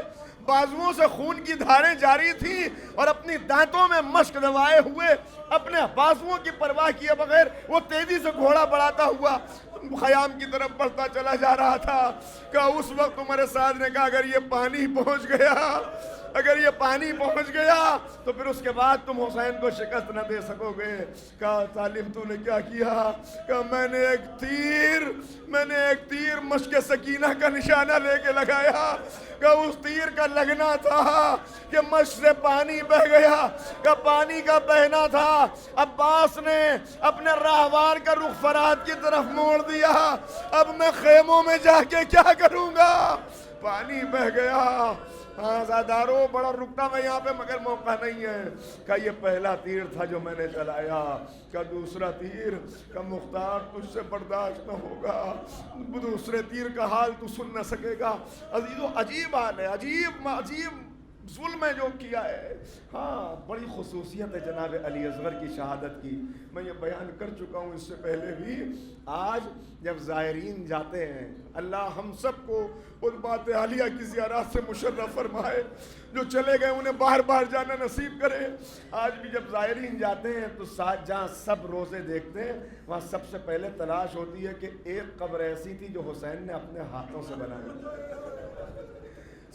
بازوؤں سے خون کی دھاریں جاری تھیں اور اپنی دانتوں میں مشک دبائے ہوئے اپنے بازوؤں کی پرواہ کیے بغیر وہ تیزی سے گھوڑا بڑھاتا ہوا خیام کی طرف بڑھتا چلا جا رہا تھا۔ کہ اس وقت عمر سعد نے کہا اگر یہ پانی پہنچ گیا اگر یہ پانی پہنچ گیا تو پھر اس کے بعد تم حسین کو شکست نہ دے سکو گے۔ کہا سالم تو نے کیا کیا؟ کہا میں نے ایک تیر مشق سکینہ کا نشانہ لے کے لگایا، کہ اس تیر کا لگنا تھا کہ مشق سے پانی بہ گیا، کہ پانی کا بہنا تھا۔ عباس نے اپنے راہوار کا رخ فرات کی طرف موڑ دیا، اب میں خیموں میں جا کے کیا کروں گا؟ پانی بہ گیا۔ ہاں زادارو، بڑا رکتا میں یہاں پہ مگر موقع نہیں ہے۔ کہ یہ پہلا تیر تھا جو میں نے چلایا، کہ دوسرا تیر کہ مختار تجھ سے برداشت نہ ہوگا، دوسرے تیر کا حال تو سن نہ سکے گا۔ عزیزو عجیب حال ہے، عجیب ظلم ہے جو کیا ہے۔ ہاں بڑی خصوصیت ہے جناب علی اصغر کی شہادت کی، میں یہ بیان کر چکا ہوں اس سے پہلے بھی۔ آج جب زائرین جاتے ہیں، اللہ ہم سب کو قربات عالیہ کی زیارات سے مشرف فرمائے، جو چلے گئے انہیں بار بار جانا نصیب کرے۔ آج بھی جب زائرین جاتے ہیں تو ساتھ جہاں سب روزے دیکھتے ہیں، وہاں سب سے پہلے تلاش ہوتی ہے کہ ایک قبر ایسی تھی جو حسین نے اپنے ہاتھوں سے بنائی۔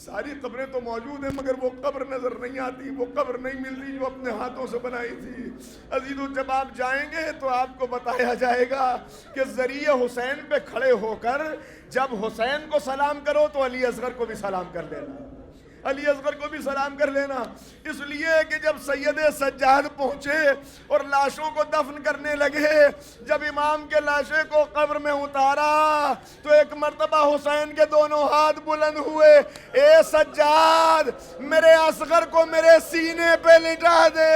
ساری قبریں تو موجود ہیں مگر وہ قبر نظر نہیں آتی، وہ قبر نہیں ملتی جو اپنے ہاتھوں سے بنائی تھی۔ عزیزو جب آپ جائیں گے تو آپ کو بتایا جائے گا کہ ذریعہ حسین پہ کھڑے ہو کر جب حسین کو سلام کرو تو علی اصغر کو بھی سلام کر لینا، علی اصغر کو بھی سلام کر لینا۔ اس لیے کہ جب سید سجاد پہنچے اور لاشوں کو دفن کرنے لگے، جب امام کے لاشیں کو قبر میں اتارا تو ایک مرتبہ حسین کے دونوں ہاتھ بلند ہوئے، اے سجاد میرے اصغر کو میرے سینے پہ لٹا دے۔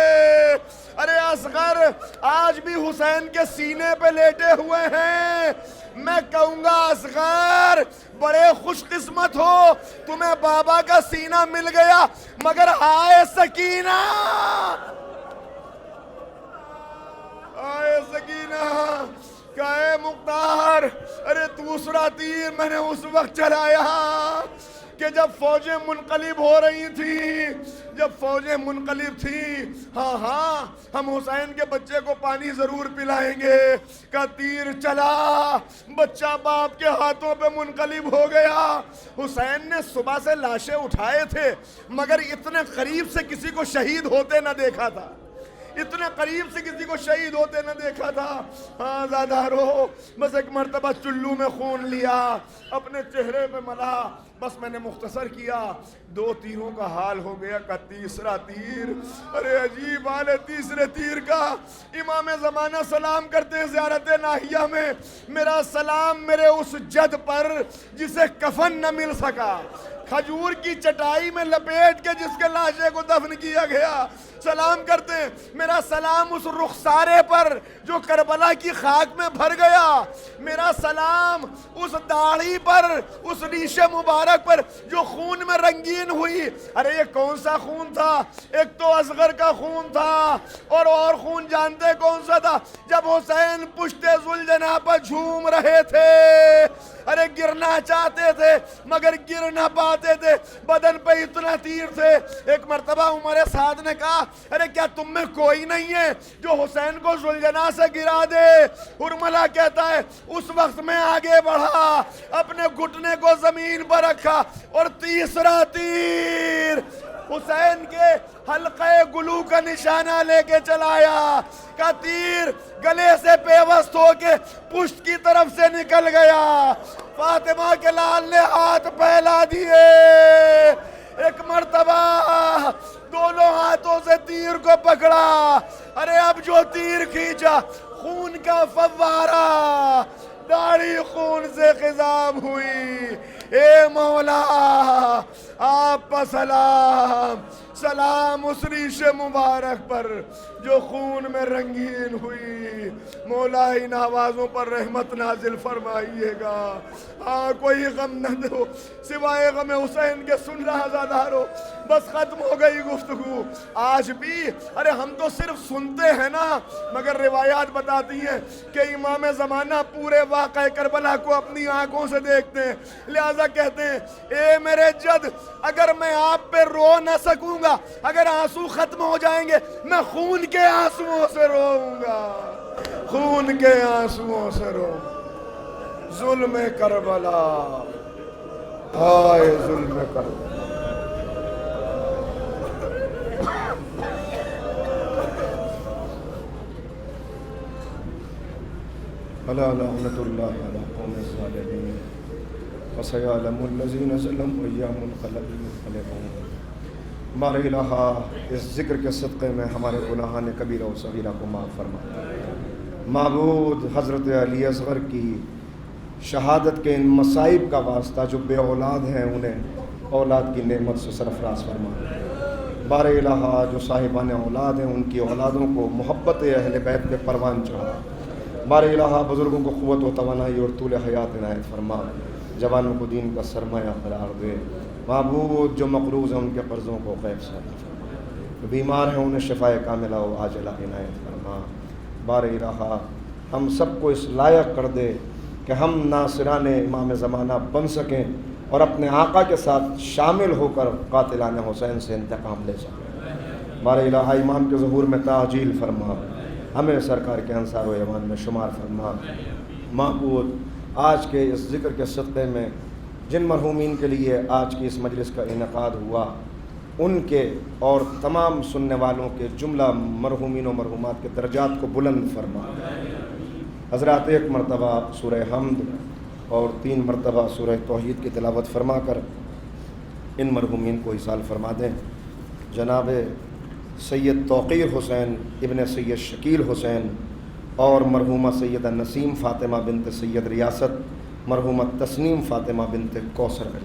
ارے اصغر آج بھی حسین کے سینے پہ لیٹے ہوئے ہیں۔ میں کہوں گا اصغر بڑے خوش قسمت ہو، تمہیں بابا کا سینہ مل گیا، مگر ہائے سکینہ، ہائے سکینہ، کہ اے مختار، ارے دوسرا تیر میں نے اس وقت چلایا کہ جب فوجیں منقلب ہو رہی تھی، جب فوجیں منقلب تھی۔ ہاں ہم حسین کے بچے کو پانی ضرور پلائیں گے۔ کا تیر چلا، بچہ باپ کے ہاتھوں پہ منقلب ہو گیا۔ حسین نے صبح سے لاشیں اٹھائے تھے مگر اتنے قریب سے کسی کو شہید ہوتے نہ دیکھا تھا، اتنے قریب سے کسی کو شہید ہوتے نہ دیکھا تھا۔ ہاں زادارو، بس ایک مرتبہ چلو میں خون لیا، اپنے چہرے پہ ملا، بس میں نے مختصر کیا۔ 2 تیروں کا حال ہو گیا کہ تیسرا تیر، ارے عجیب حال ہے تیسرے تیر کا۔ امام زمانہ سلام کرتے ہیں زیارت ناہیہ میں، میرا سلام میرے اس جد پر جسے کفن نہ مل سکا، کھجور کی چٹائی میں لپیٹ کے جس کے لاشے کو دفن کیا گیا، سلام کرتے ہیں میرا سلام اس رخسارے پر جو کربلا کی خاک میں بھر گیا، میرا سلام اس داڑھی پر، اس ریش مبارک پر جو خون میں رنگین ہوئی۔ ارے یہ کون سا خون تھا؟ ایک تو اصغر کا خون تھا اور خون جانتے کون سا تھا؟ جب حسین پشت ذوالجناح پر جھوم رہے تھے، ارے گرنا چاہتے تھے مگر گر نہ پاتے تھے، بدن پہ اتنا تیر تھے۔ ایک مرتبہ عمر سعد نے کہا ارے کیا تم میں کوئی نہیں ہے جو حسین کو ذوالجناح سے گرا دے؟ ہرملہ کہتا ہے اس وقت میں آگے بڑھا، اپنے گھٹنے کو زمین پر رکھا اور تیسرا تیر حسین کے حلقہ گلو کا نشانہ لے کے چلایا، کا تیر گلے سے پیوست ہو کے پشت کی طرف سے نکل گیا۔ فاطمہ کے لال نے ہاتھ پھیلا دیے، ایک مرتبہ دونوں ہاتھوں سے تیر کو پکڑا، ارے اب جو تیر کھینچا خون کا فوارہ، داڑھی خون سے خضاب ہوئی۔ اے مولا آپ کا سلام، سلام اس ریش مبارک پر جو خون میں رنگین ہوئی۔ مولا ان آوازوں پر رحمت نازل فرمائیے گا۔ ہاں کوئی غم نہ دو سوائے غم حسین کے، سن رہا زادارو، بس ختم ہو گئی گفتگو۔ آج بھی ارے ہم تو صرف سنتے ہیں نا، مگر روایات بتاتی ہیں کہ امام زمانہ پورے واقعہ کربلا کو اپنی آنکھوں سے دیکھتے ہیں، لہذا کہتے ہیں اے میرے جد، اگر میں آپ پہ رو نہ سکوں گا، اگر آنسو ختم ہو جائیں گے، میں خون کے آنسوؤں سے روؤں گا، خون کے آنسوؤں سے روؤں۔ ظلم کربلا، ہائے ظلم کربلا۔ الا لعنۃ اللہ علی القوم الظالمین وسیعلم الذین ظلموا ای منقلبون۔ ہمارے الہ اس ذکر کے صدقے میں ہمارے گناہان کبیرہ و صغیرہ کو معاف فرما۔ معبود حضرت علی اصغر کی شہادت کے ان مصائب کا واسطہ جو بے اولاد ہیں انہیں اولاد کی نعمت سے سرفراز فرما۔ بار الہ جو صاحبان اولاد ہیں ان کی اولادوں کو محبت اہل بیت کے پروان چڑھا۔ بار الہ بزرگوں کو قوت و توانائی اور طول حیات عنایت فرما، جوانوں کو دین کا سرمایہ قرار دے۔ معبود جو مقروض ہیں ان کے قرضوں کو غیب سے عطا فرما، جو بیمار ہیں انہیں شفائے کاملہ و عاجلہ عنایت فرما۔ بار الہ ہم سب کو اس لائق کر دے کہ ہم ناصران امام زمانہ بن سکیں اور اپنے آقا کے ساتھ شامل ہو کر قاتلان حسین سے انتقام لے سکیں۔ بار الہ امام کے ظہور میں تعجیل فرما، ہمیں سرکار کے انصار و ایوان میں شمار فرما۔ معبود آج کے اس ذکر کے صدقے میں جن مرحومین کے لیے آج کی اس مجلس کا انعقاد ہوا ان کے اور تمام سننے والوں کے جملہ مرحومین و مرحومات کے درجات کو بلند فرما۔ حضرات ایک مرتبہ سورہ حمد اور 3 مرتبہ سورہ توحید کی تلاوت فرما کر ان مرحومین کو احسال فرما دیں۔ جناب سید توقیر حسین ابن سید شکیل حسین اور مرحومہ سیدہ نسیم فاطمہ بنت سید ریاست، مرحومہ تسنیم فاطمہ بنت کوثر علی،